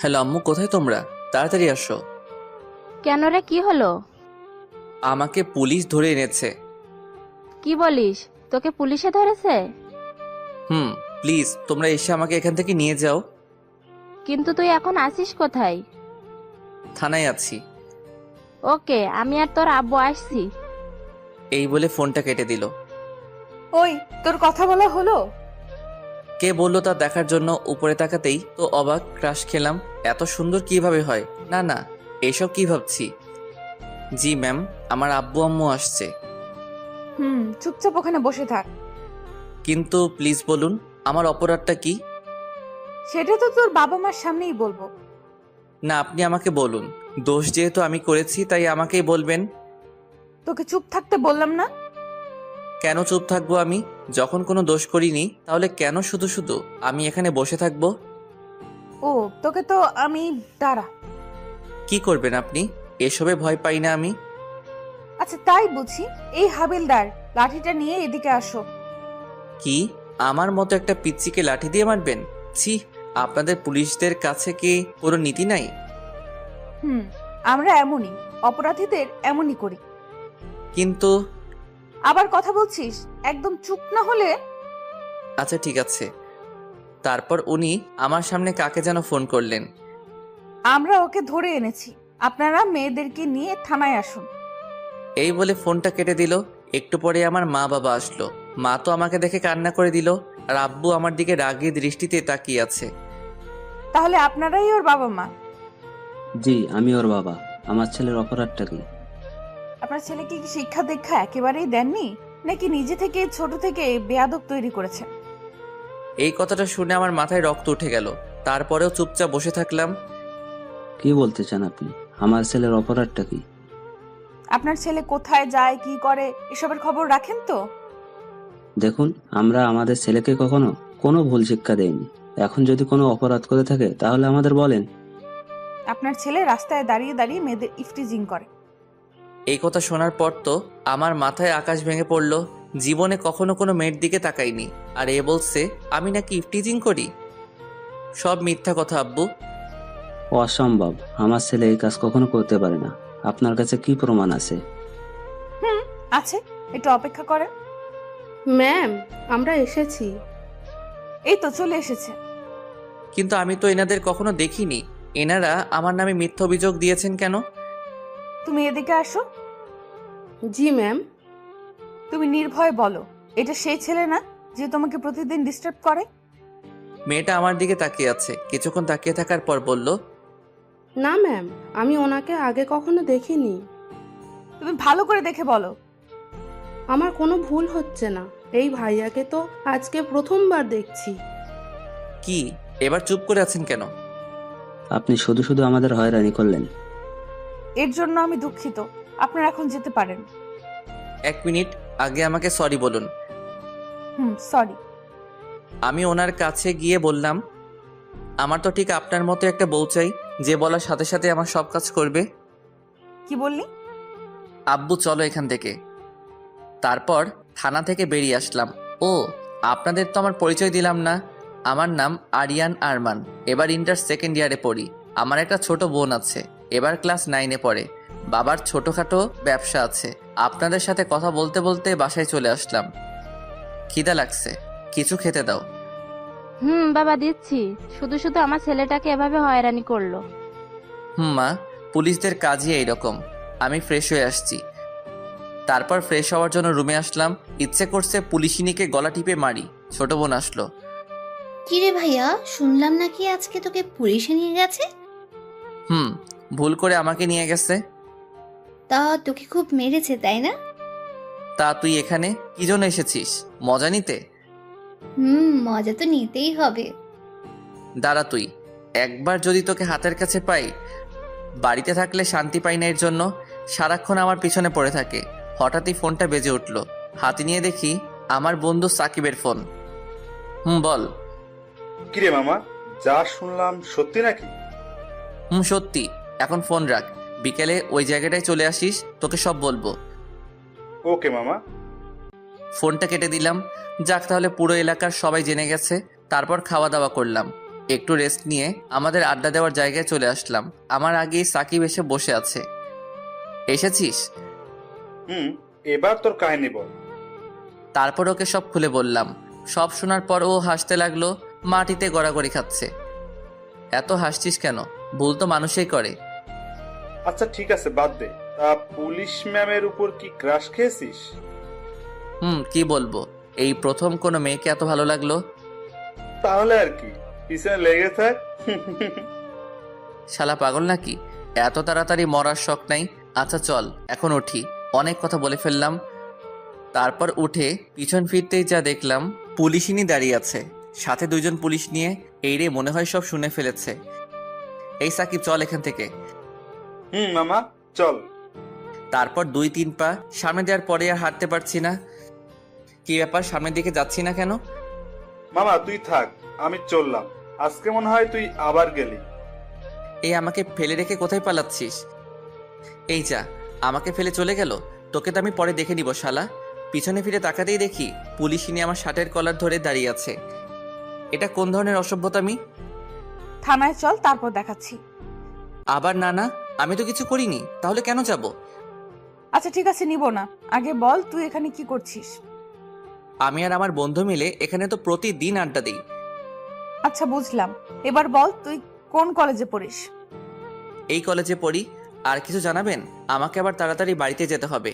Hello আম্মু, কোথায় তোমরা? তাড়াতাড়ি আসো। কেন রে, কি হলো? আমাকে পুলিশ ধরে এনেছে। কি বলিস? তোকে পুলিশে ধরেছে? হুম। প্লিজ তোমরা এসে আমাকে এখান থেকে নিয়ে যাও। কিন্তু তুই এখন আছিস কোথায়? থানায় আছি। ওকে, আমি আর তোর আব্বু আসছি। এই বলে ফোনটা কেটে দিল। ওই, তোর কথা বলা হলো? কে বললো তা দেখার জন্য উপরে তাকাতেই তো অবাক ক্রাশ খেলাম। এত সুন্দর কিভাবে হয়? না না, এসব কি ভাবছি। জি ম্যাম, আমার আব্বু আম্মু আসছে। চুপচাপ ওখানে বসে থাক। কিন্তু প্লিজ বলুন, আমার অপরাধটা কি? সেটা তো তোর বাবা মার সামনেই বলবো। না, আপনি আমাকে বলুন। দোষ যেহেতু আমি করেছি তাই আমাকেই বলবেন। তোকে চুপ থাকতে বললাম না? কেন চুপ থাকবো আমি? যখন কোনো দোষ করিনি তাহলে কেন শুধু শুধু আমি এখানে বসে থাকবো? ও, তোকে তো আমি দাঁড়া। কি করবেন আপনি? এসবে ভয় পাই না আমি। আচ্ছা, তাই বুঝি। এই হাবিলদার, লাঠিটা নিয়ে এদিকে আসো। কি? আমার মতো একটা পিচ্চিকে লাঠি দিয়ে মারবেন? ছি, আপনাদের পুলিশদের কাছে কি কোনো নীতি নাই? আমরা এমনই, অপরাধীদের এমনই করি। কিন্তু আবার কথা বলছিস? একদম চুপ না হলে। আচ্ছা ঠিক আছে। তারপর উনি আমার সামনে কাকে যেন ফোন করলেন। আমরা ওকে ধরে এনেছি, আপনারা মেয়েদেরকে নিয়ে থানায় আসুন। এই বলে ফোনটা কেটে দিল। একটু পরে আমার মা বাবা আসলো। মা তো আমাকে দেখে কান্না করে দিল, আর আব্বু আমার দিকে রাগী দৃষ্টিতে তাকিয়ে আছে। তাহলে আপনারাই ওর বাবা মা? জি, আমি ওর বাবা। আমার ছেলের অপরাধটা কি? আপনার ছেলেকে কি শিক্ষা দীক্ষা একেবারেই দেননি, নাকি নিজে থেকে ছোট থেকে বেয়াদব তৈরি করেছেন? এই কথাটা শুনে আমার মাথায় রক্ত উঠে গেল। তারপরেও চুপচাপ বসে থাকলাম। কি বলতে চান আপনি? আমার ছেলের অপরাধটা কি? আপনার ছেলে কোথায় যায়, কি করে, এসবের খবর রাখেন তো? দেখুন, আমরা আমাদের ছেলেকে কখনো কোনো ভুল শিক্ষা দেইনি। এখন যদি কোনো অপরাধ করে থাকে তাহলে আমাদের বলেন। আপনার ছেলে রাস্তায় দাঁড়িয়ে দাঁড়িয়ে মেয়েদের ইফটিজিং করে। এই কথা শোনার পর তো আমার মাথায় আকাশ ভেঙে পড়ল। জীবনে কখনো কোনো মেয়ের দিকে তাকাইনি, আর এ বলছে আমি নাকি ইফটিজিং করি। সব মিথ্যা কথা আব্বু। অসম্ভব, আমার ছেলে এই কাজ কখনো করতে পারে না। আপনার কাছে কি প্রমাণ আছে? আছে, একটু অপেক্ষা করেন। ম্যাম, আমরা এসেছি। এই তো চলে এসেছে। কিন্তু আমি তো এনাদের কখনো দেখিনি। এনারা আমার নামে মিথ্যা অভিযোগ দিয়েছেন কেন? তুমি এদিকে আসো। জি ম্যাম। তুমি নির্ভয়ে বলো, এটা সেই ছেলে না যে তোমাকে প্রতিদিন ডিস্টার্ব করে? মেয়েটা আমার দিকে তাকিয়ে আছে। কিছুক্ষণ তাকিয়ে থাকার পর বলল, না ম্যাম, আমি ওনাকে আগে কখনো দেখিনি। তুমি ভালো করে দেখে বলো। আমার কোনো ভুল হচ্ছে না। এই ভাইয়াকে তো আজকে প্রথমবার দেখছি। কি এবার চুপ করে আছেন কেন? আপনি শুধু শুধু আমাদের হয়রানি করলেন। এর জন্য আমি দুঃখিত। আপনারা এখন যেতে পারেন। 1 মিনিট, আগে আমাকে সরি বলুন। সরি। আমি ওনার কাছে গিয়ে বললাম, আমার তো ঠিক আপনার মতো একটা বউ চাই, যে বলার সাথে সাথে আমার সব কাজ করবে। কি বললি? আব্বু চলো এখান থেকে। তারপর থানা থেকে বেরিয়ে আসলাম। ও, আপনাদের তো আমার পরিচয় দিলাম না। আমার নাম আরিয়ান আরমান। এবার ইন্টার সেকেন্ড ইয়ারে পড়ি। আমার একটা ছোট বোন আছে, এবার ক্লাস 9-এ পড়ে। বাবার ছোটখাটো ব্যবসা আছে। আপনাদের সাথে কথা বলতে বলতে বাসায় চলে আসলাম। খিদা লাগছে, কিছু খেতে দাও। বাবা দিচ্ছি। শুধু শুধু আমার ছেলেটাকে এভাবে হয়রানি করলো। মা, পুলিশদের কাজই এইরকম। আমি ফ্রেশ হয়ে আসছি। তারপর ফ্রেশ হওয়ার জন্য রুমে আসলাম। ইচ্ছে করছে পুলিশিনীকে গলা টিপে মারি। ছোট বোন আসলো। কিরে ভাইয়া, শুনলাম নাকি আজকে তোকে পুলিশে নিয়ে গেছে? ভুল করে আমাকে নিয়ে গেছে। তা তোকে খুব মেরেছে তাই না? তা তুই এখানে কি জন্য এসেছিস? মজা নিতে? মজা তো নিতেই হবে। দাঁড়া তুই, একবার যদি তোকে হাতের কাছে পাই। বাড়িতে থাকলে শান্তি পাই না, এর জন্য সারাক্ষণ আমার পিছনে পড়ে থাকে। হঠাৎই ফোনটা বেজে উঠল। হাতে নিয়ে দেখি আমার বন্ধু সাকিবের ফোন। বল। কিরে মামা, যা শুনলাম সত্যি নাকি? সত্যি। এখন ফোন রাখ, বিকেলে ওই জায়গাটায় চলে আসিস, তোকে সব বলবো। ওকে মামা। ফোনটা কেটে দিলাম। যাক, তাহলে পুরো এলাকার সবাই জেনে গেছে তারপর খাওয়া দাওয়া করলাম, একটু রেস্ট নিয়ে আমাদের আড্ডা দেওয়ার জায়গায় চলে আসলাম। আমার আগেই সাকিব এসে বসে আছে। এসেছিস? এবার তোর কাহিনী বল। তারপর ওকে সব খুলে বললাম। সব শোনার পর ও হাসতে লাগলো, মাটিতে গড়াগড়ি খাচ্ছে। এত হাসছিস কেন? ভুল তো মানুষই করে। আচ্ছা ঠিক আছে, বাদ দে। তা পুলিশ ম্যামের উপর কি ক্রাশ খেয়েছিস? কি বলবো, এই প্রথম কোনো মেয়েকে এত ভালো লাগলো। তাহলে আর কি, পিছনে লেগে থাক। শালা পাগল নাকি? এত তাড়াতাড়ি মরার শখ নাই। আচ্ছা চল এখন উঠি, অনেক কথা বলে ফেললাম। তারপর উঠে পিছন ফিরতেই যা দেখলাম, পুলিশিনী দাঁড়িয়ে আছে, সাথে দুইজন পুলিশ নিয়ে। এই রে, মনে হয় সব শুনে ফেলেছে। এই সাকিব, চল এখান থেকে। মামা চল। তারপর 2-3 পা সামনে দেওয়ার পরে আর হাঁটতে পারছি না। কি ব্যাপার, সামনের দিকে যাচ্ছি না কেন? মামা তুই থাক, আমি চললাম। আজকে মনে হয় তুই আবার গেলি। এই আমাকে ফেলে রেখে কোথায় পালাচ্ছিস? এই যা, আমাকে ফেলে চলে গেল। তোকে তো আমি পরে দেখে নিব শালা। পিছনে ফিরে তাকাতেই দেখি পুলিশিনী আমার শার্টের কলার ধরে দাঁড়িয়ে আছে। এটা কোন ধরনের অসভ্যতামি? থানায় চল, তারপর দেখাচ্ছি। আবার না না, আমি তো কিছু করিনি, তাহলে কেন যাব? আচ্ছা ঠিক আছে, নিব না। আগে বল তুই এখানে কি করছিস? আমি আর আমার বন্ধু মিলে এখানে তো প্রতিদিন আড্ডা দিই। আচ্ছা বুঝলাম, এবার বল তুই কোন কলেজে পড়িস? এই কলেজে পড়ি। আর কিছু জানাবেন? আমাকে আবার তাড়াতাড়ি বাড়িতে যেতে হবে।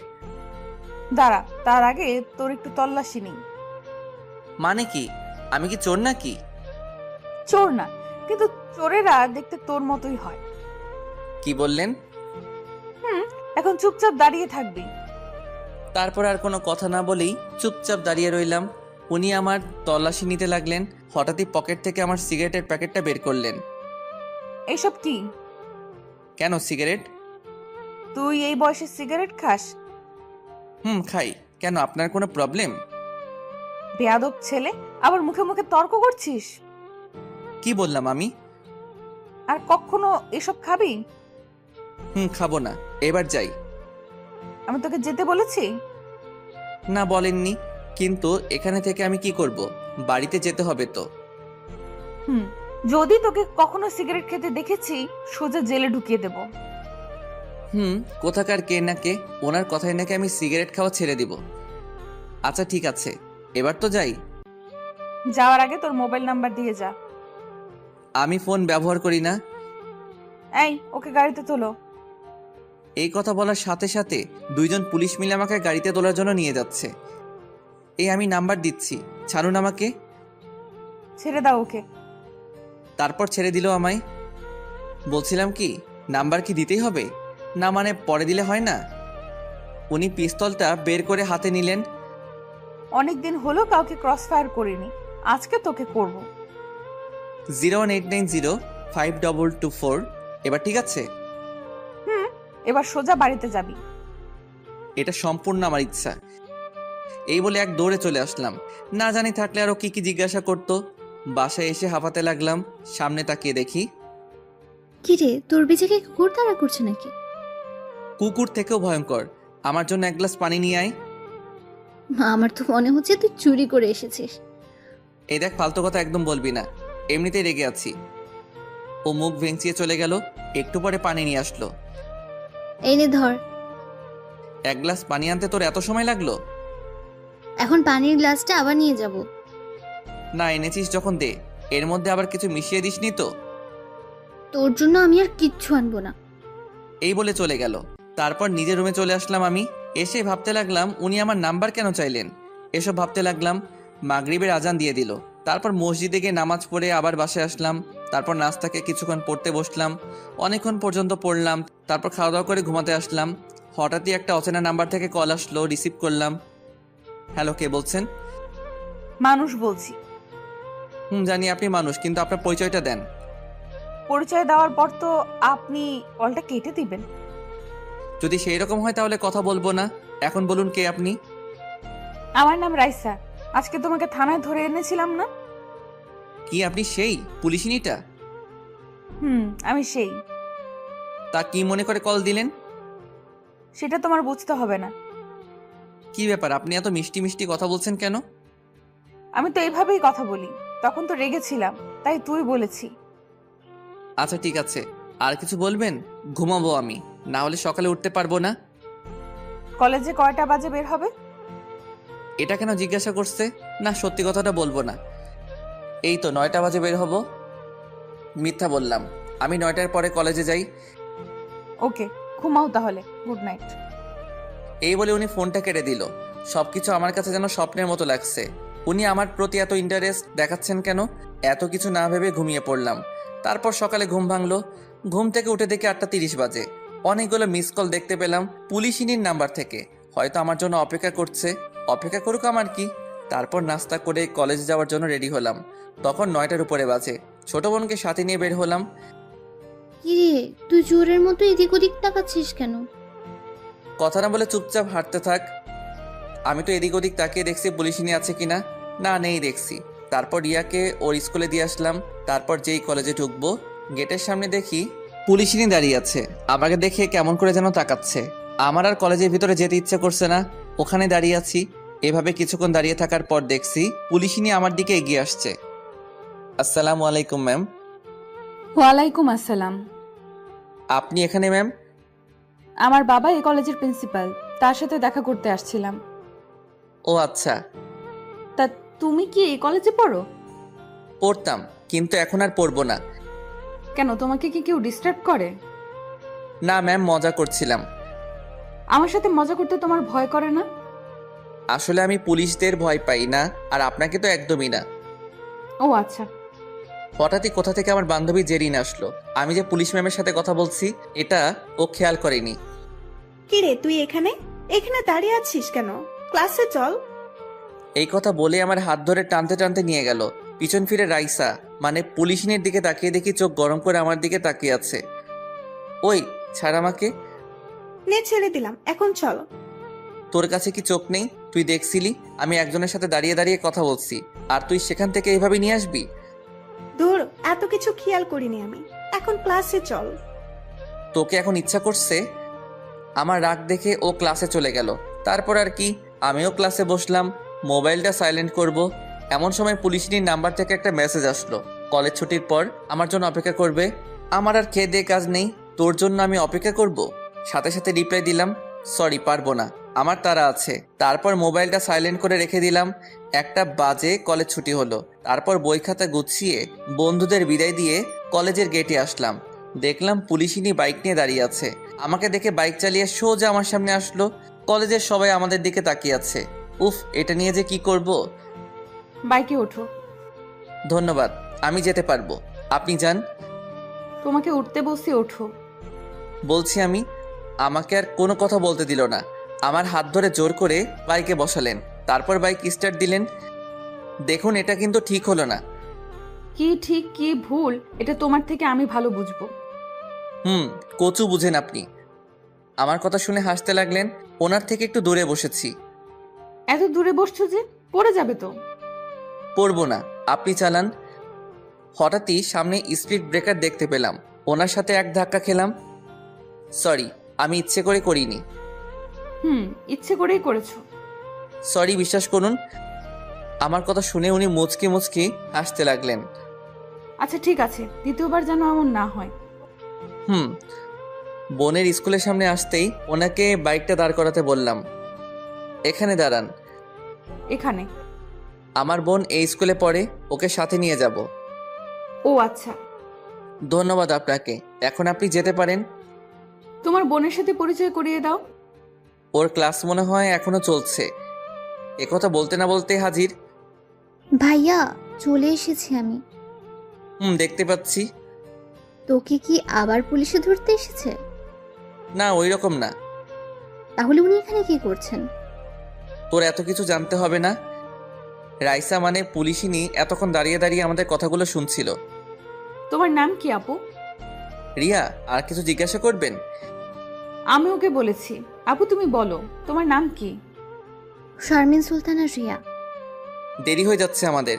দাঁড়া, তার আগে তোর একটু তল্লাশি নেই। মানে কি? আমি কি চোর নাকি? চোর না, কিন্তু চোরেরা দেখতে তোর মতোই হয়। কি বললেন? এখন চুপচাপ দাঁড়িয়ে থাকবি। তারপর আর কোনো কথা না বলেই চুপচাপ দাঁড়িয়ে রইলাম। উনি আমার তল্লাশি নিতে লাগলেন। হঠাৎই পকেট থেকে আমার সিগারেটের প্যাকেটটা বের করলেন। এইসব কি? কেন, সিগারেট? তুই এই বয়সে সিগারেট খাস? খাই। কেন, আপনার কোনো প্রবলেম? বেয়াদব ছেলে, আবার মুখে মুখে তর্ক করছিস। কি বললাম আমি? আর কখনো এসব খাবি? খাবো না। এবার যাই। আমি তোকে যেতে বলেছি? না বলেননি, কিন্তু এখানে থেকে আমি কি করব? বাড়িতে যেতে হবে তো। যদি তোকে কখনো সিগারেট খেতে দেখেছি, সোজা জেলে ঢুকিয়ে দেব। কোথাকার কে না কে, ওনার কথায় নাকি আমি সিগারেট খাওয়া ছেড়ে দিব। আচ্ছা ঠিক আছে, এবার তো যাই। যাওয়ার আগে তোর মোবাইল নাম্বার দিয়ে যা। আমি ফোন ব্যবহার করি না। এই, ওকে গাড়িতে তোলো। এই কথা বলার সাথে সাথে দুইজন পুলিশ মিলে আমাকে গাড়িতে তোলার জন্য নিয়ে যাচ্ছে। এই আমি নাম্বার দিচ্ছি, ছাড়ুন আমাকে। ছেড়ে দাও ওকে। তারপর ছেড়ে দিল আমায়। বলছিলাম কি, নাম্বার কি দিতেই হবে? না মানে পরে দিলে হয় না? উনি পিস্তলটা বের করে হাতে নিলেন। অনেকদিন হলো কাউকে ক্রস ফায়ার করিনি, আজকে তোকে করব। 018905224। এবার ঠিক আছে? এবার সোজা বাড়িতে যাবি। এটা সম্পূর্ণ আমার ইচ্ছা। এই বলে এক দৌড়ে চলে আসলাম। না জানি থাকলে আরো কি কি জিজ্ঞাসা করতো। বাসায় এসে হাঁপাতে লাগলাম। সামনে তাকিয়ে দেখি কি রে, তোর বিজেকে কুকুর তাড়া করছে নাকি? কুকুর থেকেও ভয়ঙ্কর। আমার জন্য এক গ্লাস পানি নিয়ে আয়। আমার তো মনে হচ্ছে তুই চুরি করে এসেছিস। এই দেখ, ফালতু কথা একদম বলবি না, এমনিতেই রেগে আছি। ও মুখ ভেঙচিয়ে চলে গেল। একটু পরে পানি নিয়ে আসলো। এই নে ধর। এক গ্লাস পানি আনতে তোর এত সময় লাগলো? এখন পানির গ্লাসটা আবার নিয়ে যাব। না, এনেছিস যখন দে। এর মধ্যে আবার কিছু মিশিয়ে দিসনি তো? তোর জন্য আমি আর কিচ্ছু আনবো না। এই বলে চলে গেল। তারপর নিজের রুমে চলে আসলাম আমি। এসে ভাবতে লাগলাম উনি আমার নাম্বার কেন চাইলেন। এসব ভাবতে লাগলাম, মাগরিবের আজান দিয়ে দিল। তারপর মসজিদে গিয়ে নামাজ পড়ে আবার বাসায় আসলাম। তারপর নাস্তাকে কিছুক্ষণ পড়তে বসলাম, অনেকক্ষণ পর্যন্ত পড়লাম। তারপর খাওয়া দাওয়া করে ঘুমাতে আসলাম। হঠাৎই একটা অচেনা নাম্বার থেকে কল আসলো, রিসিভ করলাম। হ্যালো, কে বলছেন? মানুষ বলছি। জানি আপনি মানুষ, কিন্তু আপনার পরিচয়টা দেন। পরিচয় দেওয়ার পর তো আপনি কলটা কেটে দিবেন। যদি সেই রকম হয় তাহলে কথা বলবো না। এখন বলুন, কে আপনি? আমার নাম রাইসা। আজকে তোমাকে থানায় ধরে এনেছিলাম না? কি আপনি সেই পুলিশিনীটা? আমি সেই। তা কি মনে করে কল দিলেন? সেটা তোমার বুঝতে হবে না। কি ব্যাপার, আপনি এত মিষ্টি মিষ্টি কথা বলছেন কেন? আমি তো এইভাবেই কথা বলি, তখন তো রেগেছিলাম, তাই তুই বলেছি। আচ্ছা ঠিক আছে, আর কিছু বলবেন? ঘুমাবো আমি, না হলে সকালে উঠতে পারবো না। কলেজে কয়টা বাজে বের হবে? এটা কেন জিজ্ঞাসা করছে? না, সত্যি কথাটা বলবো না। এই তো 9টা বাজে বের হব। মিথ্যা বললাম, আমি 9টার পরে কলেজে যাই। ওকে, ঘুমাও তাহলে, গুড নাইট। এই বলে উনি ফোনটা কেটে দিল। সবকিছু আমার কাছে যেন স্বপ্নের মতো লাগছে। উনি আমার প্রতি এত ইন্টারেস্ট দেখাচ্ছেন কেন? এত কিছু না ভেবে ঘুমিয়ে পড়লাম। তারপর সকালে ঘুম ভাঙলো। ঘুম থেকে উঠে দেখি 8:30 বাজে। অনেকগুলো মিস কল দেখতে পেলাম পুলিশিনীর নাম্বার থেকে। হয়তো আমার জন্য অপেক্ষা করছে। অপেক্ষা করুক, আমার কি। তারপর নাস্তা করে কলেজে যাওয়ার জন্য রেডি হলাম। তখন 9টার উপরে বাজে। ছোট বোনকে সাথে নিয়ে বের হলাম। কিরে, তুই চোরের মতো এদিক ওদিক তাকাচ্ছিস কেন? কথা না বলে চুপচাপ হাঁটতে থাক। আমি তো এদিক ওদিক তাকিয়ে দেখছি পুলিশিনী আছে কিনা। না, নেই দেখছি। তারপর রিয়াকে ওর স্কুলে দিয়ে আসলাম। তারপর যেই কলেজে ঢুকবো, গেটের সামনে দেখি পুলিশিনী দাঁড়িয়ে আছে। আমাকে দেখে কেমন করে যেন তাকাচ্ছে। আমার আর কলেজের ভিতরে যেতে ইচ্ছে করছে না। ওখানে দাঁড়িয়ে আছি। এভাবে কিছুক্ষণ দাঁড়িয়ে থাকার পর দেখছি পুলিশিনী আমার দিকে এগিয়ে আসছে। আসসালামু আলাইকুম ম্যাম। ওয়ালাইকুম আসসালাম। আপনি এখানে ম্যাম? আমার বাবা এই কলেজের প্রিন্সিপাল, তার সাথে দেখা করতে আসছিলাম। ও আচ্ছা। তা তুমি কি এই কলেজে পড়ো? পড়তাম, কিন্তু এখন আর পড়বো না। কেন, তোমাকে কি কেউ ডিস্টার্ব করে? না ম্যাম, মজা করছিলাম। আমার সাথে মজা করতে তোমার ভয় করে না? আসলে আমি পুলিশদের ভয় পাই না, আর আপনাকে তো একদমই না। ও আচ্ছা। হঠাৎই কোথা থেকে আমার বান্ধবী জেরিন আসলো। আমি যে পুলিশ ম্যামের সাথে কথা বলছি এটা ও খেয়াল করেনি। কিরে, তুই এখানে এখানে দাঁড়িয়ে আছিস কেন? ক্লাসে চল। এই কথা বলে আমার হাত ধরে টানতে টানতে নিয়ে গেল। পিছন ফিরে রাইসা, মানে পুলিশিনীর দিকে তাকিয়ে দেখি চোখ গরম করে আমার দিকে তাকিয়ে আছে। ওই ছাড় আমাকে। নে, ছেড়ে দিলাম, এখন চল। তোর কাছে কি চোখ নেই? তুই দেখছিলি আমি একজনের সাথে দাঁড়িয়ে দাঁড়িয়ে কথা বলছি, আর তুই সেখান থেকে এইভাবে নিয়ে আসবি? দূর, এত কিছু খেয়াল করিনি আমি। এখন ক্লাসে চল। তোকে এখন ইচ্ছা করছে? আমার রাগ দেখে ও ক্লাসে চলে গেল। তারপর আর কি, আমিও ক্লাসে বসলাম। মোবাইলটা সাইলেন্ট করব, এমন সময় পুলিশিনীর নাম্বার থেকে একটা মেসেজ আসলো। কলেজ ছুটির পর আমার জন্য অপেক্ষা করবে। আমার আর খেয়ে দিয়ে কাজ নেই, তোর জন্য আমি অপেক্ষা করব। সাথে সাথে রিপ্লাই দিলাম, সরি পারবো না, আমার তাড়া আছে। তারপর মোবাইলটা সাইলেন্ট করে রেখে দিলাম। 1টা বাজে কলেজ ছুটি হলো। তারপর বই খাতা গুছিয়ে বন্ধুদের বিদায় দিয়ে কলেজের গেটে আসলাম। দেখলাম পুলিশিনী বাইক নিয়ে দাঁড়িয়ে আছে। আমাকে দেখে বাইক চালিয়ে সোজা আমার সামনে আসলো। কলেজের সবাই আমাদের দিকে তাকিয়ে আছে। উফ, এটা নিয়ে যে কি করব। বাইকে ওঠো। ধন্যবাদ, আমি যেতে পারবো, আপনি যান। তোমাকে উঠতে বলছি, ওঠো। বলছি আমি। আমাকে আর কোনো কথা বলতে দিল না। আমার হাত ধরে জোর করে বাইকে বসালেন। তারপর বাইক স্টার্ট দিলেন। দেখুন, এটা কিন্তু ঠিক হলো না। কি ঠিক কি ভুল এটা তোমার থেকে আমি ভালো বুঝবো। কচু বুঝেন আপনি। আমার কথা শুনে হাসতে লাগলেন। ওনার থেকে একটু দূরে বসেছি। এত দূরে বসছো যে, পড়ে যাবে তো। পড়বো না, আপনি চালান। হঠাৎই সামনে স্পিড ব্রেকার দেখতে পেলাম। ওনার সাথে এক ধাক্কা খেলাম। সরি, আমি ইচ্ছে করে করিনি। ইচ্ছে করেই করেছো। সরি, বিশ্বাস করুন। আমার কথা শুনে উনি মুচকি মুচকি হাসতে লাগলেন। আচ্ছা ঠিক আছে, দ্বিতীয়বার যেন এমন না হয়। বোনের স্কুলের সামনে আসতেই ওনাকে বাইকটা দাঁড় করাতে বললাম। এখানে দাঁড়ান। এখানে? আমার বোন এই স্কুলে পড়ে, ওকে সাথে নিয়ে যাব। ও আচ্ছা। ধন্যবাদ আপনাকে, এখন আপনি যেতে পারেন। তোমার বোনের সাথে পরিচয় করিয়ে দাও। ওর ক্লাস মনে হয় এখনো চলছে। একথা বলতে না বলতে হাজির। ভাইয়া, চলে এসেছি আমি। দেখতে পাচ্ছি। তোকে কি আবার পুলিশে ধরতে এসেছে? না, ওই রকম না। তাহলে উনি এখানে কি করছেন? তোর এত কিছু জানতে হবে না। রাইসা মানে পুলিশিনী এতক্ষণ দাঁড়িয়ে দাঁড়িয়ে আমাদের কথাগুলো শুনছিল। তোমার নাম কি আপু? রিয়া, আর কিছু জিজ্ঞাসা করবেন? আমি ওকে বলেছি। আপু তুমি বলো, তোমার নাম কি? শারমিন সুলতানা রিয়া। দেরি হয়ে যাচ্ছে আমাদের।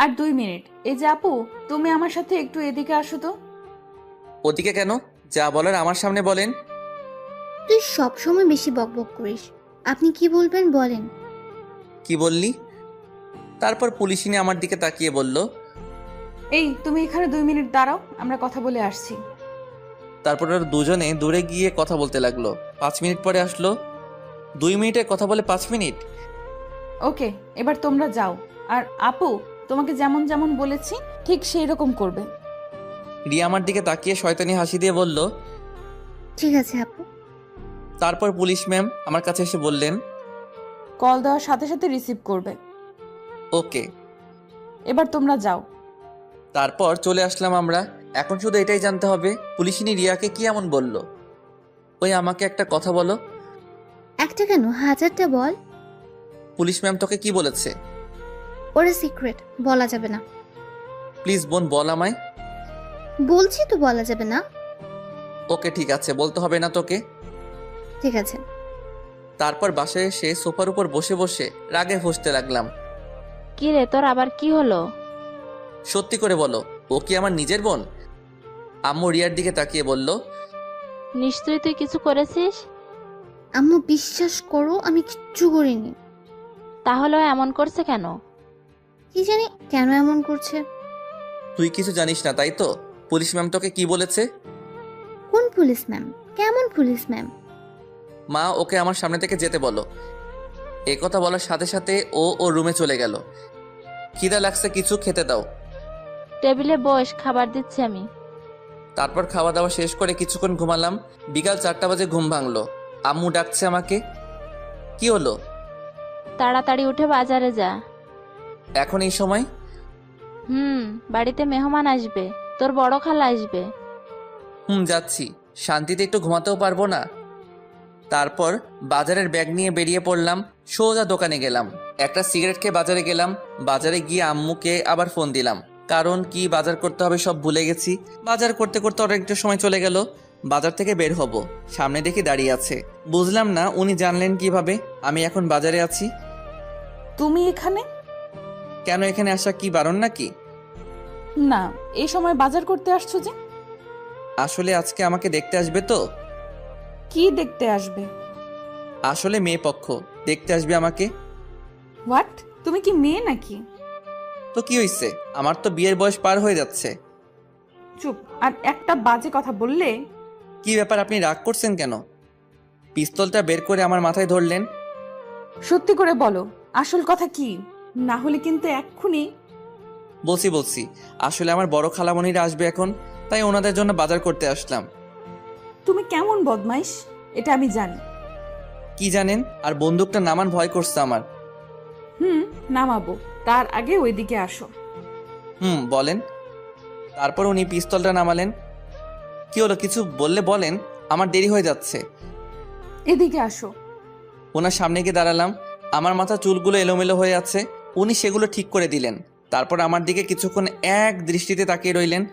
আর 2 মিনিট। এই যে আপু, তুমি আমার সাথে একটু এদিকে আসো তো। ওদিকে কেন? যা বলার আমার সামনে বলেন। তুই সবসময় বেশি বকবক করিস। আপনি কি বলবেন বলেন। কি বললি? তারপর পুলিশিনী আমার দিকে তাকিয়ে বলল, এই তুমি এখানে 2 মিনিট দাঁড়াও, আমরা কথা বলে আসছি। তারপর ওরা দুজনে দূরে গিয়ে কথা বলতে লাগলো। 5 মিনিট পরে আসলো। 2 মিনিটের কথা বলে 5 মিনিট। ওকে, এবার তোমরা যাও। আর আপু, তোমাকে যেমন যেমন বলেছি ঠিক সেই রকম করবে। রিয়া আমার দিকে তাকিয়ে শয়তানি হাসি দিয়ে বলল। ঠিক আছে আপু। তারপর পুলিশ ম্যাম আমার কাছে এসে বললেন, কল দেওয়ার সাথে সাথে রিসিভ করবে। ওকে। এবার তোমরা যাও। তারপর চলে আসলাম আমরা। এখন শুধু এটাই জানতে হবে পুলিশিনী রিয়াকে কি এমন বলল। ওই আমাকে একটা কথা বলো। একটা কেন, 1000টা বল। পুলিশ ম্যাম তোকে কি বলেছে? ওরা সিক্রেট, বলা যাবে না। প্লিজ বোন বল আমায়। বলছি তো বলা যাবে না। ওকে ঠিক আছে, বলতে হবে না তোকে। ঠিক আছে। তারপর বাসায় এসে সোফার উপর বসে বসে রাগে ফুঁসতে লাগলাম। কি রে, তোর আবার কি হলো? সত্যি করে বলো, ও কি আমার নিজের বোন? আম্মু রিয়ার দিকে তাকিয়ে বলল, নিশ্চয়ই তুই কিছু করেছিস। আম্মু বিশ্বাস করো, আমি কিচ্ছু করিনি। তাহলেও এমন করছে কেন? কি জানি কেন এমন করছে। তুই কিছু জানিস না তাই তো? পুলিশ ম্যাম তোকে কি বলেছে? কোন পুলিশ ম্যাম? কেমন পুলিশ ম্যাম? মা ওকে আমার সামনে থেকে যেতে বলো। এ কথা বলার সাথে সাথে ও রুমে চলে গেল। খিদা লাগছে, কিছু খেতে দাও। টেবিলে বস, খাবার দিচ্ছি আমি। তারপর খাওয়া দাওয়া শেষ করে কিছুক্ষণ ঘুমালাম। বিকাল 4টা বাজে ঘুম ভাঙলো। আম্মু ডাকছে আমাকে। কি হলো? তাড়াতাড়ি উঠে বাজারে যা। এখন এই সময়? বাড়িতে মেহমান আসবে, তোর বড় খালা আসবে। যাচ্ছি। শান্তিতে একটু ঘুমাতেও পারবো না। তারপর বাজারের ব্যাগ নিয়ে বেরিয়ে পড়লাম। সোজা দোকানে গেলাম। একটা সিগারেট খেয়ে বাজারে গেলাম। বাজারে গিয়ে আম্মুকে আবার ফোন দিলাম, কারণ কি বাজার করতে হবে সব ভুলে গেছি। বাজার করতে করতে অনেকটা সময় চলে গেল। বাজার থেকে বের হব, সামনে দেখি দাঁড়িয়ে আছে। বুঝলাম না উনি জানলেন কিভাবে আমি এখন বাজারে আছি। তুমি এখানে? কেন, এখানে আসা কি বারণ নাকি? না, এই সময় বাজার করতে আসছো যে? আসলে আজকে আমাকে দেখতে আসবে তো। কি দেখতে আসবে? আসলে মেয়ে পক্ষ দেখতে আসবে আমাকে। হোয়াট? তুমি কি মেয়ে নাকি? তো কি হইছে, আমার তো বিয়ের বয়স পার হয়ে যাচ্ছে। চুপ! আর একটা বাজে কথা বললে। কি ব্যাপার, আপনি রাগ করছেন কেন? পিস্তলটা বের করে আমার মাথায় ধরলেন। সত্যি করে বলো, আসল কথা কি? না হলে কিন্তু এক্ষুনি। বলছি আসলে আমার বড় খালামণিরা আসবে এখন, তাই ওনাদের জন্য বাজার করতে আসলাম। তুমি কেমন বদমাইশ, এটা আমি জানি। কি জানেন? আর বন্দুকটা নামান ভয় করছে আমার। নামাবো, তার আগে ওইদিকে আসো। বলেন। তারপর উনি পিস্তলটা নামালেন। কি হলো, কিছু বললে বলেন, আমার দেরি হয়ে যাচ্ছে। এদিকে আসো। ওনার সামনে গিয়ে দাঁড়ালাম। আমার মাথা চুলগুলো এলোমেলো হয়ে আছে, উনি সেগুলো ঠিক করে দিলেন। তারপর আমার দিকে কিছুক্ষণ এক দৃষ্টিতে তাকিয়ে রইলেন।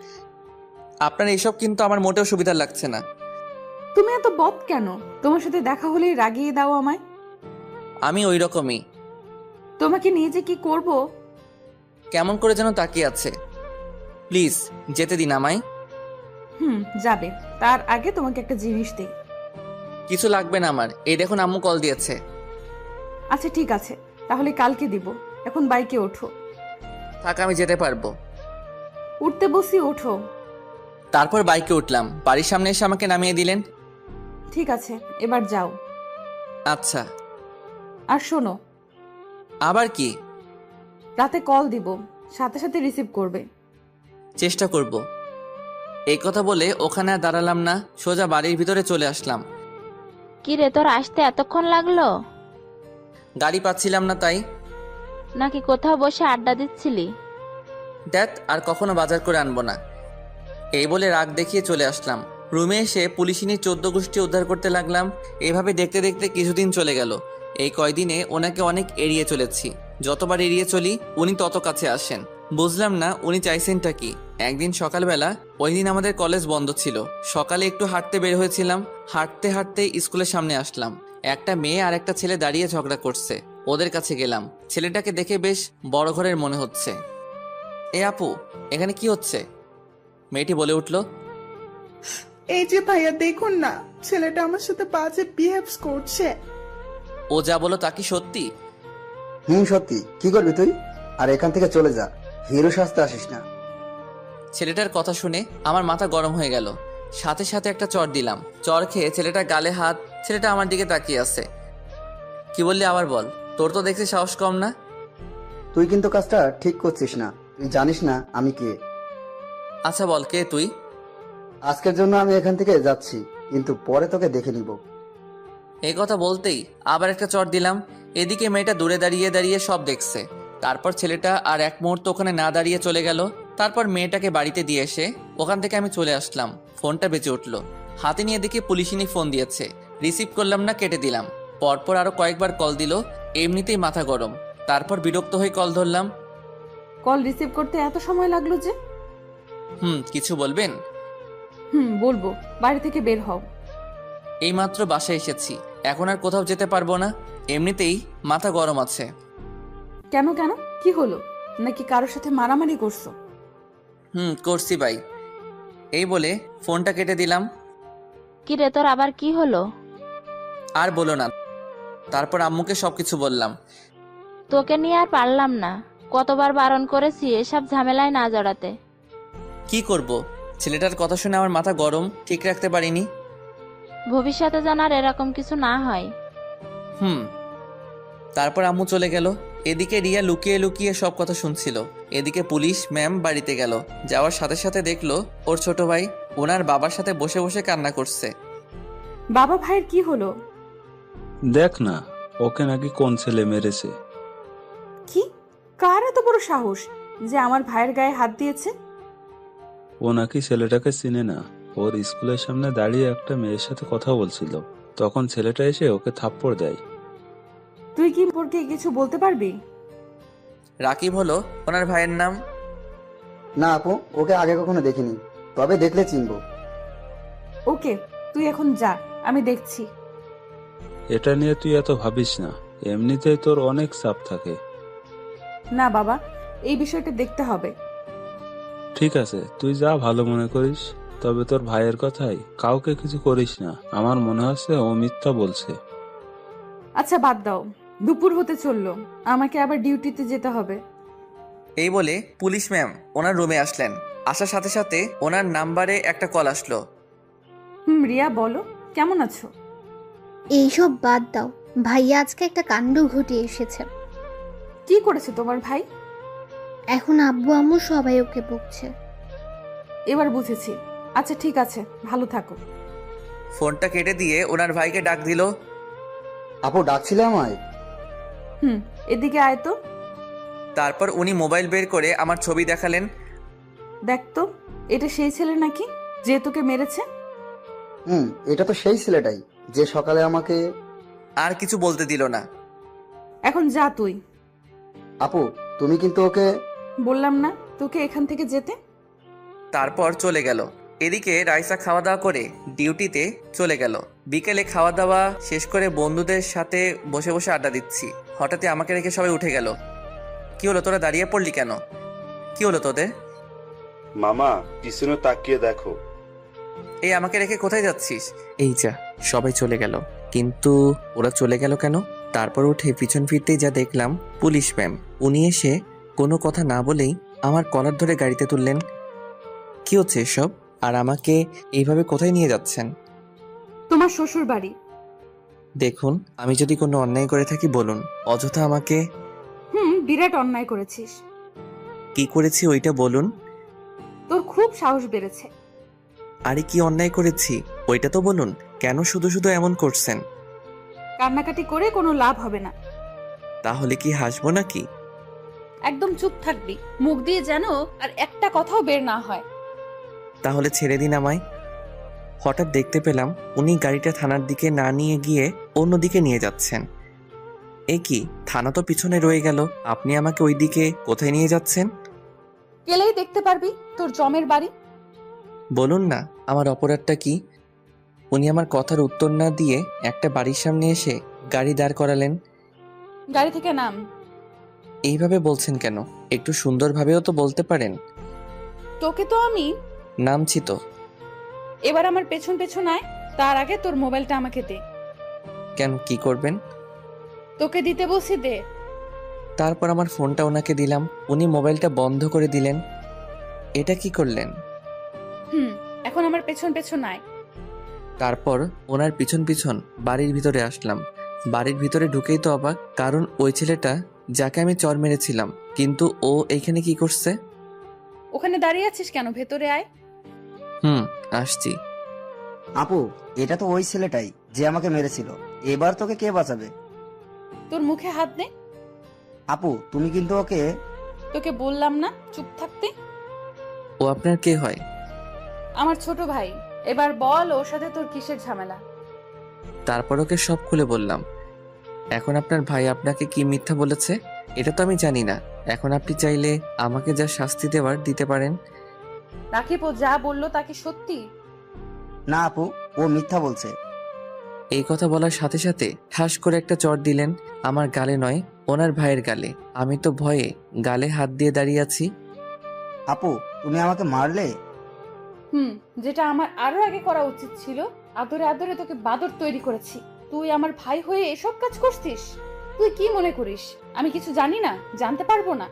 আপনার এইসব কিন্তু আমার মোটেও সুবিধা লাগছে না। তুমি এত বদ কেন? তোমার সাথে দেখা হলেই রাগিয়ে দাও আমায়। আমি ওই রকমই। তোমাকে নিয়ে যে কি করব। কেমন করে যেন তাকিয়ে আছে। প্লিজ যেতে দিন আমায়। যাবে, তার আগে তোমাকে একটা জিনিস দেই। কিছু লাগবে না আমার, এই দেখুন আম্মু কল দিয়েছে। আচ্ছা ঠিক আছে, তাহলে কালকে দিব। এখন বাইকে ওঠো। থাক, আমি যেতে পারবো। উঠতে বসি, ওঠো। তারপর বাইকে উঠলাম। বাড়ির সামনে এসে আমাকে নামিয়ে দিলেন। ঠিক আছে, এবার যাও। আচ্ছা। আর শোনো, আবার কি? রাতে কল দিব, সাথে সাথে রিসিভ করবে। চেষ্টা করব। এই কথা বলে ওখানে আর দাঁড়ালাম না, সোজা বাড়ির ভিতরে চলে আসলাম। কি রে, তোর আসতে এতক্ষণ লাগলো? গাড়ি পাচ্ছিলাম না তাই। নাকি কোথাও বসে আড্ডা দিচ্ছিলি? দেখ, আর কখনো বাজার করে আনবো না। এই বলে রাগ দেখিয়ে চলে আসলাম। রুমে এসে পুলিশিনীর 14 গোষ্ঠী উদ্ধার করতে লাগলাম। এভাবে দেখতে দেখতে কিছুদিন চলে গেল। এই কয়দিনে ওনাকে অনেক এড়িয়ে চলেছি। যতবার এড়িয়ে চলি উনি তত কাছে আসেন। বুঝলাম না উনি চাইছেনটা কি। একদিন সকালবেলা, ওই দিন আমাদের কলেজ বন্ধ ছিল, সকালে একটু হাঁটতে বের হয়েছিলাম। হাঁটতে হাঁটতে স্কুলের সামনে আসলাম। একটা মেয়ে আর একটা ছেলে দাঁড়িয়ে ঝগড়া করছে। ওদের কাছে গেলাম। ছেলেটাকে দেখে বেশ বড় ঘরের মনে হচ্ছে। এ আপু, এখানে কি হচ্ছে? মেয়েটি বলে উঠল, এই যে ভাইয়া দেখুন না, ছেলেটা আমার সাথে বাজে বিহেভস করছে। ও যা বলো তা কি সত্যি? সত্যি। কি করবি তুই? আর এখান থেকে চলে যা, হিরো সাজতে আসিস না। ছেলেটার কথা শুনে আমার মাথা গরম হয়ে গেল। সাথে সাথে একটা চড় দিলাম। চড় খেয়ে ছেলেটা গালে হাত। ছেলেটা আমার দিকে তাকিয়ে আছে। কি বললি আবার বল। তোর তো দেখছি সাহস কম না। তুই কিন্তু কাজটা ঠিক করছিস না। তুই জানিস না আমি কে। আচ্ছা বল, কে তুই? আজকের জন্য আমি এখান থেকে যাচ্ছি, কিন্তু পরে তোকে দেখে নিব। এই কথা বলতেই আবার একটা চড় দিলাম। এদিকে মেয়েটা দূরে দাঁড়িয়ে দাঁড়িয়ে সব দেখছে। তারপর ছেলেটা আর এক মুহূর্ত ওখানে না দাঁড়িয়ে চলে গেল। তারপর মেয়েটাকে বাড়িতে দিয়ে এসে ওখান থেকে আমি চলে আসলাম। ফোনটা বেঁচে উঠলো। হাতে নিয়ে দেখি পুলিশিনী ফোন দিয়েছে। রিসিভ করলাম না, কেটে দিলাম। পরপর আরো কয়েকবার কল দিল। এমনিতেই মাথা গরম। তারপর বিরক্ত হয়ে কল ধরলাম। কল রিসিভ করতে এত সময় লাগলো যে? কিছু বলবেন? বলবো। বাড়ি থেকে বের হও। এইমাত্র বাসায় এসেছি, এখন আর কোথাও যেতে পারবো না। এমনিতেই মাথা গরম আছে। কেন কেন, কি হলো? নাকি কারোর সাথে মারামারি করছো? করছি ভাই। এই বলে ফোনটা কেটে দিলাম। কি রে, তোর আবার কি হলো? আর বলো না। তারপর আম্মুকে সবকিছু বললাম। তোকে নিয়ে আর পারলাম না। কতবার বারণ করেছি এসব ঝামেলায় না জড়াতে। কি করব? ছেলেটার কথা শুনে আমার মাথা গরম, ঠিক রাখতে পারিনি। ভবিষ্যতে যেন আর এরকম কিছু না হয়। তারপর আম্মু চলে গেল। এদিকে রিয়া লুকিয়ে লুকিয়ে সব কথা শুনছিল। এদিকে পুলিশ ম্যাম বাড়িতে গেল। যাওয়ার সাথে সাথে দেখলো ওর ছোট ভাই ওনার বাবার সাথে বসে বসে কান্না করছে। বাবা ভাইয়ের কি হলো? দেখ না, ওকে নাকি কোন ছেলে মেরেছে। কি? কার এত বড় সাহস যে আমার ভাইয়ের গায়ে হাত দিয়েছে? ও নাকি ছেলেটাকে চিনে না। ওর স্কুলের সামনে দাঁড়িয়ে একটা মেয়ের সাথে কথা বলছিল, তখন ছেলেটা এসে ওকে থাপ্পড় দেয়। তুই কি সম্পর্কে কিছু বলতে পারবি? রাকিব হলো ওনার ভাইয়ের নাম। না আপু, ওকে আগে কখনো দেখিনি, তবে দেখলে চিনবো। ওকে, তুই এখন যা, আমি দেখছি। এটা নিয়ে তুই এত ভাবিস না, এমনিতেই তোর অনেক চাপ থাকে। না বাবা, এই বিষয়টা দেখতে হবে। ঠিক আছে, তুই যা ভালো মনে করিস, তবে তোর ভাইয়ের কথাই কাউকে কিছু করিস না। আমার মনে হচ্ছে ও মিথ্যা বলছে। আচ্ছা বাদ দাও, দুপুর হতে চললো, আমাকে আবার ডিউটিতে যেতে হবে। এই বলে পুলিশ ম্যাম ওনার রুমে আসলেন। আসার সাথে সাথে ওনার নাম্বারে একটা কল আসলো। রিয়া বলো, কেমন আছো? এইসব বাদ দাও, ভাইয়া আজকে একটা কাণ্ড ঘটিয়ে এসেছে। কি করেছে তোমার ভাই? এখন আব্বু আম্মু সবাই ওকে বকছে। এবার বুঝেছি। আচ্ছা ঠিক আছে, ভালো থাকো। ফোনটা কেটে দিয়ে ওনার ভাইকে ডাক দিল। আপু ডাকছিলে আমায়? এদিকে আয় তো। তারপর উনি মোবাইল বের করে আমার ছবি দেখালেন। দেখ তো, এটা সেই ছেলে নাকি যে তোকে মেরেছে? এটা তো সেই ছেলেটাই যে সকালে আমাকে। আর কিছু বলতে দিল না। এখন যা তুই। আপু তুমি কিন্তু ওকে। বললাম না তোকে এখান থেকে যেতে? তারপর চলে গেল। এদিকে রাইসা খাওয়া দাওয়া করে ডিউটিতে চলে গেল। বিকেলে খাওয়া দাওয়া শেষ করে বন্ধুদের সাথে বসে বসে আড্ডা দিচ্ছি। হঠাৎই আমাকে রেখে সবাই উঠে গেল। কি হলো, তোরা দাঁড়িয়ে পড়লি কেন? কি হলো তোদের? মামা পিছনে তাকিয়ে দেখো। এই আমাকে রেখে কোথায় যাচ্ছিস? এই যা, সবাই চলে গেল। কিন্তু ওরা চলে গেল কেন? তারপর উঠে পিছন ফিরতেই যা দেখলাম, পুলিশ ম্যাম। উনি এসে কোনো কথা না বলেই আমার কলার ধরে গাড়িতে তুললেন। কি হচ্ছে এসব? আর আমাকে এইভাবে কোথায় নিয়ে যাচ্ছেন? তোমার শ্বশুর বাড়ি। দেখুন, আমি যদি কোনো অন্যায় করে থাকি বলুন, অযথা আমাকে। বিরাট অন্যায় করেছিস। কি করেছি ওইটা বলুন। তোর খুব সাহস বেড়েছে। আরে কি অন্যায় করেছি ওইটা তো বলুন। কেন শুধু শুধু এমন করছেন? কান্নাকাটি করে কোনো লাভ হবে না। তাহলে কি হাসবো নাকি? একদম চুপ থাকবি, মুখ দিয়ে যেন আর একটা কথাও বের না হয়। তাহলে ছেড়ে দিন আমায়। হঠাৎ দেখতে পেলাম উনি গাড়িটা থানার দিকে না নিয়ে গিয়ে অন্যদিকে নিয়ে যাচ্ছেন। এ কি, থানা তো পিছনে রয়ে গেল, আপনি আমাকে ওই দিকে কোথায় নিয়ে যাচ্ছেন? গেলেই দেখতে পারবি তোর জমের বাড়ি। বলুন না, আমার অপরাধটা কি? উনি আমার কথার উত্তর না দিয়ে একটা বাড়ির সামনে এসে গাড়ি দাঁড় করালেন। গাড়ি থেকে নাম। এইভাবে বলছেন কেন? একটু সুন্দরভাবেও তো বলতে পারেন। তোকে তো আমি। নামছি তো। এবার আমার পেছন পেছন আয়, তার আগে তোর মোবাইলটা আমাকে দে। কেন, কি করবেন? তোকে দিতে বলছি, দে। তারপর আমার ফোনটা ওনাকে দিলাম, উনি মোবাইলটা বন্ধ করে দিলেন। এটা কি করলেন? এখন আমার পেছন পেছন আয়। তারপর ওনার পিছন পিছন বাড়ির ভিতরে আসলাম। বাড়ির ভিতরে ঢুকেই তো অবাক, কারণ ওই ছেলেটা যাকে আমি চর মেরেছিলাম, কিন্তু ও এইখানে কি করছে? ওখানে দাঁড়িয়ে আছিস কেন? ভেতরে আয়। আসছি। আপু, এটা তো ওই ছেলেটাই যে আমাকে মেরেছিল। এবার তোকে কে বাঁচাবে? তোর মুখে হাত দে। আপু, তুমি কিন্তু ওকে। তোকে বললাম না চুপ থাকতে? ও আপনার কে হয়? আমার ছোট ভাই। এবার বল ওর সাথে তোর কিসের ঝামেলা? তারপর ওকে সব খুলে বললাম। এখন আপনার ভাই আপনাকে কি মিথ্যা বলেছে এটা তো আমি জানি না। এখন আপনি চাইলে আমাকে যা শাস্তি দেওয়ার দিতে পারেন। রাকিব ও যা বললো তা কি সত্যি? না আপু, ও মিথ্যা বলছে। এই কথা বলার সাথে সাথে ঠাস করে একটা চড় দিলেন আমার গালে, নয় ওনার ভাইয়ের গালে। আমি তো ভয়ে গালে হাত দিয়ে দাঁড়িয়ে আছি। আপু, তুমি আমাকে মারলে? যেটা আমার আরো আগে করা উচিত ছিল। আদরে আদরে তোকে বাদর তৈরি করেছি, তুই আমার ভাই হয়ে এসব কাজ করছিস? তুই কি মনে করিস আমি কিছু জানি না, জানতে পারবো না?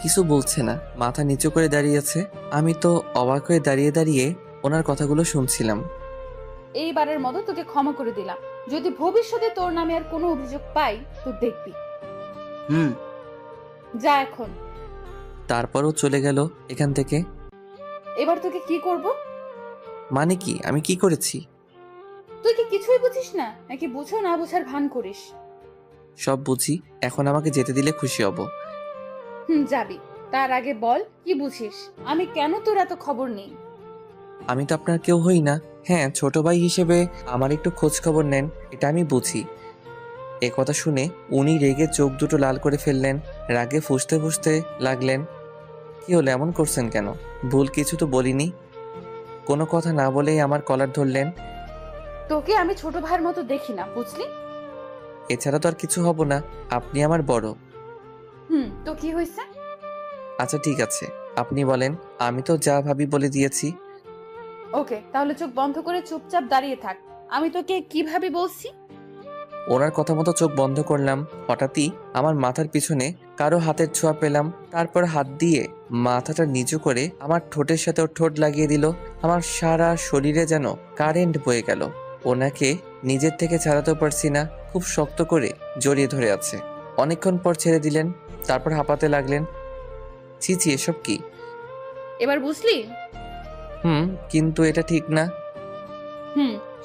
কিছু বলছে না, মাথা নিচু করে দাঁড়িয়ে আছে। আমি তো অবাক হয়ে দাঁড়িয়ে দাঁড়িয়ে ওনার কথাগুলো শুনছিলাম। এইবারের মতো তোকে ক্ষমা করে দিলাম। যদি ভবিষ্যতে তোর নামে আর কোনো অভিযোগ পাই তো দেখবি। যা এখন। তারপরও চলে গেল এখান থেকে। এবার তোকে কি করব? মানে কি? আমি কি করেছি? তুই কি কিছুই বুঝিস না, নাকি বুঝো না বুঝার ভান করিস? সব বুঝি। এখন আমাকে যেতে দিলে খুশি হব। যাবি। তার আগে বল কি বুঝিস, আমি কেন তোর এত খবর নেই? আমি তো আপনার কেউ হই না। হ্যাঁ, ছোট ভাই হিসেবে আমার একটু খোঁজ খবর নেন, এটা আমি বুঝি। এ কথা শুনে উনি রেগে চোখ দুটো লাল করে ফেললেন, রাগে ফুঁসতে ফুঁসতে লাগলেন। কি হলো, এমন করছেন কেন? ভুল কিছু তো বলিনি। কোনো কথা না বলেই আমার কলার ধরলেন। তোকে আমি ছোট ভাইয়ের মতো দেখি না, বুঝলি? এছাড়া তো আর কিছু হব না, আপনি আমার বড়। তো কি হয়েছে? আচ্ছা ঠিক আছে, আপনি বলেন। আমি তো যা ভাবি বলে দিয়েছি। ওকে, তাহলে চোখ বন্ধ করে চুপচাপ দাঁড়িয়ে থাক। আমি তোকে কিভাবে বলছি? ওনার কথা মতো চোখ বন্ধ করলাম। হঠাৎই আমার মাথার পিছনে কারো হাতের ছোঁয়া পেলাম। তারপর হাত দিয়ে মাথাটা নিচু করে আমার ঠোঁটের সাথে ওর ঠোঁট লাগিয়ে দিল। আমার সারা শরীরে যেন কারেন্ট বয়ে গেল। ওনাকে নিজের থেকে ছাড়াতেও পারছি না, খুব শক্ত করে জড়িয়ে ধরে আছে। অনেকক্ষণ পর ছেড়ে দিলেন, তারপর হাঁপাতে লাগলেন। ছি, এসব কি? এবার বুঝলি? কিন্তু এটা ঠিক না।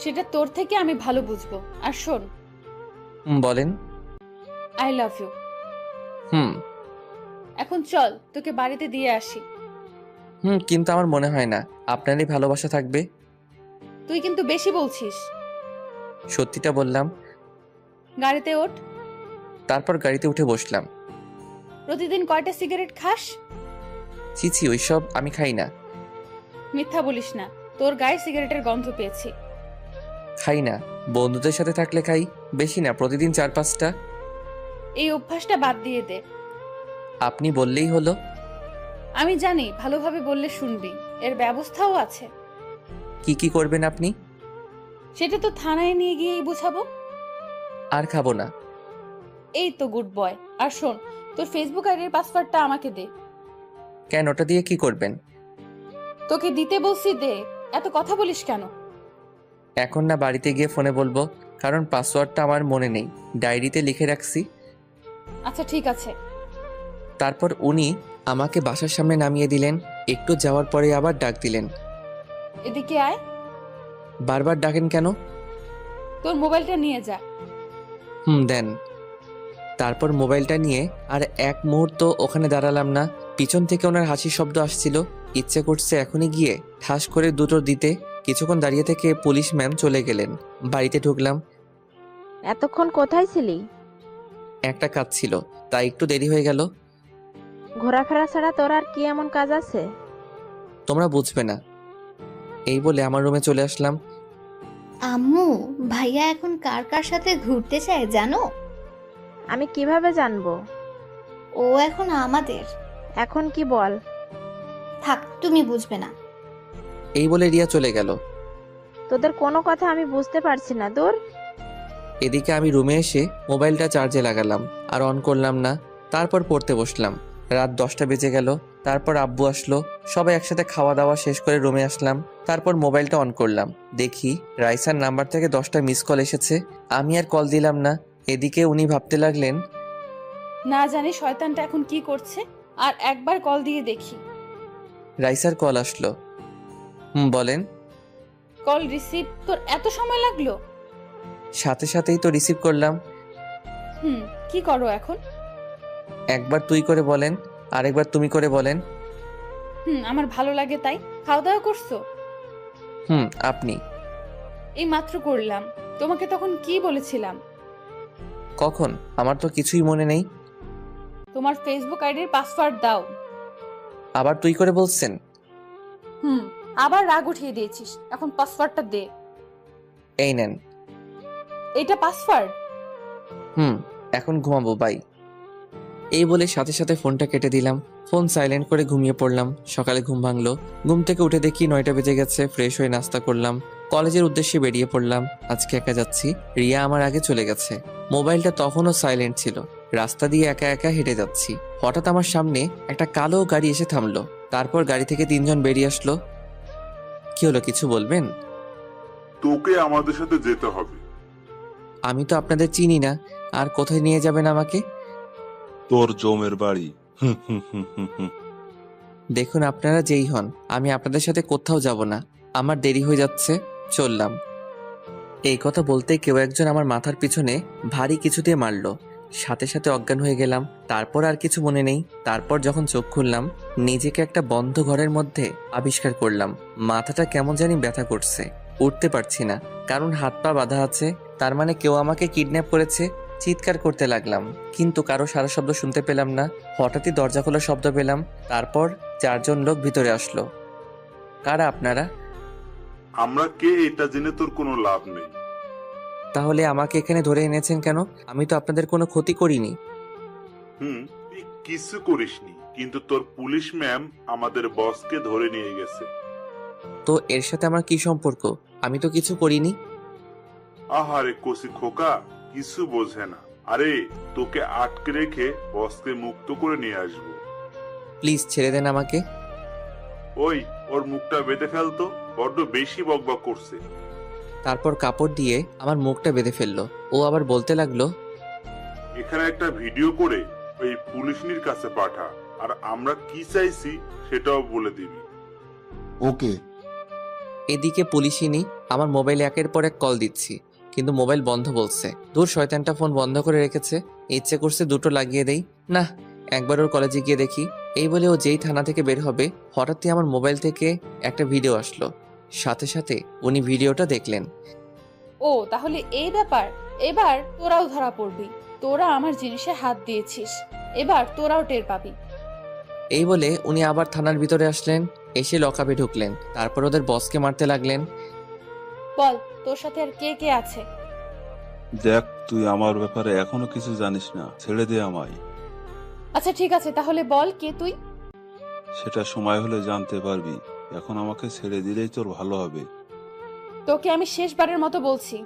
সেটা তোর থেকে আমি ভালো বুঝবো। আর শোন। বলেন। I love you. এখন চল, তোকে বাড়িতে দিয়ে আসি। কিন্তু আমার মনে হয় না আপনারই ভালোবাসা থাকবে। তুই কিন্তু বেশি বলছিস। সত্যিটা বললাম। গাড়িতে ওঠ। তারপর গাড়িতে উঠে বসলাম। প্রতিদিন কয়টা সিগারেট খাস? ছি, ওইসব আমি খাই না। মিথ্যা বলিস না, তোর গায়ে সিগারেটের গন্ধ পেয়েছি। খাই না, বন্ধুদের সাথে থাকলে খাই, বেশি না, প্রতিদিন 4-5টা। এই অভ্যাসটা বাদ দিয়ে দে। আপনি বললেই হলো। আমি জানি ভালোভাবে বললে শুনবি, এর ব্যবস্থাও আছে। কি করবেন আপনি? সেটা তো থানায় নিয়ে গিয়েই বুঝাবো। আর খাবো না। এই তো গুড বয়। আর শোন, তোর ফেসবুক আইডির পাসওয়ার্ডটা আমাকে দে। কেন, ওটা দিয়ে কি করবেন? তোকে দিতে বলছি, দে। এত কথা বলিস কেন? এখন না, বাড়িতে গিয়ে ফোনে বলবো, কারণ পাসওয়ার্ডটা আমার মনে নেই, ডায়েরিতে লিখে রাখছি। আচ্ছা ঠিক আছে। তারপর উনি আমাকে বাসার সামনে নামিয়ে দিলেন। একটু যাওয়ার পরে আবার ডাক দিলেন। এদিকে আয়। বারবার ডাকেন কেন? তোর মোবাইলটা নিয়ে যা। দেন। তারপর মোবাইলটা নিয়ে আর এক মুহূর্ত ওখানে দাঁড়ালাম না। পিছন থেকে ওনার হাসির শব্দ আসছিল। ইচ্ছে করছে এখনই গিয়ে ঠাস করে দুটো দিতে। কিছুক্ষণ দাঁড়িয়ে থেকে পুলিশ ম্যাম চলে গেলেন। বাড়িতে ঢুকলাম। এতক্ষণ কোথায় ছিলি? একটা কাজ ছিল, তাই একটু দেরি হয়ে গেল। ঘোরাফেরা ছাড়া তোর আর কি এমন কাজ আছে? তোমরা বুঝবে না। এই বলে আমার রুমে চলে আসলাম। আম্মু, ভাইয়া এখন কার কার সাথে ঘুরতে চায় জানো? আমি কিভাবে জানবো? ও এখন আমাদের। এখন কি বল? থাক, তুমি বুঝবে না। এই বলে রিয়া চলে গেল। তোদের কোনো কথা আমি বুঝতে পারছি না, দূর। এদিকে আমি রুমে এসে মোবাইলটা চার্জে লাগালাম, আর অন করলাম না। তারপর পড়তে বসলাম। রাত 10টা বেজে গেল। তারপর আব্বু আসলো, সবাই একসাথে খাওয়া দাওয়া শেষ করে রুমে আসলাম। তারপর মোবাইলটা অন করলাম, দেখি রাইসার নাম্বার থেকে 10টা মিস কল এসেছে। আমি আর কল দিলাম না। এদিকে উনি ভাবতে লাগলেন, না জানি শয়তানটা এখন কি করছে, আর একবার কল দিয়ে দেখি। রাইসার কল আসলো। বলেন। কল রিসিভ তোর এত সময় লাগলো? সাথে সাথেই তো রিসিভ করলাম। কি করো এখন? একবার তুই করে বলেন, আরেকবার তুমি করে বলেন। আমার ভালো লাগে তাই। খাওয়া দাওয়া করছো? আপনি? এই মাত্র করলাম। তোমাকে তখন কি বলেছিলাম? কখন? আমার তো কিছুই মনে নেই। তোমার ফেসবুক আইডির পাসওয়ার্ড দাও। আবার তুই করে বলছেন? আবার রাগ উঠিয়ে দিয়েছিস, এখন পাসওয়ার্ডটা দে। এই নেন। এইটা পাসওয়ার্ড? এখন ঘুমাবো, বাই। এই বলে সাথে সাথে ফোনটা কেটে দিলাম। ফোন সাইলেন্ট করে ঘুমিয়ে পড়লাম। সকালে ঘুম ভাঙলো। ঘুম থেকে উঠে দেখি 9টা বেজে গেছে। ফ্রেশ হয়ে নাস্তা করলাম, কলেজের উদ্দেশ্যে বেরিয়ে পড়লাম। আজকে একা যাচ্ছি, রিয়া আমার আগে চলে গেছে। মোবাইলটা তখনও সাইলেন্ট ছিল। রাস্তা দিয়ে একা একা হেঁটে যাচ্ছি। হঠাৎ আমার সামনে একটা কালো গাড়ি এসে থামলো। তারপর গাড়ি থেকে 3 জন বেরিয়ে আসলো। কি হলো, কিছু বলবেন? তোকে আমাদের সাথে যেতে হবে। আমি তো আপনাদের চিনি না, আর কোথায় নিয়ে যাবেন আমাকে? তোর জমের বাড়ি। দেখুন, আপনারা যেই হন, আমি আপনাদের সাথে কোথাও যাব না। আমার দেরি হয়ে যাচ্ছে, চললাম। এই কথা বলতেই কেউ একজন আমার মাথার পিছনে ভারী কিছু দিয়ে মারলো। সাথে সাথে অজ্ঞান হয়ে গেলাম। তারপর আর কিছু মনে নেই। তারপর যখন চোখ খুললাম, নিজেকে একটা বন্ধ ঘরের মধ্যে আবিষ্কার করলাম। মাথাটা কেমন জানি ব্যথা করছে, উঠতে পারছি না, কারণ হাত পা বাঁধা আছে। তার মানে কেউ আমাকে কিডন্যাপ করেছে। চিৎকার করতে লাগলাম, কিন্তু কারো সারা শব্দ শুনতে পেলাম না। হঠাৎই দরজা খোলার শব্দ পেলাম। তারপর 4 জন লোক ভিতরে আসলো। কারা আপনারা? আমরা কে এটা জেনে তোর কোনো লাভ নেই। তাহলে আমাকে এখানে ধরে এনেছেন কেন? আমি তো আপনাদের কোনো ক্ষতি করিনি। তুই কিছু করিসনি, কিন্তু তোর পুলিশ ম্যাম আমাদের বসকে ধরে নিয়ে গেছে। তো এর সাথে আমার কি সম্পর্ক? আমি তো কিছু করিনি। আহারে কসি খোকা, কিছু বোঝে না। আরে তোকে আটকে রেখে বসকে মুক্ত করে নিয়ে আসবো। প্লিজ ছেড়ে দেন আমাকে। ওই, ওর মুখটা বেঁধে ফেলতো, বড্ড বেশি বকবক করছে। তারপর কাপড় দিয়ে আমার মুখটা বেঁধে ফেললো। ও আবার বলতে লাগলো, এখানে একটা ভিডিও করে ওই পুলিশনির কাছে পাঠা, আর আমরা কি চাইছি সেটাও বলে দিবি। ওকে। এদিকে পুলিশিনি আমার মোবাইলে একের পর এক কল দিচ্ছি, কিন্তু মোবাইল বন্ধ বলছে। দূর, শয়তানটা ফোন বন্ধ করে রেখেছে। ইচ্ছে করছে দুটো লাগিয়ে দেই। না, একবার ওর কলেজে গিয়ে দেখি। এই বলে ও যেই থানা থেকে বের হবে, হঠাৎই আমার মোবাইল থেকে একটা ভিডিও আসলো। সাথে সাথে উনি ভিডিওটা দেখলেন। ও তাহলে এই ব্যাপার। এবার তোরাও ধরা পড়বি। তোরা আমার জিনিসে হাত দিয়েছিস, এবার তোরাও টের পাবি। এই বলে উনি আবার থানার ভিতরে আসলেন, এসে লকআপে ঢুকলেন। তারপর ওদের বসকে মারতে লাগলেন। বল, তোর সাথে আর কে কে আছে? দেখ, তুই আমার ব্যাপারে এখনো কিছু জানিস না, ছেড়ে দে আমায়। আচ্ছা ঠিক আছে, তাহলে বল কে তুই? সেটা সময় হলে জানতে পারবি। এখন আমাকে ছেড়ে দিলেই তোর ভালো হবে। তোকে আমি শেষবারের মতো বলছি,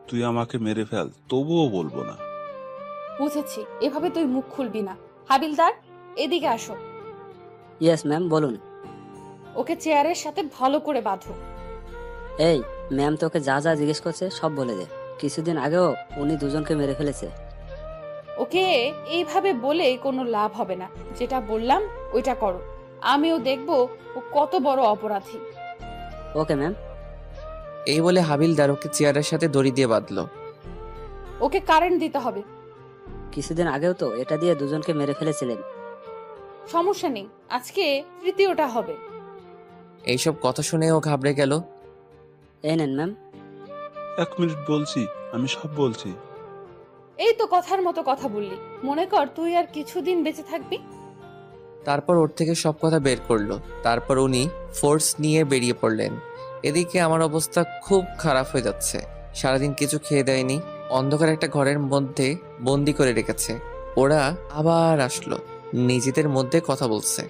তুই আমাকে মেরে ফেল, তবুও বলবো না। বুঝেছি, এভাবে তুই মুখ খুলবি না। হাবিলদার, এদিকে আসো। ইয়েস ম্যাম, বলুন। ওকে চেয়ারের সাথে ভালো করে বাঁধো। এই ম্যাম, তোকে যা যা জিজ্ঞেস করছে সব বলে দে। কিছুদিন আগেও উনি দুজনকে মেরে ফেলেছে। ওকে এইভাবে বলে কোনো লাভ হবে না। যেটা বললাম ওইটা করো। আমিও দেখবো ও কত বড় অপরাধী। Okay ma'am. এই বলে হাবিলদার ওকে চেয়ারের সাথে দড়ি দিয়ে বাঁধলো। ওকে কারেন্ট দিতে হবে। কিছুদিন আগেও তো এটা দিয়ে দুজনকে মেরে ফেলেছিলেন। সমস্যা নেই, আজকে তৃতীয়টা হবে। এইসব কথা শুনে ও ঘাবড়ে গেল। এই নেন ম্যাম। 1 মিনিট বলছি, আমি সব বলছি। এই তো কথার মতো কথা বললি, মনে কর তুই আর কিছুদিন বেঁচে থাকবি। তারপর ওর থেকে সব কথা বের করলো। তারপর উনি ফোর্স নিয়ে বেরিয়ে পড়লেন। এদিকে আমার অবস্থা খুব খারাপ হয়ে যাচ্ছে। সারাদিন কিছু খেয়ে দেয়নি, অন্ধকার একটা ঘরের মধ্যে বন্দি করে রেখেছে। ওরা আবার আসলো, নিজেদের মধ্যে কথা বলছে।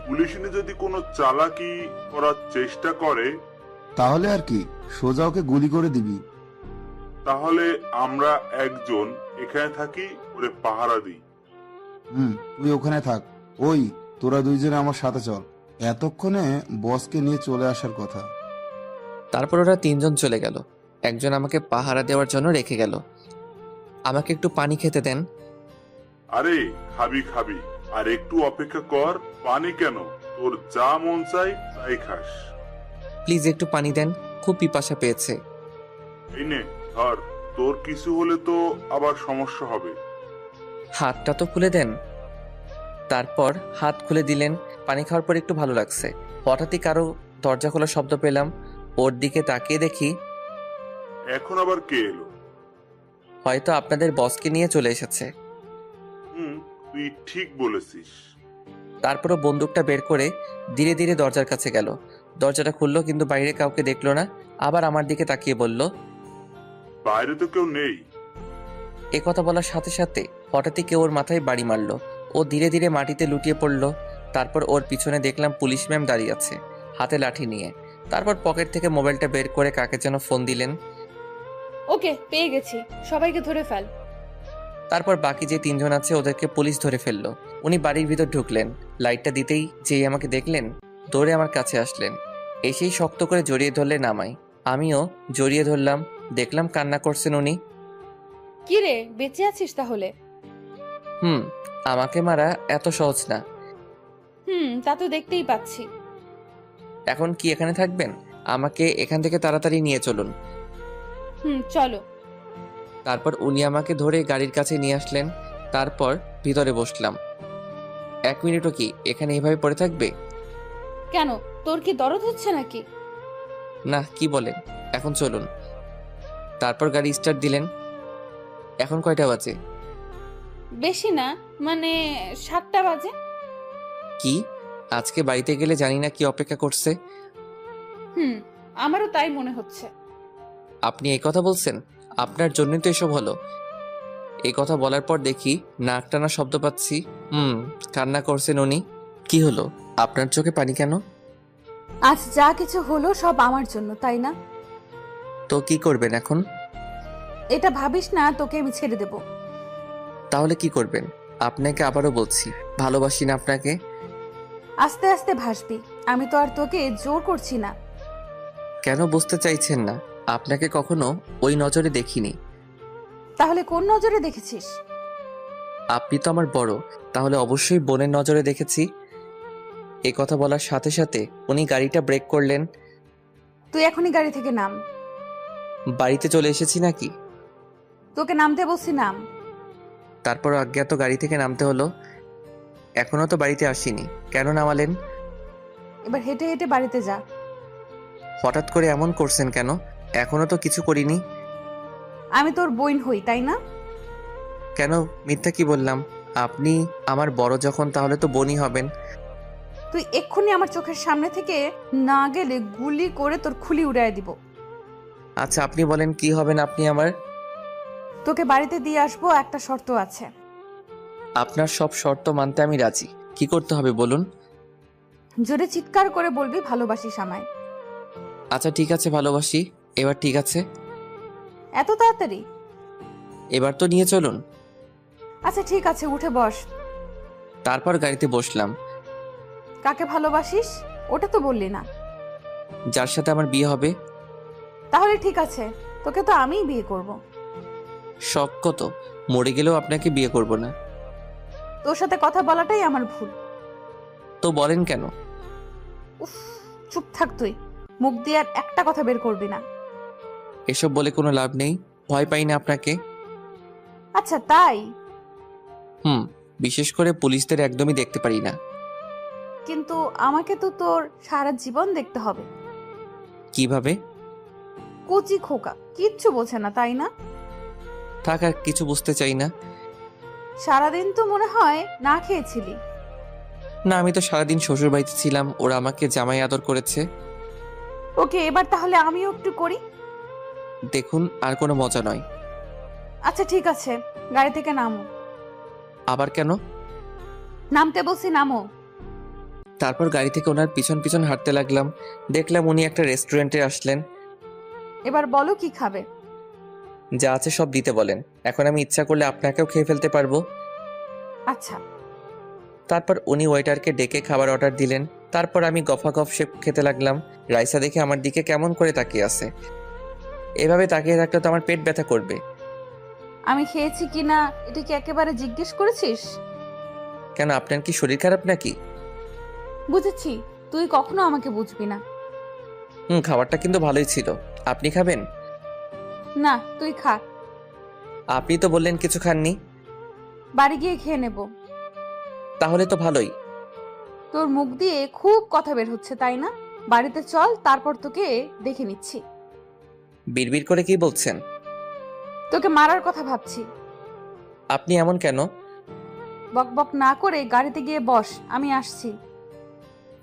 পুলিশনি যদি কোনো চালাকি করার চেষ্টা করে, তাহলে আর কি, সোজা ওকে গুলি করে দিবি। তাহলে আমরা একজন এখানে থাকি, ওরে পাহারা দিই। তুই ওখানে থাক। ওই, তোরা দুইজনে আমার সাথে চল। এতক্ষণে বসকে নিয়ে চলে আসার কথা। তারপর ওরা তিনজন চলে গেল। একজন আমাকে পাহারা দেওয়ার জন্য রেখে গেল। আমাকে একটু পানি খেতে দেন। আরে খাবি খাবি, আর একটু অপেক্ষা কর। পানি কেন, তোর যা মন চাই তাই খাস। প্লিজ একটু পানি দেন, খুব পিপাসা পেয়েছে। এই নে ধর, তোর কিছু হলে তো আবার সমস্যা হবে। হাতটা তো খুলে দেন। তারপর হাত খুলে দিলেন। পানি খাওয়ার পর একটু ভালো লাগছে। হঠাৎই কারো দরজা খোলার শব্দ পেলাম। ওর দিকে তাকিয়ে দেখি এখন আবার কে এলো? হয়তো আপনাদের বসকে নিয়ে চলে এসেছে। তুই ঠিক বলেছিস। তারপরও বন্দুকটা বের করে ধীরে ধীরে দরজার কাছে গেল। দরজাটা খুললো, কিন্তু বাইরে কাউকে দেখলো না। আবার আমার দিকে তাকিয়ে বলল, বাইরে তো কেউ নেই। এ কথা বলার সাথে সাথে হঠাৎই কেউ ওর মাথায় বাড়ি মারলো। ও ধীরে ধীরে মাটিতে লুটিয়ে পড়লো। তারপর ওর পিছনে দেখলাম পুলিশ ম্যাম দাঁড়িয়ে আছে, হাতে লাঠি নিয়ে। তারপর পকেট থেকে মোবাইলটা বের করে কাকে যেন ফোন দিলেন। ওকে, পেয়ে গেছি, সবাইকে ধরে ফেল। তারপর বাকি যে তিনজন আছে ওদেরকে পুলিশ ধরে ফেললো। উনি বাড়ির ভিতর ঢুকলেন। লাইটটা দিতেই যেই আমাকে দেখলেন, দৌড়ে আমার কাছে আসলেন। এসেই শক্ত করে জড়িয়ে ধরলেন আমায়। আমিও জড়িয়ে ধরলাম। দেখলাম কান্না করছেন উনি। কি রে, বেঁচে আছিস তাহলে? আমাকে মারা এত সহজ না। তা তো দেখতেই পাচ্ছি। এখন কি এখানে থাকবেন? আমাকে এখান থেকে তাড়াতাড়ি নিয়ে চলুন। চলো। তারপর উনি আমাকে ধরে গাড়ির কাছে নিয়ে আসলেন। তারপর ভিতরে বসলাম। 1 মিনিটও কি এখানে এভাবে পড়ে থাকবে? কেন, তোর কি দরদ হচ্ছে নাকি? না, কি বলেন? এখন চলুন। তারপর গাড়ি স্টার্ট দিলেন। এখন কয়টা বাজে? বেশি না, মানে 7টা বাজে। কি, আজকে বাড়িতে গেলে জানি না কি অপেক্ষা করছে। আমারও তাই মনে হচ্ছে। আপনি এই কথা বলছেন? আপনার জন্যই তো এসব হলো। এই কথা বলার পর দেখি নাক টানা শব্দ পাচ্ছি। কান্না করছেন উনি। কি হলো, আপনার চোখে পানি কেন? আজ যা কিছু হলো সব আমার জন্য, তাই না? তো কি করবেন এখন? এটা ভাবিস না তোকে আমি ছেড়ে দেব। তাহলে কি করবেন? আপনাকে আবারও বলছি, ভালোবাসি না আপনাকে। আস্তে আস্তে ভাসবি, আমি তো আর তোকে জোর করছি না। কেন বুঝতে চাইছেন না? আপনাকে কখনো ওই নজরে দেখিনি। তাহলে কোন নজরে দেখেছিস? আপনি তো আমার বড়, তাহলে অবশ্যই বোনের নজরে দেখেছি। এ কথা বলার সাথে সাথে উনি গাড়িটা ব্রেক করলেন। তুই এখনই গাড়ি থেকে নাম। বাড়িতে চলে এসেছি নাকি? তোকে নামতে বলছি, নাম। তারপর অজ্ঞাত গাড়ি থেকে নামতে হলো। এখনো তো বাড়িতে আসিনি, কেন নামালেন? এবার হেঁটে হেঁটে বাড়িতে যা। হঠাৎ করে এমন করছেন কেন? এখনো তো কিছু করিনি। আমি তোর বোন হই, তাই না? কেন মিথ্যা কি বললাম? আপনি আমার বড় যখন, তাহলে তো বোনই হবেন। তুই এক্ষুনি আমার চোখের সামনে থেকে না গেলে গুলি করে তোর খুলি উড়াই দিব। আচ্ছা আপনি বলেন কি হবেন আপনি আমার? তোকে বাড়িতে দিয়ে আসবো, একটা শর্ত আছে। আপনার সব শর্ত মানতে আমি রাজি। কি করতে হবে বলুন? জোরে চিৎকার করে বলবি ভালোবাসিস আমায়। আচ্ছা ঠিক আছে, ভালোবাসি। এবার ঠিক আছে? এত তাড়াতাড়ি? এবার তো নিয়ে চলুন। আচ্ছা ঠিক আছে, উঠে বস। তারপর গাড়িতে বসলাম। কাকে ভালোবাসিস ওটা তো বললি না। যার সাথে আমার বিয়ে হবে। তাহলে ঠিক আছে, তোকে তো আমিই বিয়ে করব। শখ কত, মরে গেলেও আপনাকে বিয়ে করব না। তোর সাথে কথা বলাটাই আমার ভুল। তো বলেন কেন? উফ, চুপ থাক তুই, মুখ দিয়ে আর একটা কথা বের করবি না। এসব বলে কোনো লাভ নেই, ভয় পাই না আপনাকে। আচ্ছা তাই? বিশেষ করে পুলিশদের একদমই দেখতে পারি না। কিন্তু আমাকে তো তোর সারা জীবন দেখতে হবে। কিভাবে? কচি খোকা, কিচ্ছু বোঝে না, তাই না? থাক, আর কিছু বুঝতে চাই না। সারাদিন তো মনে হয় না খেয়েছিলি। না, আমি তো সারাদিন শ্বশুর বাড়িতে ছিলাম, ওরা আমাকে জামাই আদর করেছে। ওকে, এবার তাহলে আমিও একটু করি। দেখুন, আর কোনো মজা নয়। আচ্ছা ঠিক আছে, গাড়ি থেকে নামো। আবার কেন? নামতে বলছি, নামো। তারপর গাড়ি থেকে ওনার পিছন পিছন হাঁটতে লাগলাম। দেখলাম উনি একটা রেস্টুরেন্টে আসলেন। এবার বলো কি খাবে? যা আছে সব দিতে বলেন। এখন আমি ইচ্ছা করলে আপনাকেও খেয়ে ফেলতে পারবো। আচ্ছা তারপর উনি ওয়েটারকে ডেকে খাবার অর্ডার দিলেন। তারপর আমি গফাগফ সে খেতে লাগলাম। রাইসা দেখে আমার দিকে কেমন করে তাকিয়ে আছে। এভাবে তাকিয়ে থাকলে তো আমার পেট ব্যথা করবে। আমি খেয়েছি কিনা এটা কি একেবারে জিজ্ঞেস করেছিস? কেন, আপনার কি শরীর খারাপ নাকি? বুঝেছি, তুই কখনো আমাকে বুঝবি না। খাবারটা কিন্তু ভালোই ছিল। আপনি খাবেন? না, তুই খা। আপনি তো বললেন কিছু খাননি। বাড়ি গিয়ে খেয়ে নেব। তাহলে তো ভালোই। তোর মুখ দিয়ে খুব কথা বের হচ্ছে, তাই না? বাড়িতে চল, তারপর তোকে দেখে নিচ্ছি। বিড়বিড় করে কি বলছেন? তোকে মারার কথা ভাবছি। আপনি এমন কেন? বকবক না করে গাড়িতে গিয়ে বস, আমি আসছি।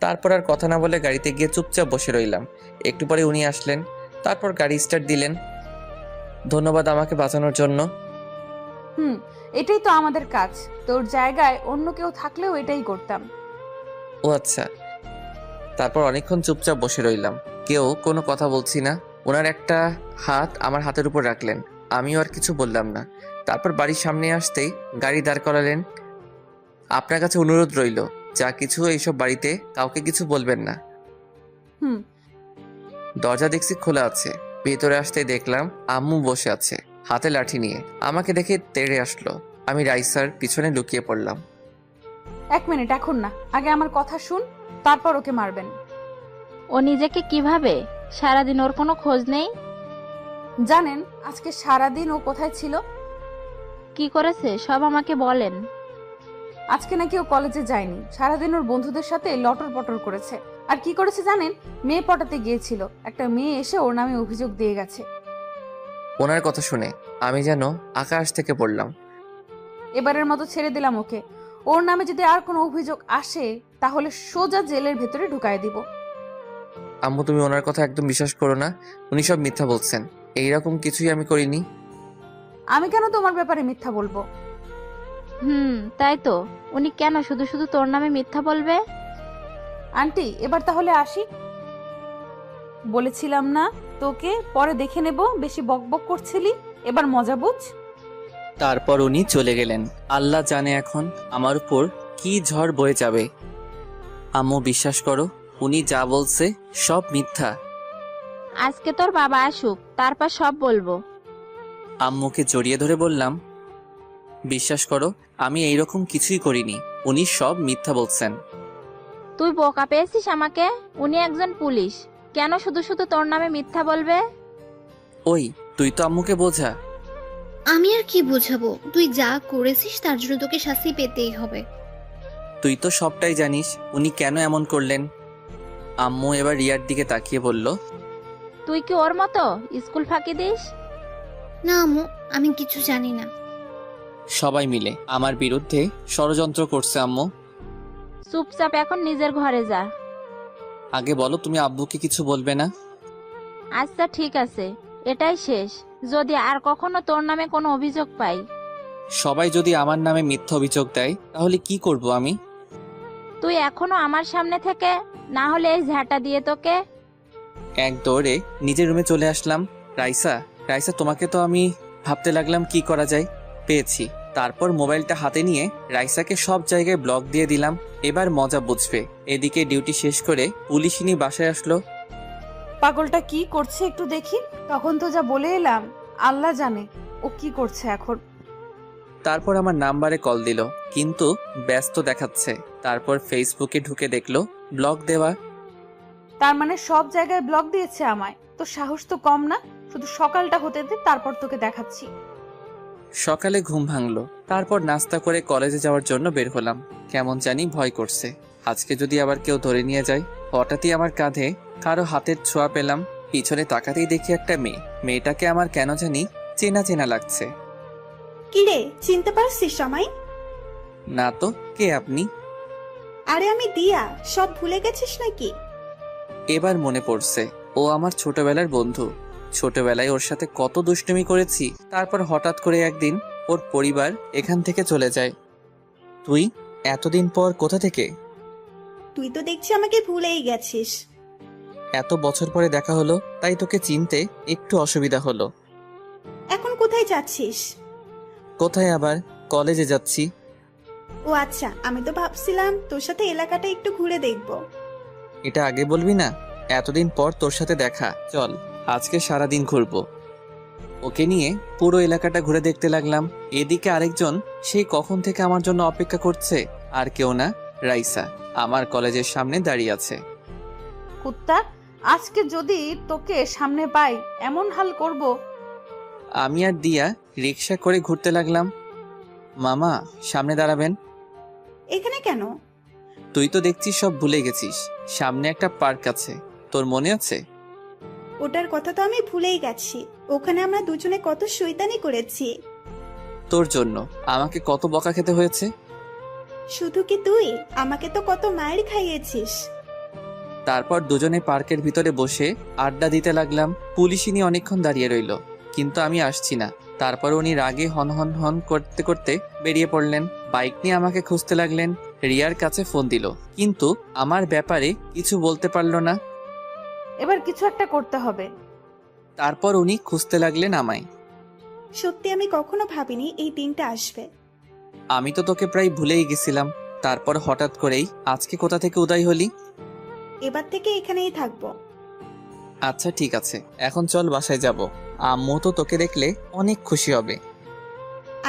তারপর আর কথা না বলে গাড়িতে গিয়ে চুপচাপ বসে রইলাম। একটু পরে উনি আসলেন। তারপর গাড়ি স্টার্ট দিলেন। ধন্যবাদ আমাকে বাঁচানোর জন্য। এটাই তো আমাদের কাজ। তোর জায়গায় অন্য কেউ থাকলেও এটাই করতাম। ও আচ্ছা। তারপর অনেকক্ষণ চুপচাপ বসে রইলাম, কেউ কোনো কথা বলছি না। ওনার একটা হাত আমার হাতের উপর রাখলেন, আমিও আর কিছু বললাম না। তারপর বাড়ির সামনে আসতেই গাড়ি দাঁড় করালেন। আপনার কাছে অনুরোধ রইল, যা কিছু এইসব বাড়িতে কাউকে কিছু বলবেন না। দরজা দেখছি খোলা আছে। ভেতরে আসতে দেখলাম আম্মু বসে আছে হাতে লাঠি নিয়ে। আমাকে দেখে তেড়ে আসলো। আমি রাইসার পিছনে লুকিয়ে পড়লাম। 1 মিনিট, এখন না, আগে আমার কথা শুন, তারপর ওকে মারবেন। ও নিজেকে কিভাবে? সারাদিন ওর কোনো খোঁজ নেই? জানেন আজকে সারাদিন ও কোথায় ছিল? কি করেছে সব আমাকে বলেন। আজকে নাকি ও কলেজে যায়নি, সারাদিন ওর বন্ধুদের সাথে লটর পটর করেছে। আর কি করেছে জানেন? মেয়ে পটাতে গিয়েছিল। একটা মেয়ে এসে ওর নামে অভিযোগ দিয়ে গেছে। ওনার কথা শুনে আমি যেন আকাশ থেকে পড়লাম। এবারের মতো ছেড়ে দিলাম ওকে। ওর নামে যদি আর কোনো অভিযোগ আসে তাহলে সোজা জেলের ভেতরে ঢুকায় দিব। আম্মু, তুমি ওনার কথা একদম বিশ্বাস করো না। উনি সব মিথ্যা বলছেন। এইরকম কিছুই আমি করিনি। আমি কেন তোমার ব্যাপারে মিথ্যা বলবো? তাই তো। উনি কেন শুধু শুধু তোর নামে মিথ্যা বলবে? আন্টি, এবার তাহলে আসি। বলেছিলাম না তোকে পরে দেখে নেব, বেশি বকবক করছিলি, এবার মজা বুঝ। তারপর উনি চলে গেলেন। আল্লাহ জানে এখন আমার উপর কি ঝড় বয়ে যাবে। আম্মু, বিশ্বাস করো, উনি যা বলছে সব মিথ্যা। আজকে তোর বাবা আসুক, তারপর সব বলবো। আম্মুকে জড়িয়ে ধরে বললাম, বিশ্বাস করো, আমি এইরকম কিছুই করিনি। উনি সব মিথ্যা বলছেন। তুই বোকা পেয়েছিস আমাকে? উনি একজন পুলিশ, কেন শুধু শুধু তোর নামে মিথ্যা বলবে? ওই, তুই তো আম্মুকে বোঝা। আমি আর কি বোঝাবো? তুই যা করেছিস তার জন্য তোকে শাস্তি পেতেই হবে। তুই তো সবটাই জানিস উনি কেন এমন করলেন। আম্মু এবার রিয়ার দিকে তাকিয়ে বলল, তুই কি ওর মতো স্কুল ফাঁকি দিস? না আম্মু, আমি কিছু জানি না। সবাই মিলে আমার বিরুদ্ধে ষড়যন্ত্র করছে আম্মু। চুপচাপ এখন নিজের ঘরে যা। আগে বলো, তুমি আব্বুকে কিছু বলবে না? আচ্ছা ঠিক আছে, এটাই শেষ। যদি আর কখনো তোর নামে কোনো অভিযোগ পাই। সবাই যদি আমার নামে মিথ্যা অভিযোগ দেয় তাহলে কি করব আমি? তুই এখনো আমার সামনে থেকে, না হলে এই ঝাঁটা দিয়ে তোকে। এক দৌড়ে নিজের রুমে চলে আসলাম। রাইসা, তোমাকে তো আমি ভাবতে লাগলাম কি করা যায়। পেয়েছি। তারপর মোবাইলটা হাতে নিয়ে রাইসাকে সব জায়গায় ব্লক দিয়ে দিলাম। এবার মজা বুঝবে। এদিকে ডিউটি শেষ করে পুলিশিনী বাসায় আসলো। পাগলটা কি করছে একটু দেখি। তখন তো যা বলে এলাম, আল্লাহ জানে ও কি করছে এখন। তারপর আমার নাম্বারে কল দিল, কিন্তু ব্যস্ত দেখাচ্ছে। তারপর ফেসবুকে ঢুকে দেখলো ব্লক দেওয়া। তার মানে সব জায়গায় ব্লক দিয়েছে আমায়। তো সাহস তো কম না। শুধু সকালটা হতে দে, তারপর তোকে দেখাচ্ছি। সকালে ঘুম ভাঙলো। তারপর নাস্তা করে কলেজে যাওয়ার জন্য বের হলাম। কেমন জানি ভয় করছে, আজকে যদি আবার কেউ ধরে নিয়ে যায়। হঠাৎই আমার কাঁধে কারো হাতের ছোঁয়া পেলাম। পিছনে তাকাতেই দেখি একটা মেয়ে। মেয়েটাকে আমার কেন জানি চেনা চেনা লাগছে। কিরে, চিনতে পারছিস আমায়? না তো, কে আপনি? আরে আমি দিয়া। সব ভুলে গেছিস নাকি? এবার মনে পড়ছে, ও আমার ছোটবেলার বন্ধু। ছোটবেলায় ওর সাথে কত দুষ্টুমি করেছি। তারপর হঠাৎ করে একদিন ওর পরিবার এখান থেকে চলে যায়। তুই এতদিন পর কোথা থেকে? তুই তো দেখছি আমাকে ভুলেই গেছিস। এত বছর পরে দেখা হলো, তাই তোকে চিনতে একটু অসুবিধা হলো। এখন কোথায় যাচ্ছিস? কোথায় আবার? কলেজে যাচ্ছি। ও আচ্ছা, আমি তো ভাবছিলাম তোর সাথে এলাকাটা একটু ঘুরে দেখব। এটা আগে বলবি না? এতদিন পর তোর সাথে দেখা, চল আজকে সারাদিন ঘুরবো। ওকে নিয়ে পুরো এলাকাটা ঘুরে দেখতে লাগলাম। এদিকে আরেকজন সেই কখন থেকে আমার জন্য অপেক্ষা করছে, আর কেউ না, রাইসা আমার কলেজের সামনে দাঁড়িয়ে আছে। কুত্তা, আজকে যদি তোকে সামনে পাই এমন হাল করব। আমি আর দিয়া রিক্সা করে ঘুরতে লাগলাম। মামা সামনে দাঁড়াবেন। এখানে কেন? তুই তো দেখছিস সব ভুলে গেছিস, সামনে একটা পার্ক আছে, তোর মনে আছে? ওটার কথা তো আমি ভুলেই গেছি। ওখানে আমরা দুজনে কত শয়তানি করেছি। তোর জন্য আমাকে কত বকা খেতে হয়েছে। শুধু কি তুই, আমাকে তো কত মায়ের খাইয়েছিস। তারপর দুজনে পার্কের ভিতরে বসে আড্ডা দিতে লাগলাম। পুলিশিনী অনেকক্ষণ দাঁড়িয়ে রইল, কিন্তু আমি আসছি না। তারপর উনি রাগে হন হন হন করতে করতে বেরিয়ে পড়লেন। বাইক নিয়ে আমাকে খুঁজতে লাগলেন। রিয়ার কাছে ফোন দিল, কিন্তু আমার ব্যাপারে কিছু বলতে পারলো না। এবার কিছু একটা করতে হবে। তারপর উনি খুঁজতে লাগলেন আমায়। সত্যি আমি কখনো ভাবিনি এই দিনটা আসবে। আমি তো তোকে প্রায় ভুলেই গেছিলাম, তারপর হঠাৎ করেই আজকে কোথা থেকে উদয় হলি। এবার থেকে এখানেই থাকবো। আচ্ছা ঠিক আছে, এখন চল বাসায় যাব। আম্মু তো তোকে দেখলে অনেক খুশি হবে।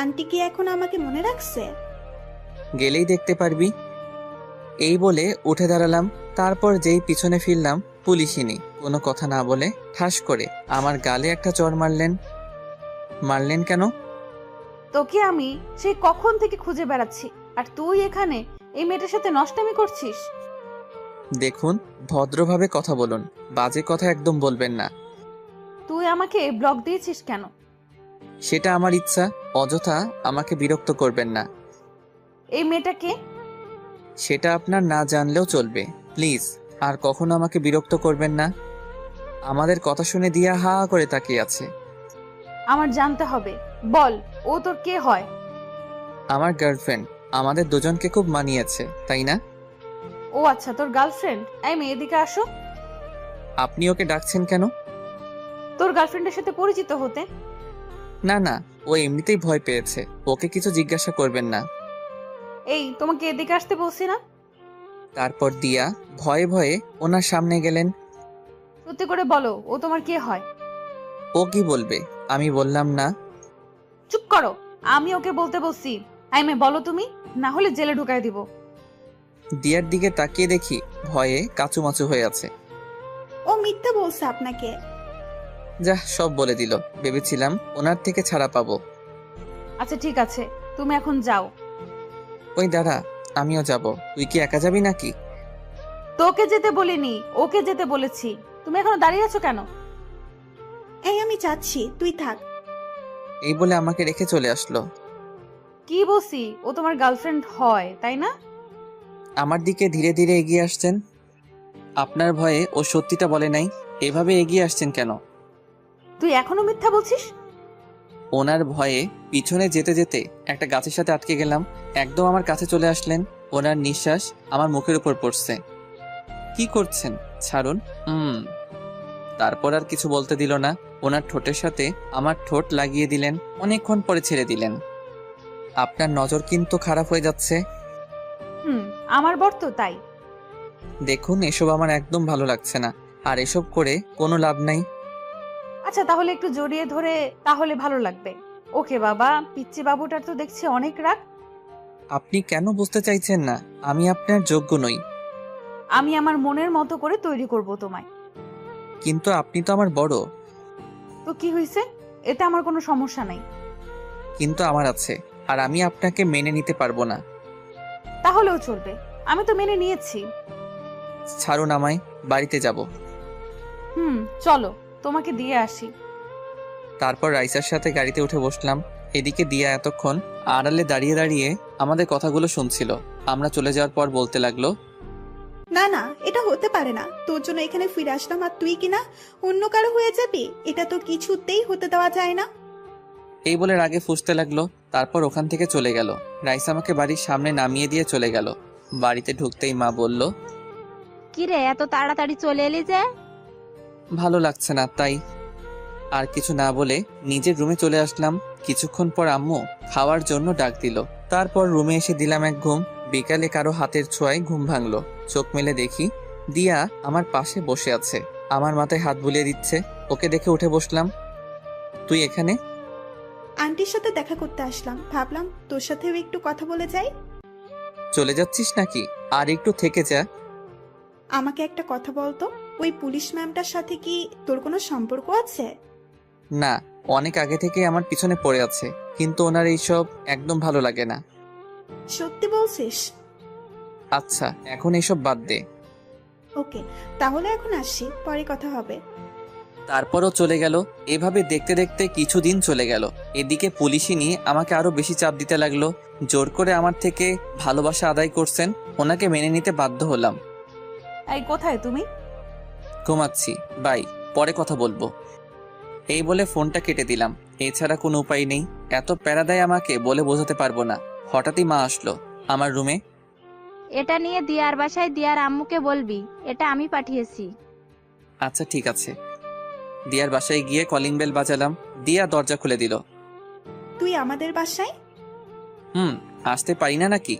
আন্টি কি এখন আমাকে মনে রাখছে? গেলেই দেখতে পারবি। এই বলে উঠে দাঁড়ালাম। তারপর যেই পিছনে ফিরলাম, পুলিশিনী কোনো কথা না বলে ঠাস করে আমার গালে একটা চড় মারলেন। মারলেন কেন? তোকে আমি সেই কখন থেকে খুঁজে বেড়াচ্ছি, আর তুই এখানে এই মেয়েটার সাথে নষ্টামি করছিস। দেখুন, ভদ্রভাবে কথা বলুন, বাজে কথা একদম বলবেন না। তুই আমাকে ব্লক দিয়েছিস কেন? সেটা আমার ইচ্ছা, অযথা আমাকে বিরক্ত করবেন না। এই মেয়েটাকে? সেটা আপনার না জানলেও চলবে, প্লিজ আর কখনো আমাকে বিরক্ত করবেন না। আমাদের কথা শুনে দিয়া হা করে তাকিয়ে আছে। আমার জানতে হবে, বল ও তোর কে হয়? আমার গার্লফ্রেন্ড। আমাদের দুজনকে খুব মানিয়েছে, তাই না? ও আচ্ছা, তোর গার্লফ্রেন্ড। এই মেয়ে, এদিকে আসো। আপনি ওকে ডাকছেন কেন? তোর গার্লফ্রেন্ডের সাথে পরিচিত হতে। না না, ও এমনিতেই ভয় পেয়েছে, ওকে কিছু জিজ্ঞাসা করবেন না। এই, তোমাকে এদিকে আসতে বলছি না? তারপর দিয়া ভয়ে ভয়ে ওনার সামনে গেলেন। সত্যি করে বলো, ও তোমার কে হয়? ও কি বলবে? আমি বললাম না। চুপ করো, আমি ওকে বলতে বলছি। এই মেয়ে, বলো তুমি, না হলে জেলে ঢুকাই দিব। দিয়ার দিকে তাকিয়ে দেখি ভয়ে কাচুমাচু হয়ে আছে। ও মিথ্যা বলছে আপনাকে। যা, সব বলে দিল। ভেবেছিলাম ওনার থেকে ছাড়া পাবো। আচ্ছা ঠিক আছে, তুমি এখন যাও। ওই দাঁড়া, আমিও যাব। তুই কি একা যাবি নাকি? তোকে যেতে বলিনি, ওকে যেতে বলেছি। তুমি এখনো দাঁড়িয়ে আছো কেন? এই আমি যাচ্ছি, তুই থাক। এই বলে আমাকে রেখে চলে আসলো। কি বলছি, ও তোমার গার্লফ্রেন্ড হয়, তাই না? আমার দিকে ধীরে ধীরে এগিয়ে আসছেন। আপনার ভয়ে ও সত্যিটা বলে নাই, এভাবে এগিয়ে আসছেন কেন? তুই এখনো মিথ্যা বলছিস? ওনার ভয়ে পিছনে যেতে যেতে একটা গাছের সাথে আটকে গেলাম। একদম আমার কাছে চলে আসলেন। ওনার নিঃশ্বাস আমার মুখের উপর পড়ছে। কি করছেন? ছাড়ুন। তারপর আর কিছু বলতে দিল না। ওনার ঠোঁটের সাথে আমার ঠোঁট লাগিয়ে দিলেন। অনেকক্ষণ পরে ছেড়ে দিলেন। আপনার নজর কিন্তু খারাপ হয়ে যাচ্ছে। আমার বর তো তাই। দেখুন, এসব আমার একদম ভালো লাগছে না, আর এসব করে কোনো লাভ নাই। আচ্ছা তাহলে একটু জড়িয়ে ধরে, তাহলে ভালো লাগবে। ওকে বাবা, পিচ্চি বাবুটার তো দেখছি অনেক রাগ। আপনি কেন বুঝতে চাইছেন না? আমি আপনার যোগ্য নই। আমি আমার মনের মতো করে তৈরি করব তোমায়। কিন্তু আপনি তো আমার বড়। তো কি হয়েছে? এতে আমার কোনো সমস্যা নাই। কিন্তু আমার আছে, আর আমি আপনাকে মেনে নিতে পারবো না। তাহলেও চলবে, আমি তো মেনে নিয়েছি। ছাড়ুন আমায়, বাড়িতে যাব। চলো, তোমাকে দিয়ে আসি। তারপর রাইসার সাথে গাড়িতে উঠে বসলাম। এদিকে দিয়া এতক্ষণ আড়ালে দাঁড়িয়ে দাঁড়িয়ে আমাদের কথাগুলো শুনছিল। আমরা চলে যাওয়ার পর বলতে লাগলো, না না, এটা হতে পারে না। তোর জন্য এখানে ফিরে আসলাম, আর তুই কিনা অন্য কারো হয়ে যাবি? এটা তো কিছুতেই হতে দেওয়া যায় না। এই বলে রাগে ফুঁসতে লাগলো। তারপর ওখান থেকে চলে গেল। রাইসা আমাকে বাড়ির সামনে নামিয়ে দিয়ে চলে গেল। বাড়িতে ঢুকতেই মা বলল, কিরে এত তাড়াতাড়ি চলে এলি যে? ভালো লাগছে না তাই। আর কিছু না বলে নিজের রুমে চলে আসলাম। কিছুক্ষণ পর আম্মু খাওয়ার জন্য ডাক দিল। তারপর রুমে এসে দিলাম এক ঘুম। বিকালে কারো হাতের ছোঁয়ায় ঘুম ভাঙলো। চোখ মেলে দেখি দিয়া আমার পাশে বসে আছে, আমার মাথায় হাত বুলিয়ে দিচ্ছে। ওকে দেখে উঠে বসলাম। তুই এখানে? আন্টির সাথে দেখা করতে আসলাম, ভাবলাম তোর সাথেও একটু কথা বলে যাই। চলে যাচ্ছিস নাকি? আর একটু থেকে যা। আমাকে একটা কথা বলতো, ওই পুলিশ ম্যামটার সাথে কি তোর কোনো সম্পর্ক আছে? না, অনেক আগে থেকে আমার পিছনে পড়ে আছে, কিন্তু ওনার এইসব একদম ভালো লাগে না। সত্যি বলছিস? আচ্ছা, এখন এইসব বাদ দে। ওকে, তাহলে এখন আসছি, পরে কথা হবে। তারপরও চলে গেল। এভাবে দেখতে দেখতে কিছুদিন চলে গেল। এদিকে পুলিশই নিয়ে আমাকে আরো বেশি চাপ দিতে লাগলো। জোর করে আমার থেকে ভালোবাসা আদায় করছেন, ওনাকে মেনে নিতে বাধ্য হলাম। এই কোথায় তুমি? ঘুমাচ্ছি, বাই, পরে কথা বলবো। এই বলে ফোনটা কেটে দিলাম। এছাড়া কোনো উপায় নেই। এত প্যারা দেয় আমাকে বলে বোঝাতে পারবো না। হঠাৎই মা আসলো আমার রুমে। এটা নিয়ে দিয়ার বাসায় দিয়ার আম্মুকে বলবি, এটা আমি পাঠিয়েছি। আচ্ছা ঠিক আছে। দিয়ার বাসায় গিয়ে কলিং বেল বাজালাম। দিয়া দরজা খুলে দিল। তুই আমাদের বাসায়? আসতে পারি না নাকি?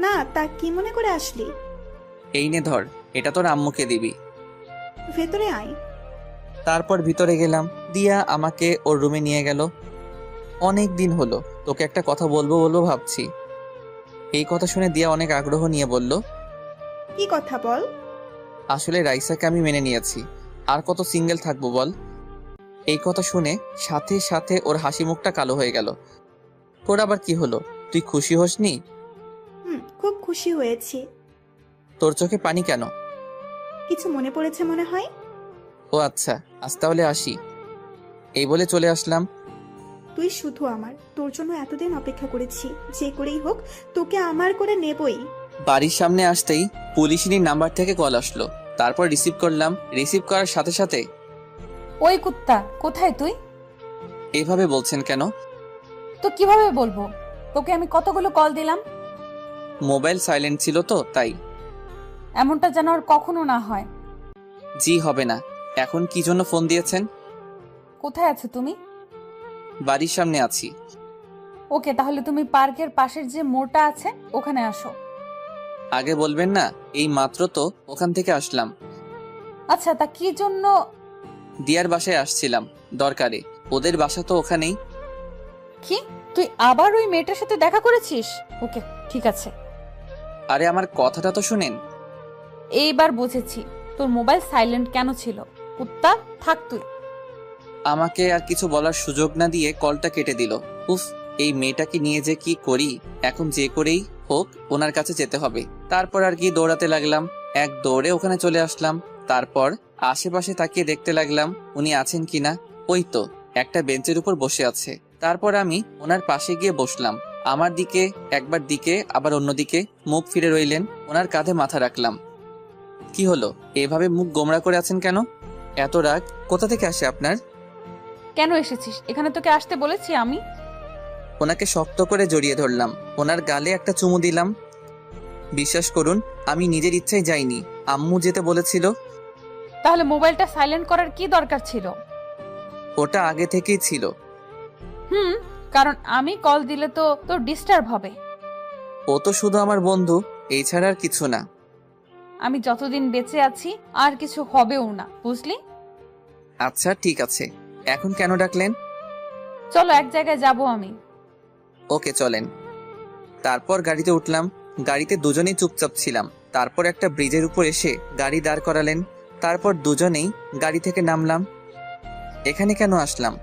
না, তা কি মনে করে আসলি? এই নে ধর, এটা তোর আম্মুকে দিবি। ভেতরে আয়। তারপর ভিতরে গেলাম। দিয়া আমাকে ওর রুমে নিয়ে গেল। অনেক দিন হলো তোকে একটা কথা বলবো বলবো ভাবছি। এই কথা শুনে দিয়া অনেক আগ্রহ নিয়ে বলল, কি কথা বল। আসলে রাইসাকে আমি মেনে নিয়েছি। আর কত সিঙ্গেল থাকবো বল। এই কথা শুনে সাথে সাথে ওর হাসি মুখটা কালো হয়ে গেল। তোর আবার কি হলো? তুই খুশি হসনি? খুব খুশি হয়েছি। তোর চোখে পানি কেন? কিছু মনে পড়েছে মনে হয়। ও আচ্ছা, আজ তাহলে আসি। এই বলে চলে আসলাম। তুই শুধু আমার, তোর জন্য এতদিন অপেক্ষা করেছি, যে করেই হোক তোকে আমার করে নেবই। বাড়ির সামনে আসতেই পুলিশিনীর নাম্বার থেকে কল আসলো। তারপর রিসিভ করলাম। রিসিভ করার সাথে সাথে, ওই কুত্তা, কোথায় তুই? এভাবে বলছেন কেন? তো কিভাবে বলবো? তোকে আমি কতগুলো কল দিলাম। মোবাইল সাইলেন্ট ছিল তো তাই। এমনটা যেন আর কখনো না হয়। জি হবে না। এখন কি জন্য ফোন দিয়েছেন? কোথায় আছো তুমি? বাড়ির সামনে আছি। ওকে, তাহলে তুমি পার্কের পাশের যে মোড়টা আছে ওখানে আসো। আগে বলবেন না? এই মাত্র তো ওখান থেকে আসলাম। আচ্ছা, তা কি জন্য? দিয়ার বাসায় আসছিলাম দরকারে। ওদের বাসা তো ওখানেই। কি, তুই আবার ওই মেয়েটার সাথে দেখা করেছিস? ওকে, ঠিক আছে। আরে আমার কথাটা তো শুনেন। এইবার বুঝেছি তোর মোবাইল সাইলেন্ট কেন ছিল। কুত্তা, থাক তুই। আমাকে আর কিছু বলার সুযোগ না দিয়ে কলটা কেটে দিল। উফ, এই মেয়েটাকে নিয়ে যে কি করি। এখন যে করেই হোক ওনার কাছে যেতে হবে। তারপর আর কি দৌড়াতে লাগলাম। এক দৌড়ে ওখানে চলে আসলাম। তারপর আশেপাশে তাকিয়ে দেখতে লাগলাম উনি আছেন কিনা। ওই তো একটা বেঞ্চের উপর বসে আছে। তারপর আমি ওনার পাশে গিয়ে বসলাম। আমার দিকে একবার দিকে আবার অন্যদিকে মুখ ফিরে রইলেন। ওনার কাঁধে মাথা রাখলাম। কি হলো, এভাবে মুখ গোমড়া করে আছেন কেন? এত রাগ কোথা থেকে আসে আপনার? কেন এসেছিস? এখানে তোকে আসতে বলেছি আমি? ওনাকে শক্ত করে জড়িয়ে ধরলাম। ওনার গালে একটা চুমু দিলাম। বিশ্বাস করুন, আমি নিজের ইচ্ছায় যাইনি, আম্মু যেতে বলেছিল। তাহলে মোবাইলটা সাইলেন্ট করার কি দরকার ছিল? ওটা আগে থেকেই ছিল। কারণ আমি কল দিলে তো তোর ডিস্টার্ব হবে। ও তো শুধু আমার বন্ধু, এই ছাড়া আর কিছু না। আমি যতদিন বেঁচে আছি আর কিছু হবেও না, বুঝলি? আচ্ছা ঠিক আছে, এখন কেন ডাকলেন? চলো এক জায়গায় যাব আমি। ওকে চলেন। তারপর গাড়িতে উঠলাম। গাড়িতে দুজনেই চুপচাপ ছিলাম। তারপর একটা ব্রিজের উপর এসে গাড়ি দাঁড় করালেন। তারপর দুজনেই গাড়ি থেকে নামলাম। এখানে কেন আসলাম?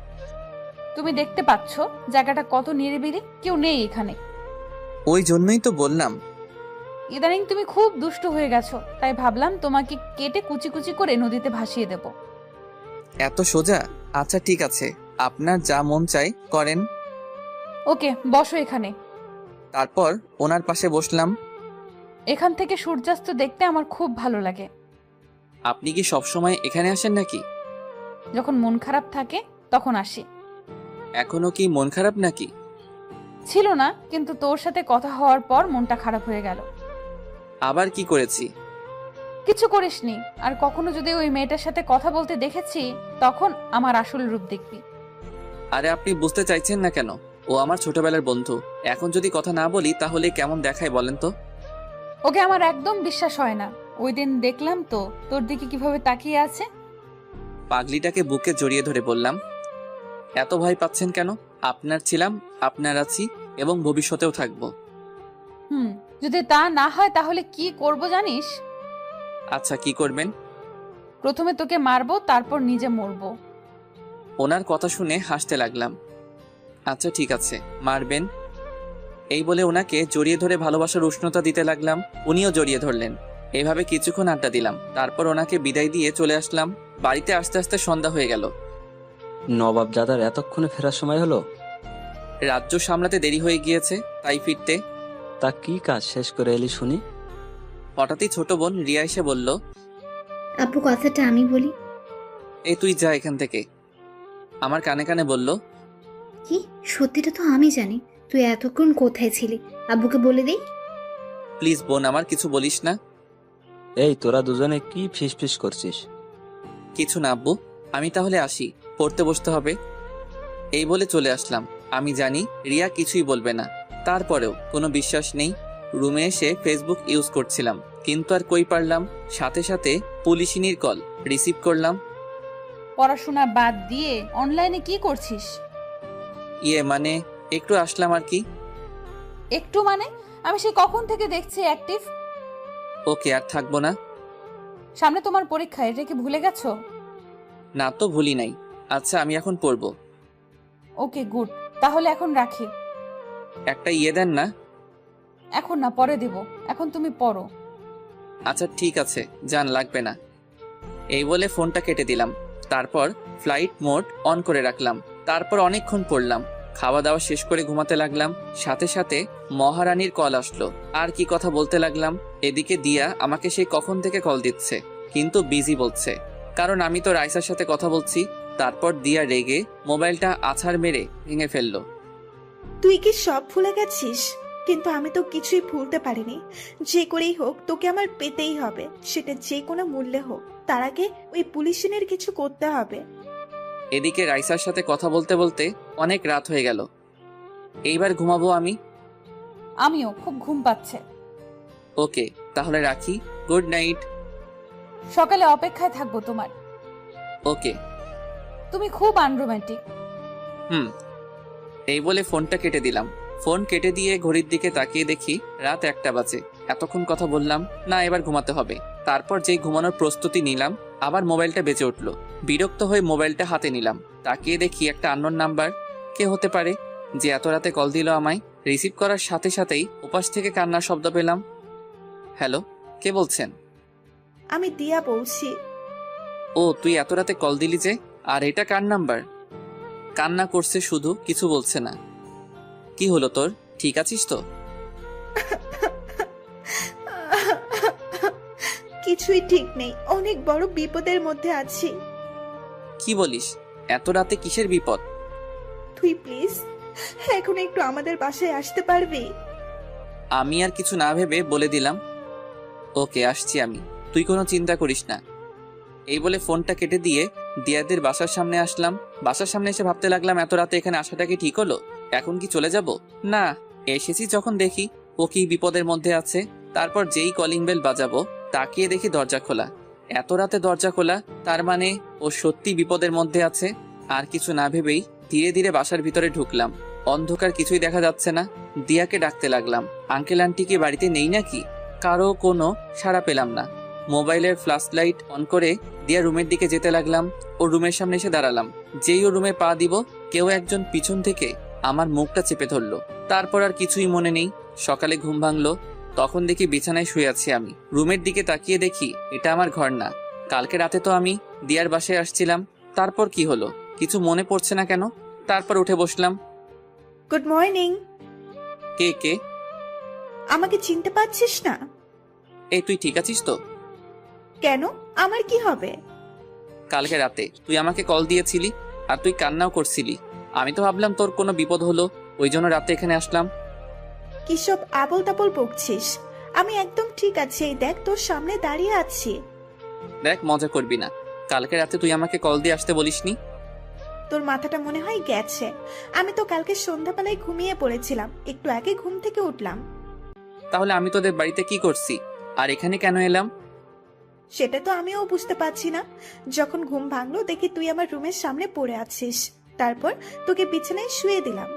তুমি দেখতে পাচ্ছ জায়গাটা কত নিরিবিলি, কেউ নেই এখানে। ওই জন্যই তো বললাম। ইদানিং তুমি খুব দুষ্ট হয়ে গেছো, তাই ভাবলাম তোমাকে কেটে কুচি কুচি করে নদীতে ভাসিয়ে দেব। এত সোজা? আচ্ছা ঠিক আছে, আপনার যা মন চাই করেন। ওকে, বসো এখানে। তারপর ওনার পাশে বসলাম। এখান থেকে সূর্যাস্ত দেখতে আমার খুব ভালো লাগে। আপনি কি সবসময় এখানে আসেন নাকি? যখন মন খারাপ থাকে তখন আসি। এখনো কি মন খারাপ নাকি? ছিল না, কিন্তু তোর সাথে কথা হওয়ার পর মনটা খারাপ হয়ে গেল। আবার কি করেছি? কিছু করিসনি। আর কখনো যদি ওই মেয়েটার সাথে কথা বলতে দেখেছি, তখন আমার আসল রূপ দেখবি। আরে আপনি বুঝতে চাইছেন না কেন? ও আমার ছোটবেলার বন্ধু। এখন যদি কথা না বলি তাহলে কেমন দেখায় বলেন তো? ওকে আমার একদম বিশ্বাস হয় না। ওই দিন দেখলাম তো তোর দিকে কিভাবে তাকিয়ে আছে। পাগলিটাকে বুকে জড়িয়ে ধরে বললাম, এত ভয় পাচ্ছেন কেন? আপনার ছিলাম, আপনার আছি এবং ভবিষ্যতেও থাকবো। যদি তা না হয় তাহলে কি করব জানিস? আচ্ছা, কি করবেন? প্রথমে তোকে মারবো, তারপর নিজে মরবো। ওনার কথা শুনে হাসতে লাগলাম। আচ্ছা ঠিক আছে, মারবেন। এই বলে ওনাকে জড়িয়ে ধরে ভালোবাসার উষ্ণতা দিতে লাগলাম। উনিও জড়িয়ে ধরলেন। এভাবে কিছুক্ষণ আড্ডা দিলাম। তারপর ওনাকে বিদায় দিয়ে চলে আসলাম। বাড়িতে আস্তে আস্তে সন্ধ্যা হয়ে গেল। নবাব দাদার এতক্ষণে ফেরার সময় হলো? রাজ্য সামলাতে দেরি হয়ে গিয়েছে, তাই ফিরতে। তা কি কাজ শেষ করে এলি শুনি? হঠাৎই ছোট বোন রিয়া এসে বলল, আপু কথাটা আমি বলি। এই তুই যা এখান থেকে। আমার কানে কানে বলল, কি? সত্যিটা তো আমি জানি। তুই এতক্ষণ কোথায় ছিলি? আব্বুকে বলে দেই। প্লিজ বোন, আমার কিছু বলিস না। এই তোরা দুজনে কি ফিস করছিস? কিছু না আব্বু, আমি তাহলে আসি, পড়তে বসতে হবে। এই বলে চলে আসলাম। আমি জানি রিয়া কিছুই বলবে না, তারপরেও কোনো বিশ্বাস নেই। রুমে এসে ফেসবুক ইউজ করছিলাম, কিন্তু আর কই পারলাম। সাথে সাথে পুলিশিনীর কল রিসিভ করলাম। পড়াশোনা বাদ দিয়ে অনলাইনে কি করছিস? মানে একটু আসলাম আর কি। একটু মানে? আমি সে কখন থেকে দেখছি অ্যাক্টিভ। ওকে, আর থাকবো না। সামনে তোমার পরীক্ষা, এটা কি ভুলে গেছো? না তো ভুলি নাই। আচ্ছা, আমি এখন পড়বো। ওকে গুড, তাহলে এখন রাখি। একটা দেন না। এখন না, পরে দেব। এখন তুমি পড়ো। আচ্ছা ঠিক আছে, জান, লাগবে না। এই বলে ফোনটা কেটে দিলাম। তারপর ফ্লাইট মোড অন করে রাখলাম। তারপর অনেকক্ষণ পড়লাম। খাওয়া দাওয়া শেষ করে ঘুমাতে লাগলাম। সাথে সাথে মহারানীর কল আসলো। আর কি কথা বলতে লাগলাম। এদিকে দিয়া আমাকে সেই কখন থেকে কল দিচ্ছে, কিন্তু বিজি বলছে, কারণ আমি তো রাইসার সাথে কথা বলছি। তারপর দিয়া রেগে মোবাইলটা আছাড় মেরে ভেঙে ফেললো। তুই কি সব ভুলে গেছিস? কিন্তু আমি তো কিছুই ভুলতে পারিনি। যে করেই হোক তোকে আমার পেতেই হবে, সেটা যে কোনো মূল্যে হোক। তার আগে ওই পুলিশিনের কিছু করতে হবে। এদিকে রাইসার সাথে কথা বলতে বলতে অনেক রাত হয়ে গেল। এইবার ঘুমাবো আমি। আমিও, খুব ঘুম পাচ্ছে। ওকে, তাহলে রাখি। Good night. সকালে অপেক্ষায় থাকবো তোমার। ওকে। তুমি খুব আনরোম্যান্টিক। এই বলে ফোনটা কেটে দিলাম। ফোন কেটে দিয়ে ঘড়ির দিকে তাকিয়ে দেখি রাত 1টা বাজে। এতক্ষণ কথা বললাম না, এবার ঘুমাতে হবে। তারপর যেই ঘুমানোর প্রস্তুতি নিলাম, আবার মোবাইলটা বেজে উঠলো। বিরক্ত হয়ে মোবাইলটা হাতে নিলাম। তাকিয়ে দেখি একটা আননোন নাম্বার। কে হতে পারে যে এত রাতে কল দিল আমায়? রিসিভ করার সাথে সাথেই ওপাশ থেকে কান্নার শব্দ পেলাম। হ্যালো, কে বলছেন? আমি দিয়া বলছি। ও, তুই এত রাতে কল দিলি যে? আর এটা কার নাম্বার? কান্না করছে শুধু, কিছু বলছে না। কি হলো তোর? ঠিক আছিস তো? কিছুই ঠিক নেই, অনেক বড় বিপদের মধ্যে আছি। কি বলিস? এত রাতে কিসের বিপদ? তুই প্লিজ এখন একটু আমাদের বাসায় আসতে পারবি? আমি আর কিছু না ভেবে বলে দিলাম, ওকে আসছি আমি, তুই কোনো চিন্তা করিস না। এই বলে ফোনটা কেটে দিয়ে দিয়াদের বাসার সামনে আসলাম। বাসার সামনে এসে ভাবতে লাগলাম, এত রাতে এখানে আসাটা কি ঠিক হলো? এখন কি চলে যাব? না, এসেছি যখন দেখি ও কি বিপদের মধ্যে আছে। তারপর যেই কলিং বেল বাজাবো, তাকিয়ে দেখি দরজা খোলা। এত রাতে দরজা খোলা, তার মানে ও সত্যি বিপদের মধ্যে আছে। আর কিছু না ভেবেই ধীরে ধীরে বাসার ভিতরে ঢুকলাম। অন্ধকার, কিছুই দেখা যাচ্ছে না। দিয়াকে ডাকতে লাগলাম, আঙ্কেল আন্টি কি বাড়িতে নেই নাকি? কারো কোনো সাড়া পেলাম না। মোবাইলের ফ্ল্যাশ লাইট অন করে দিয়া রুমের দিকে যেতে লাগলাম। ও রুমের সামনে এসে দাঁড়ালাম। যেই ও রুমে পা দিব, কেউ একজন পিছন থেকে আমার মুখটা চেপে ধরলো। তারপর আর কিছুই মনে নেই। সকালে ঘুম ভাঙলো, তখন দেখি বিছানায় শুয়ে আছি আমি। রুমের দিকে তাকিয়ে দেখি এটা আমার ঘর না। কালকে রাতে তো আমি দিয়ার বাসায় আসছিলাম। তারপর কি হলো কিছু মনে পড়ছে না কেন। তারপর উঠে বসলাম। Good morning. কে কে? আমাকে চিনতে পারছিস না? এই তুই ঠিক আছিস তো? কেন, আমার কি হবে? কালকে রাতে তুই আমাকে কল দিয়েছিলি, আর তুই কান্নাও করছিলি। আমি তো ভাবলাম তোর কোনো বিপদ হলো, ওই জন্য রাতে এখানে আসলাম। কি সব আবল তাবল বকছিস? আমি একদম ঠিক আছি, এই দেখ তোর সামনে দাঁড়িয়ে আছি। দেখ, মজা করবি না। কালকে রাতে তুই আমাকে কল দিয়ে আসতে বলিসনি। তোর মাথাটা মনে হয় গেছে। আমি তো কালকে সন্ধ্যাবেলায় ঘুমিয়ে পড়েছিলাম, একটু আগে ঘুম থেকে উঠলাম। তাহলে আমি তোদের বাড়িতে কি করছি আর এখানে কেন এলাম? সেটা তো আমিও বুঝতে পারছি না। যখন ঘুম ভাঙলো দেখি তুই আমার রুমের সামনে পড়ে আছিস, তারপর তোকে বিছানায় শুয়ে দিলাম।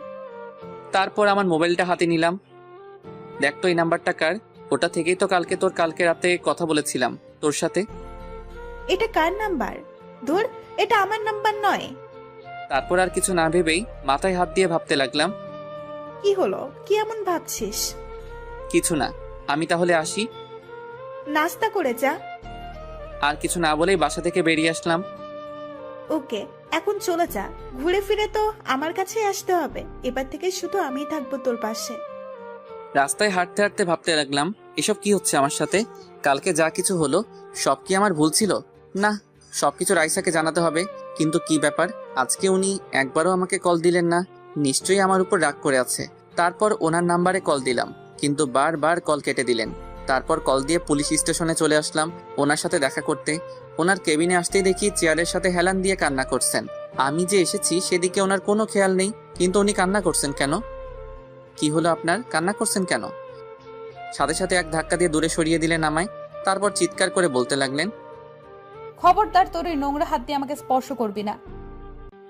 তারপর আমার মোবাইলটা হাতে নিলাম। দেখ তো এই নাম্বারটা কার? ওটা থেকেই তো কালকে রাতে কথা বলেছিলাম তোর সাথে। এটা কার নাম্বার? ধুর, এটা আমার নাম্বার নয়। তারপর আর কিছু না ভেবেই মাথায় হাত দিয়ে ভাবতে লাগলাম। কি হলো, কি এমন ভাবছিস? কিছু না, আমি তাহলে আসি। নাস্তা করে যা। আর কিছু না বলেই বাসা থেকে বেরিয়ে আসলাম। ওকে, এখন চলে যা। ঘুরে ফিরে তো আমার কাছেই আসতে হবে। এবার থেকে শুধু আমিই থাকবো তোর পাশে। রাস্তায় হাঁটতে হাঁটতে ভাবতে লাগলাম, এসব কি হচ্ছে আমার সাথে? কালকে যা কিছু হলো সব কি আমার ভুল ছিল? না, সবকিছু রাইসাকে জানাতে হবে। কিন্তু কি ব্যাপার, আজকে উনি একবারও আমাকে কল দিলেন না? নিশ্চয়ই আমার উপর রাগ করে আছে। তারপর ওনার নাম্বারে কল দিলাম, কিন্তু বারবার কল কেটে দিলেন। তারপর কল দিয়ে পুলিশ স্টেশনে চলে আসলাম ওনার সাথে দেখা করতে। ওনার কেবিনে আসতেই দেখি চেয়ারের সাথে হেলান দিয়ে কান্না করছেন। আমি যে এসেছি সেদিকে ওনার কোনো খেয়াল নেই, কিন্তু উনি কান্না করছেন কেন? কি হলো আপনার, কান্না করছেন কেন? সাথে সাথে এক ধাক্কা দিয়ে দূরে সরিয়ে দিলেন আমায়। তারপর চিৎকার করে বলতে লাগলেন, খবরদার তোর এই নোংরা হাত দিয়ে আমাকে স্পর্শ করবি না।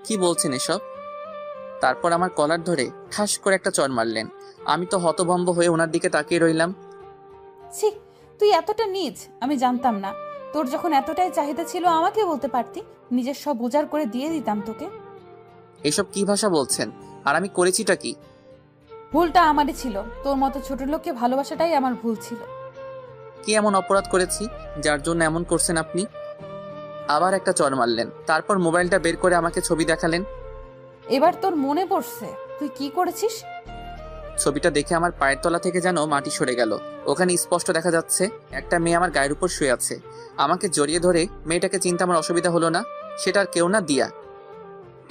কি বলছেন এসব? তারপর আমার কলার ধরে ঠাস করে একটা চড় মারলেন। আমি তো হতভম্ব হয়ে ওনার দিকে তাকিয়ে রইলাম। ছি, তুই এতটা নীচ আমি জানতাম না। তোর যখন এতটাই চাহিদা ছিল আমাকে বলতে পারতি, নিজের সব উজাড় করে দিয়ে দিতাম তোকে। এসব কি ভাষা বলছেন? আর আমি করেছিটা কি? ভুলটা আমারই ছিল, তোর মতো ছোট লোককে ভালোবাসাটাই আমার ভুল ছিল। কি এমন অপরাধ করেছি যার জন্য এমন করছেন আপনি? আবার একটা চড় মারলেন। তারপর মোবাইলটা বের করে আমাকে ছবি দেখালেন। এবার তোর মনে পড়ছে তুই কি করেছিস? ছবিটা দেখে আমার পায়ের তলা থেকে যেন মাটি সরে গেল। ওখানে স্পষ্ট দেখা যাচ্ছে একটা মেয়ে আমার গায়ের উপর শুয়ে আছে। আমাকে জড়িয়ে ধরে মেয়েটাকে চিনতে আমার অসুবিধা হলো না। সেটা আর কেউ না, দিয়া।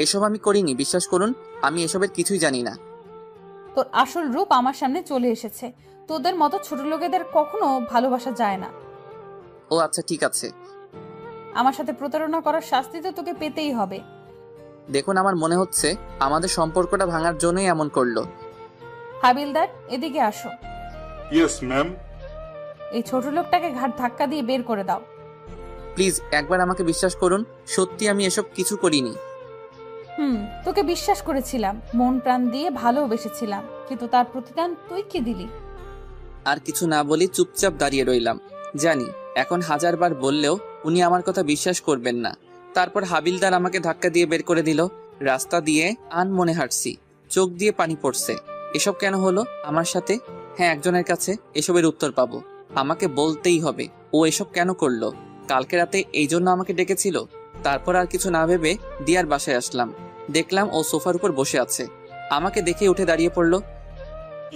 এসব আমি করিনি, বিশ্বাস করুন। আমি এসবের কিছুই জানি না। তোর আসল রূপ আমার সামনে চলে এসেছে। তোদের মতো ছোট লোকেদের কখনো ভালোবাসা যায় না। ও আচ্ছা, ঠিক আছে। আমার সাথে প্রতারণা করার শাস্তি তো তোকে পেতেই হবে। দেখুন, আমার মনে হচ্ছে আমাদের সম্পর্কটা ভাঙার জন্যই এমন করলো। হাবিলদার, এদিকে আসো। Yes ma'am. এই ছোট লোকটাকে ঘাট ধাক্কা দিয়ে বের করে দাও। প্লিজ একবার আমাকে বিশ্বাস করুন, সত্যি আমি এসব কিছু করিনি। তোকে বিশ্বাস করেছিলাম, মন প্রাণ দিয়ে ভালোবেসেছিলাম, কিন্তু তার প্রতিদান তুই কি দিলি? আর কিছু না বলি চুপচাপ দাঁড়িয়ে রইলাম। জানি এখন হাজারবার বললেও উনি আমার কথা বিশ্বাস করবেন না। তারপর হাবিলদার আমাকে ধাক্কা দিয়ে বের করে দিল। রাস্তা দিয়ে আনমনে হাঁটছি, চোখ দিয়ে পানি পড়ছে। এসব কেন হলো আমার সাথে? হ্যাঁ, একজনের কাছে এসবের উত্তর পাবো। আমাকে বলতেই হবে ও এসব কেন করলো। কালকে রাতে এই জন্য আমাকে ডেকেছিল। তারপর আর কিছু না ভেবে দিয়ার বাসায় আসলাম। দেখলাম ও সোফার উপর বসে আছে। আমাকে দেখে উঠে দাঁড়িয়ে পড়লো।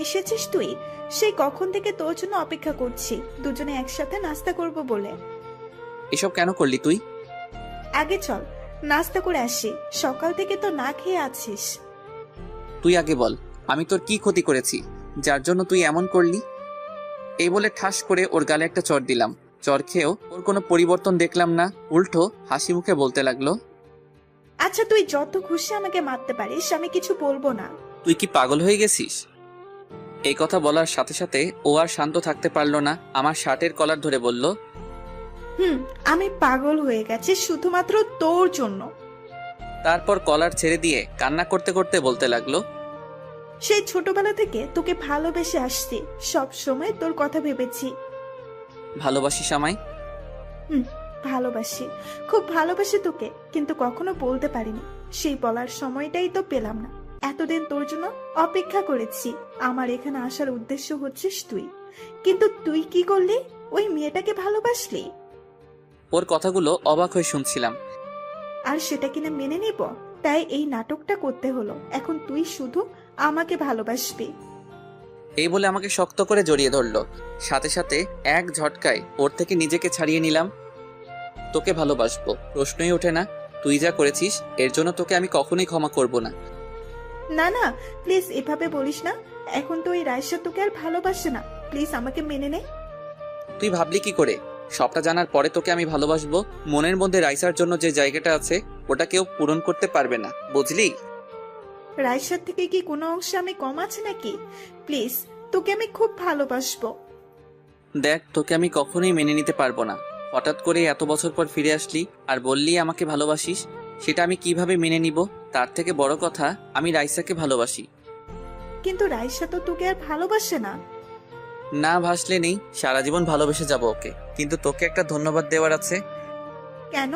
এসেছিস তুই? সেই কখন থেকে তোর জন্য অপেক্ষা করছি, দুজনে একসাথে নাস্তা করব বলে। এসব কেন করলি তুই? আগে চল নাস্তা করে আসি, সকাল থেকে তো না খেয়ে আছিস। তুই আগে বল, আমি তোর কি ক্ষতি করেছি যার জন্য তুই এমন করলি? এই বলে ঠাস করে ওর গালে একটা চড় দিলাম। চড় খেয়েও ওর কোনো পরিবর্তন দেখলাম না, উল্টো হাসি মুখে বলতে লাগলো, আচ্ছা তুই যত খুশি আমাকে মারতে পারিস, আমি কিছু বলবো না। তুই কি পাগল হয়ে গেছিস? এই কথা বলার সাথে সাথে ও আর শান্ত থাকতে পারলো না। আমার শার্টের কলার ধরে বলল, আমি পাগল হয়ে গেছি শুধুমাত্র তোর জন্য। তারপর কলার ছেড়ে দিয়ে কান্না করতে করতে বলতে লাগলো, সেই ছোটবেলা থেকে তোকে ভালোবেসে আসছি, সব সময় তোর কথা ভেবেছি। ভালোবাসিস আমায়? ভালোবাসি, খুব ভালোবাসি তোকে, কিন্তু কখনো বলতে পারিনি। সেই বলার সময়টাই তো পেলাম না। এতদিন তোর জন্য অপেক্ষা করেছি। আমার এখানে আসার উদ্দেশ্য হচ্ছিস তুই, কিন্তু তুই কি করলি? ওই মেয়েটাকে ভালোবাসলি। ওর কথাগুলো অবাক হয়ে শুনছিলাম। আর সেটা কিনা মেনে নিব, তাই এই নাটকটা করতে হলো। এখন তুই শুধু আমাকে ভালোবাসবি। এই বলে আমাকে শক্ত করে জড়িয়ে ধরলো। সাথে সাথে এক ঝটকায় ওর থেকে নিজেকে ছাড়িয়ে নিলাম। তোকে ভালোবাসবো প্রশ্নই ওঠে না। তুই যা করেছিস এর জন্য তোকে আমি কখনোই ক্ষমা করব না। না না, প্লিজ এভাবে বলিস না। এখন তো ওই রাইসা তোকে আর ভালোবাসে না। প্লিজ আমাকে মেনে নে। তুই ভাবলি কি করে? সবটা জানার পরে তোকে আমি ভালোবাসবো? মনের মধ্যে রাইসার জন্য যে জায়গাটা আছে ওটা কেউ পূরণ করতে পারবে না, বুঝলি? রাইসার থেকে কি কোনো অংশে আমি কম আছে নাকি? প্লিজ, তোকে আমি খুব ভালোবাসবো। দেখ, তোকে আমি কখনোই মেনে নিতে পারবো না। হঠাৎ করে এত বছর পর ফিরে আসলি আর বললি আমাকে ভালোবাসিস, সেটা আমি কিভাবে মেনে নিব? তার থেকে বড় কথা, আমি রাইসাকে ভালোবাসি। কিন্তু রাইসা তো তোকে আর ভালোবাসে না। না ভাসলে নেই, সারা জীবন ভালোবেসে যাব ওকে। কিন্তু তোকে একটা ধন্যবাদ দেওয়ার আছে। কেন?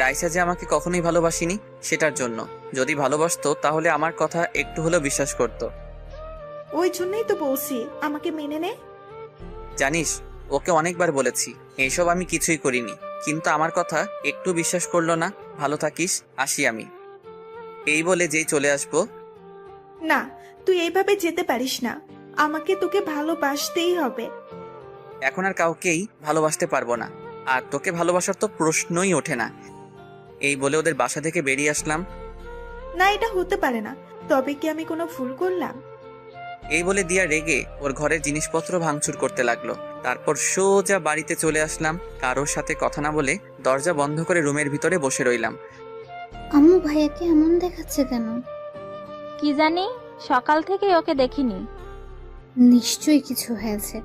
রাইসা যে আমাকে কখনোই ভালোবাসিনি সেটার জন্য। যদি ভালোবাসতো তাহলে আমার কথা একটু হলেও বিশ্বাস করতো। ওই জন্যই তো বলছি আমাকে মেনে নে। জানিস, ওকে অনেকবার বলেছি এইসব আমি কিছুই করিনি, কিন্তু আমার কথা একটু বিশ্বাস করলো না। ভালো থাকিস, আসি আমি। এই বলে যেই চলে আসবো। না, তুই এইভাবে যেতে পারিস না। আমাকে তোকে ভালোবাসতেই হবে। এখন আর কাউকেই ভালোবাসতে পারবো না, আর তোকে ভালোবাসার তো প্রশ্নই ওঠে না। এই বলে ওদের বাসা থেকে বেরিয়ে আসলাম। না, এটা হতে পারে না। তবে কি আমি কোনো ভুল করলাম? এই বলে দিয়া রেগে ওর ঘরের জিনিসপত্র ভাঙচুর করতে লাগলো। তারপর সোজা বাড়িতে চলে আসলাম। কারোর সাথে কথা না বলে দরজা বন্ধ করে রুমের ভিতরে বসে রইলাম। আম্মু ভাইয়াকে এমন দেখাচ্ছে কেন? কি জানি, সকাল থেকে ওকে দেখিনি। নিশ্চয়ই কিছু হয়েছে।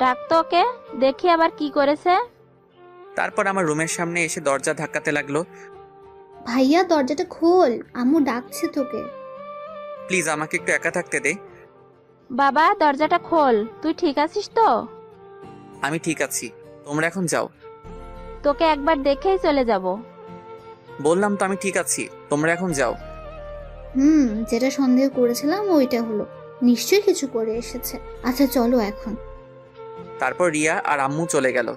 ডাক তো ওকে, দেখি আবার কি করেছে। তারপর আমার রুমের সামনে এসে দরজা ধাক্কাতে লাগলো। ভাইয়া দরজাটা খোল, আম্মু ডাকছে তোকে। প্লিজ আমাকে একটু একা থাকতে দে। বাবা, দরজাটা খোল। তুই ঠিক আছিস তো? আমি ঠিক আছি, তোমরা এখন যাও। তোকে একবার দেখেই চলে যাব। বললাম তো আমি ঠিক আছি, তোমরা এখন যাও। যেটা সন্দেহ করেছিলাম ওইটা হলো, নিশ্চয়ই কিছু করে এসেছে। আচ্ছা চলো এখন। তারপর রিয়া আর আম্মু চলে গেল।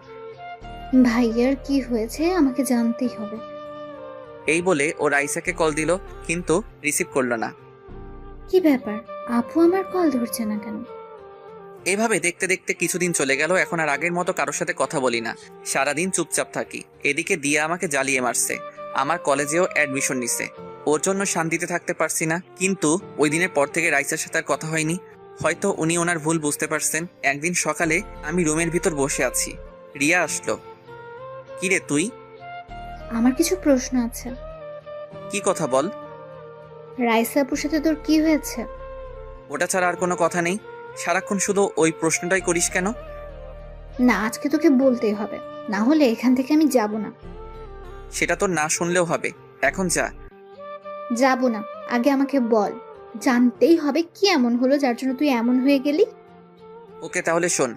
ভাইয়ার কি হয়েছে আমাকে জানতেই হবে। এই বলে ও রাইসাকে কল দিল, কিন্তু রিসিভ করলো না। কি ব্যাপার, আপু আমার কল ধরছে না কেন? এভাবে দেখতে দেখতে কিছুদিন চলে গেল। এখন আর আগের মতো কারোর সাথে কথা বলি না, সারাদিন চুপচাপ থাকি। এদিকে দিয়া আমাকে জ্বালিয়ে মারছে, আমার কলেজেও অ্যাডমিশন নিছে। ওর জন্য শান্তিতে থাকতে পারছি না। কিন্তু ওই দিনের পর থেকে রাইসার সাথে আর কথা হয়নি। হয়তো উনি ওনার ভুল বুঝতে পারছেন। একদিন সকালে আমি রুমের ভিতর বসে আছি, রিয়া আসলো। কিরে তুই? আমার কিছু প্রশ্ন আছে। কি কথা বল। রাইসা আপুর সাথে তোর কি হয়েছে? ওটা ছাড়া আর কোনো কথা নেই। সারাক্ষণ শুধু ওই প্রশ্নটাই করিস কেন? না, আজকে তোকে বলতেই হবে, না হলে এখান থেকে আমি যাব না। সেটা তো না শুনলেও হবে, এখন যা। যাব না, আগে আমাকে বল। জানতেই হবে কি এমন হলো যার জন্য তুই এমন হয়ে গেলি। ওকে তাহলে শোন।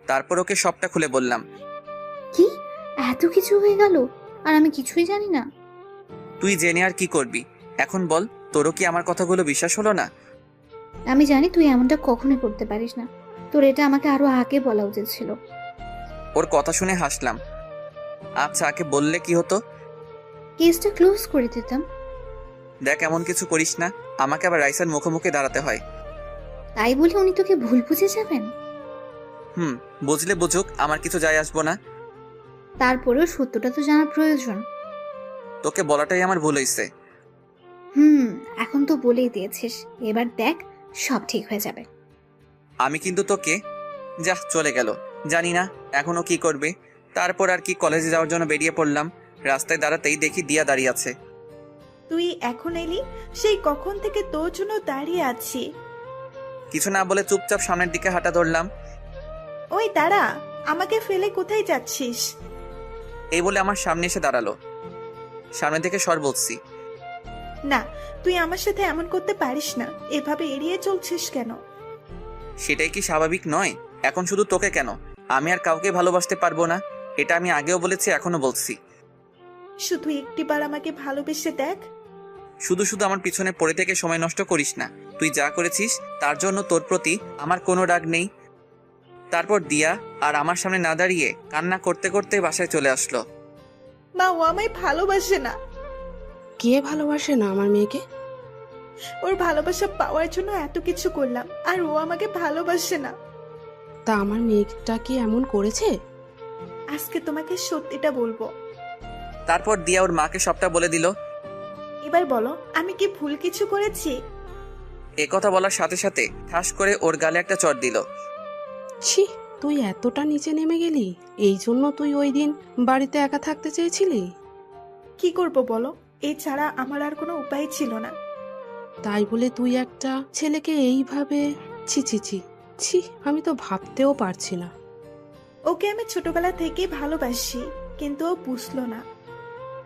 তারপর ওকে সবটা খুলে বললাম। কি এত কিছু হয়ে গেল আর আমি কিছুই জানি না? তুই জেনে আর কি করবি? এখন বল, তোরও কি আমার কথাগুলো বিশ্বাস হলো না? আমি জানি তুই এমনটা কখনোই করতে পারিস না, তোর এটা আমাকে আরো আগে বলা উচিত ছিল। ওর কথা শুনে হাসলাম। আচ্ছা, আগে বললে কি হতো? কেসটা ক্লোজ করে দিতাম। দেখ, এমন কিছু করিস না, আমাকে আবার রাইসার মুখোমুখি দাঁড়াতে হয়। তাই বলে উনি তোকে ভুল বুঝে যাবেন? বুঝলে বুঝুক, আমার কিছু যায় আসবো না। তারপরেও সত্যটা তো জানা প্রয়োজন। তোকে বলাটাই আমার ভুল হয়েছে। এখন তো বলেই দিয়েছিস, এবার দেখ সব ঠিক হয়ে যাবে। আমি কিন্তু তোকে। যা, চলে গেল। জানি না এখনো কি করবে। তারপর আর কি, কলেজে যাওয়ার জন্য বেরিয়ে পড়লাম। রাস্তায় দাঁড়াতেই দেখি দিয়া দাঁড়িয়ে আছে। তুই এখন এলি? সেই কখন থেকে তোর জন্য দাঁড়িয়ে আছি। কিছু না বলে চুপচাপ সামনের দিকে হাঁটা ধরলাম। ওই দাঁড়া, আমাকে ফেলে কোথায় যাচ্ছিস? এই বলে আমার সামনে এসে দাঁড়ালো। সামনে থেকে সর বলছি। না, তুই আমার সাথে এমন করতে পারিস না। এভাবে এড়িয়ে চলছিস কেন? সেটাই কি স্বাভাবিক নয়? এখন শুধু তোকে কেন, আমি আর কাউকে ভালোবাসতে পারবো না। এটা আমি আগেও বলেছি, এখনো বলছি। শুধু একটিবার আমাকে ভালোবেসে দেখ। শুধু শুধু আমার পিছনে পড়ে থেকে সময় নষ্ট করিস না। তুই যা করেছিস তার জন্য তোর প্রতি আমার কোনো রাগ নেই। তারপর দিয়া আর আমার সামনে না দাঁড়িয়ে কান্না করতে করতে বাসায় চলে আসলো। মা, ও আমায় ভালোবাসে না। কে ভালোবাসে না আমার মেয়েকে? ওর ভালোবাসা পাওয়ার জন্য এত কিছু করলাম, আর ও আমাকে ভালোবাসে না। তা আমার মেয়েটা কি এমন করেছে? আজকে তোমাকে সত্যিটা বলবো। তারপর দিয়া ওর মাকে সবটা বলে দিল। এবার বলো, আমি কি ভুল কিছু করেছি? এ কথা বলার সাথে সাথে ঠাস করে ওর গালে একটা চড় দিল। ছি, তুই এতটা নিচে নেমে গেলি? এই জন্য তুই ওই দিন বাড়িতে একা থাকতে চেয়েছিলি? কি করব বলো, এছাড়া আমার আর কোনো উপায় ছিল না। তাই বলে তুই একটা ছেলেকে এইভাবে, ছি ছি ছি ছি, আমি তো ভাবতেও পারছি না। ওকে আমি ছোটবেলা থেকে ভালোবাসি, কিন্তু ও বুঝলো না।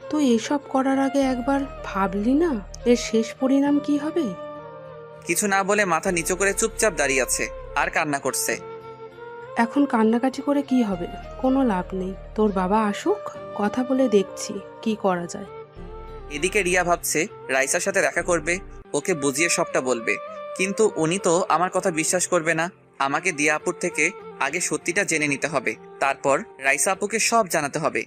তুই এসব করার আগে একবার ভাবলি না এর শেষ পরিণাম কি হবে? কিছু না বলে মাথা নিচু করে চুপচাপ দাঁড়িয়ে আছে আর কান্না করছে। এখন কান্নাকাটি করে কি হবে? কোনো লাভ নেই। তোর বাবা আসুক, কথা বলে দেখছি কি করা যায়। এদিকে রিয়া ভাবছে রাইসার সাথে দেখা করবে, ওকে বুঝিয়ে সবটা বলবে, কিন্তু উনি তো আমার কথা বিশ্বাস করবে না। আমাকে দিয়া আপুর থেকে আগে সত্যিটা জেনে নিতে হবে, তারপর রাইসা আপুকে সব জানাতে হবে।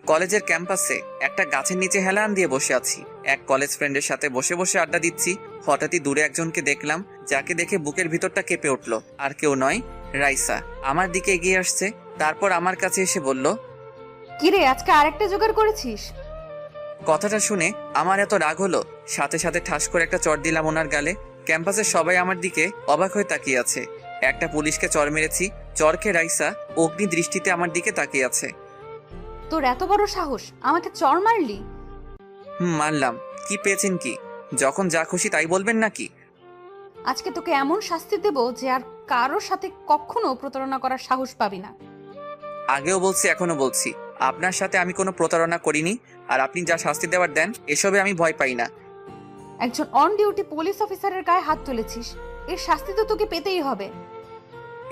কলেজের ক্যাম্পাসে একটা গাছের নিচে হেলান দিয়ে বসে আছি, এক কলেজ ফ্রেন্ডের সাথে বসে বসে আড্ডা দিচ্ছি। হঠাৎই দূরে একজনকে দেখলাম, যাকে দেখে বুকের ভিতরটা কেঁপে উঠলো। আর কেউ নয়, রাইসা আমার দিকে এগিয়ে আসছে। তারপর আমার কাছে এসে বলল, কিরে আজকে আরেকটা জোগাড় করেছিস? কথাটা শুনে আমার এত রাগ হলো, সাথে সাথে ঠাস করে একটা চড় দিলাম ওনার গালে। ক্যাম্পাসের সবাই আমার দিকে অবাক হয়ে তাকিয়ে আছে। একটা পুলিশকে চড় মেরেছি, চড় খেয়ে রাইসা অগ্নি দৃষ্টিতে আমার দিকে তাকিয়ে আছে। তোর এত বড় সাহস, আমাকে চড় মারলি? মারলাম। কি পেয়েছেন কি? যখন যা খুশি তাই বলবেন নাকি? আজকে তোকে এমন শাস্তি দেব যে আর কারোর সাথে কখনো প্রতারণা করার সাহস পাবি না। আগেও বলছি, এখনো বলছি, আপনার সাথে আমি কোনো প্রতারণা করিনি। আর আপনি যা শাস্তি দেওয়ার দেন, এসবে আমি ভয় পাই না। একজন অন ডিউটি পুলিশ অফিসারের গায়ে হাত তুলেছিস, এর শাস্তি তো তোকে পেতেই হবে।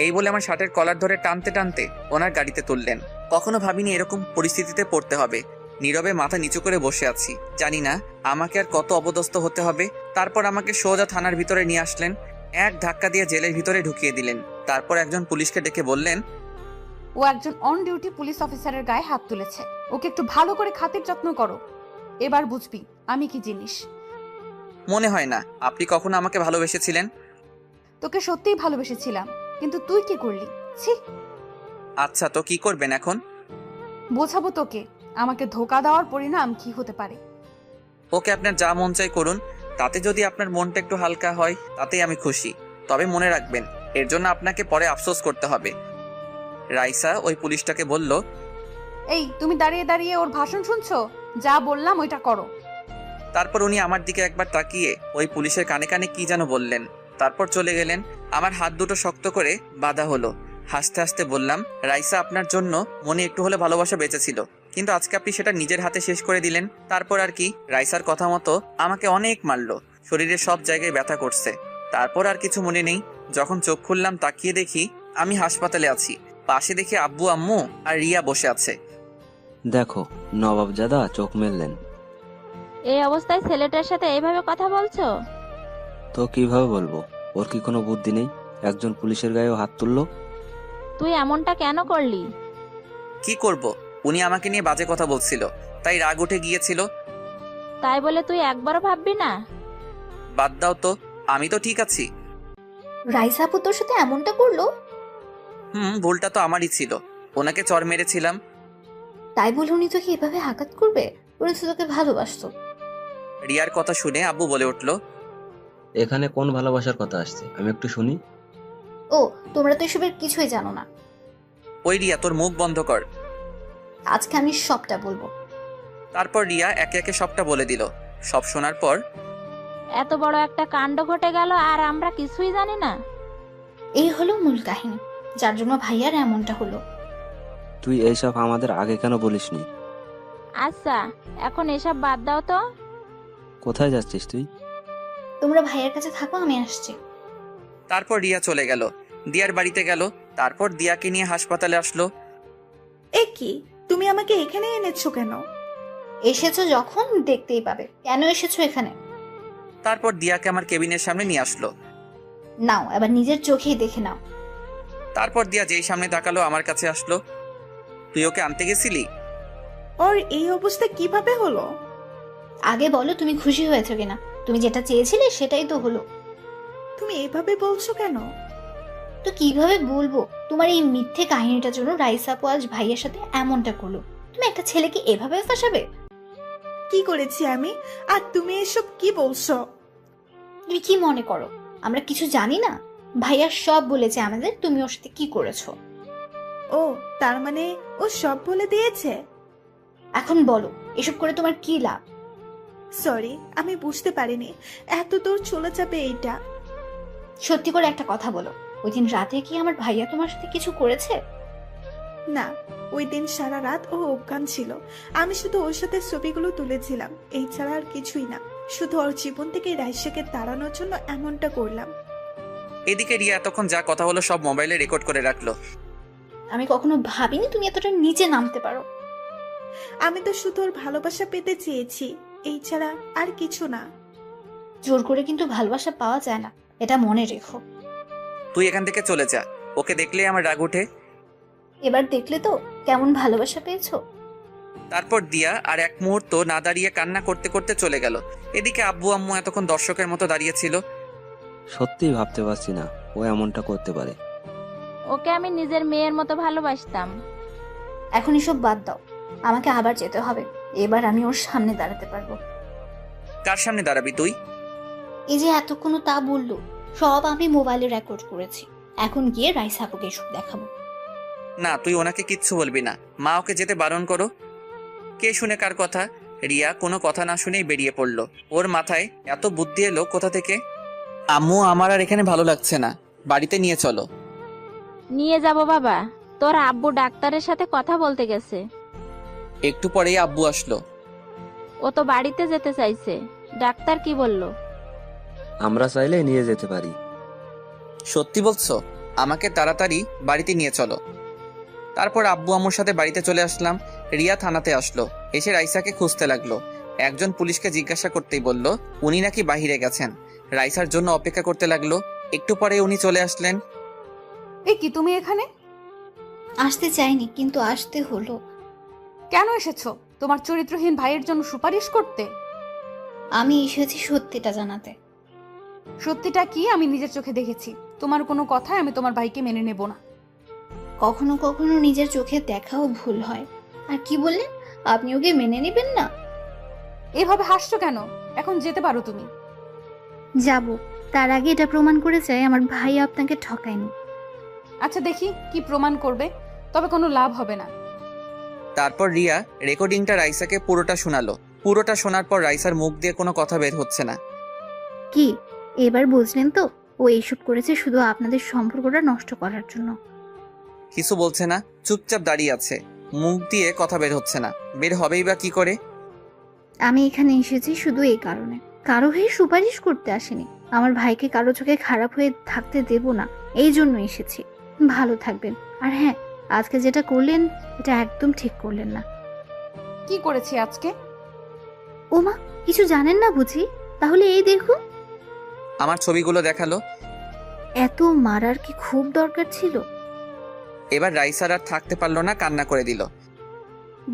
এই বলে আমার শার্টের কলার ধরে টানতে টানতে ওনার গাড়িতে তুললেন। কখনো ভাবিনি এরকম পরিস্থিতিতে পড়তে হবে। নীরবে মাথা নিচু করে বসে আছি, জানি না আমাকে আর কত অপদস্থ হতে হবে। তারপর আমাকে সোজা থানার ভিতরে নিয়ে আসলেন, এক ধাক্কা দিয়ে জেলের ভিতরে ঢুকিয়ে দিলেন। তারপর একজন পুলিশকে ডেকে বললেন, ও একজন অন ডিউটি পুলিশ অফিসারের গায়ে হাত তুলেছে, ওকে একটু ভালো করে খাতির যত্ন করো। এবার বুঝবি আমি কি জিনিস। মনে হয় না আপনি কখনো আমাকে ভালোবেসেছিলেন। তোকে সত্যিই ভালোবেসেছিলাম, কিন্তু তুই কি করলি? ছি। আচ্ছা, তো কি করবেন এখন? বোঝাবো তোকে আমাকে ধোকা দেওয়ার পরিণাম কি হতে পারে। ওকে, আপনার যা মন চাই করুন, তাতে যদি আপনার মনটা একটু হালকা হয় তাতেই আমি খুশি। তবে মনে রাখবেন, এর জন্য আপনাকে পরে আফসোস করতে হবে। রাইসা ওই পুলিশটাকে বলল, এই তুমি দাঁড়িয়ে দাঁড়িয়ে ওর ভাষণ শুনছো? যা বললাম ওইটা করো। তারপর উনি আমার দিকে একবার তাকিয়ে ওই পুলিশের কানে কানে কি যেন বললেন, তারপর চলে গেলেন। আমার হাত দুটো শক্ত করে বাঁধা হলো। হাসতে হাসতে বললাম, রাইসা আপনার জন্য মনে একটু হলে ভালোবাসা বেঁচেছিল, কিন্তু আজকে আপনি সেটা নিজের হাতে শেষ করে দিলেন। তারপর আর কি, রাইসার কথা মতো আমাকে অনেক মারলো, শরীরের সব জায়গায় ব্যথা করছে। তারপর আর কিছু মনে নেই। যখন চোখ খুললাম তাকিয়ে দেখি আমি হাসপাতালে আছি। পাশে দেখি আব্বু আম্মু আর রিয়া বসে আছে। দেখো, নবাবজাদা চোখ মেললেন। এই অবস্থায় ছেলেটার সাথে এইভাবে কথা বলছো? তো কিভাবে বলবো? ওর কি কোনো বুদ্ধি নেই? একজন পুলিশের গায়েও হাত তুললো। তুই এমনটা কেন করলি? কি করব, উনি আমাকে নিয়ে বাজে কথা বলছিল, তাই রাগ উঠে গিয়েছিল। তাই বলে তুই একবারও ভাববি না? বাদ দাও তো, আমি তো ঠিক আছি। রাইসা আপু তোর সাথে এমনটা করলো? ভুলটা তো আমারই ছিল, ওনাকে চড় মেরেছিলাম। তাই বলে উনি তোকে এভাবে আঘাত করবে? উনি তো তোকে ভালোবাসতো। রিয়ার কথা শুনে আব্বু বলে উঠল, এখানে কোন ভালোবাসার কথা আসছে আমি একটু শুনি। ও, তোমরা তো এসবের কিছুই জানো না। ওই রিয়া, তোর মুখ বন্ধ কর, আজকে আমি সবটা বলবো। তারপর রিয়া একে একে সবটা বলে দিল। সব শোনার পর, এত বড় একটা কাণ্ড ঘটে গেল আর আমরা কিছুই জানি না। এই হলো মূল কাহিনী, যার জন্য ভাইয়ার এমনটা হলো। তুই এইসব আমাদের আগে কেন বলিসনি? আচ্ছা, এখন এসব বাদ দাও তো। কোথায় যাচ্ছিস তুই? তোমরা ভাইয়ার কাছে থাকো, আমি আসছি। তারপর রিয়া চলে গেল, দিয়ার বাড়িতে গেল। তারপর দিয়াকে নিয়ে হাসপাতালে আসলো। এ কি, তুমি আমাকে এখানে এনেছো কেন? এসেছো যখন দেখতেই পাবে। কেন এসেছো এখানে? তারপর দিয়াকে আমার কেবিনের সামনে নিয়ে আসলো। নাও, এবার নিজের চোখেই দেখে নাও। তারপর দিয়া যেই সামনে তাকালো আমার কাছে আসলো। তুই ওকে আনতে গেছিলি? ওর এই অবস্থা কিভাবে হলো? আগে বলো তুমি খুশি হয়েছো কিনা? তুমি যেটা চেয়েছিলে সেটাই তো হলো। তুমি এভাবে বলছো কেন? তো কিভাবে বলবো? তোমার এই মিথ্যে কাহিনীটার জন্য রাইসা আপু আজ ভাইয়ের সাথে এমনটা করলো। তুমি একটা ছেলেকে এভাবে ফাঁসাবে? কি করেছি আমি? আর তুমি এসব কি বলছো? তুমি কি মনে করো আমরা কিছু জানি না? ভাইয়া সব বলেছে আমাদের, তুমি ওর সাথে কি করেছো। ও, তার মানে ও সব বলে দিয়েছে? এখন বলো, এসব করে তোমার কি লাভ? সরি, আমি বুঝতে পারিনি এত দূর চলে যাবে এইটা। সত্যি করে একটা কথা বলো, ওই দিন রাতে কি আমার ভাইয়া তোমার সাথে কিছু করেছে? না, ওই দিন সারা রাত ও অজ্ঞান ছিল। আমি শুধু ওর সাথে ছবিগুলো তুলেছিলাম, এই ছাড়া আর কিছুই না। শুধু ওর জীবন থেকে রাইসাকে তাড়ানোর জন্য এমনটা করলাম। এদিকে রিয়া এতক্ষণ যা কথা হলো সব মোবাইলে রেকর্ড করে রাখলো। আমি কখনো ভাবিনি তুমি এতটা নিচে নামতে পারো। আমি তো শুধু ওর ভালোবাসা পেতে চেয়েছি, এই ছাড়া আর কিছু না। জোর করে কিন্তু ভালোবাসা পাওয়া যায় না, এটা মনে রেখো। তুই এখান থেকে চলে যা, ওকে দেখলে আমার রাগ ওঠে। এবার দেখলে তো কেমন ভালোবাসা পেয়েছো। তারপর দিয়া আর এক মুহূর্ত না দাঁড়িয়ে কান্না করতে করতে চলে গেল। এদিকে আব্বু আম্মু এতক্ষণ দর্শকের মতো দাঁড়িয়েছিল। সত্যিই ভাবতে পারছি না ও এমনটা করতে পারে। ওকে আমি নিজের মেয়ের মতো ভালোবাসতাম। এখন এসব বাদ দাও, আমাকে আবার যেতে হবে। এবার আমি ওর সামনে দাঁড়াতে পারবো। কার সামনে দাঁড়াবি তুই? এই যে এতক্ষণ তা বললো, সব আমি মোবাইলে রেকর্ড করেছি। এখন গিয়ে রাইসা আপুকে এসব দেখাবো। না, তুই ওনাকে কিচ্ছু বলবি না, মা ওকে যেতে বারণ করো। কে শুনে কার কথা? রিয়া কোনো কথা না শুনেই বেরিয়ে পড়লো। ওর মাথায় এত বুদ্ধি এলো কোথা থেকে? আম্মু, আমার আর এখানে ভালো লাগছে না, বাড়িতে নিয়ে চলো। নিয়ে যাব বাবা, তোর আব্বু ডাক্তারের সাথে কথা বলতে গেছে। একটু পরেই আব্বু আসলো। ও তো বাড়িতে যেতে চাইছে, ডাক্তার কি বলল? আমরা চাইলে নিয়ে যেতে পারি। সত্যি বলছো? আমাকে তাড়াতাড়ি বাড়িতে নিয়ে চলো। তারপর আব্বু আম্মুর সাথে বাড়িতে চলে আসলাম। রিয়া থানাতে আসলো, এসে রাইসাকে খুঁজতে লাগলো। একজন পুলিশকে জিজ্ঞাসা করতেই বলল উনি নাকি বাহিরে গেছেন। রাইসার জন্য অপেক্ষা করতে লাগলো। একটু পরে উনি চলে আসলেন। এ কি, তুমি এখানে? আসতে চাইনি, কিন্তু আসতে হলো। কেন এসেছো? তোমার চরিত্রহীন ভাইয়ের জন্য সুপারিশ করতে? আমি এসেছি সত্যিটা জানাতে। সত্যিটা কি আমি নিজের চোখে দেখেছি। তোমার কোনো কথায় আমি তোমার ভাইকে মেনে নেব না। কখনো কখনো নিজের চোখে দেখাও ভুল হয়। আর কি বললেন, আপনি ওকে মেনে নেবেন না? এভাবে হাসছো কেন? এখন যেতে পারো তুমি। যাব, তার আগে এটা প্রমাণ করে চাই আমার ভাই আপনাকে ঠকায়নি। আচ্ছা দেখি কি প্রমাণ করবে, তবে কোনো লাভ হবে না। তারপর রিয়া রেকর্ডিংটা রাইসাকে পুরোটা শোনালো। পুরোটা শোনার পর রাইসার মুখ দিয়ে কোনো কথা বের হচ্ছে না। কি এবার বুঝলেন তো, ও এইসব করেছে শুধু আপনাদের সম্পর্কটা নষ্ট করার জন্য। কিছু বলছে না, চুপচাপ দাঁড়িয়ে আছে, মুখ দিয়ে কথা বের হচ্ছে না। বের হবেই বা কি করে? আমি এখানে এসেছি শুধু এই কারণে, কারো হয়ে সুপারিশ করতে আসেনি। আমার ভাইকে কারো চোখে খারাপ হয়ে থাকতে দেব না, এই জন্য এসেছি। ভালো থাকবেন। আর হ্যাঁ, আজকে যেটা করলেন এটা একদম ঠিক করলেন না। কি করেছি আজকে? ওমা, কিছু জানেন না বুঝি? তাহলে এই দেখুন। আমার ছবিগুলো দেখালো। এত মারার কি খুব দরকার ছিল? এবার রাইসার আর থাকতে পারলো না, কান্না করে দিল।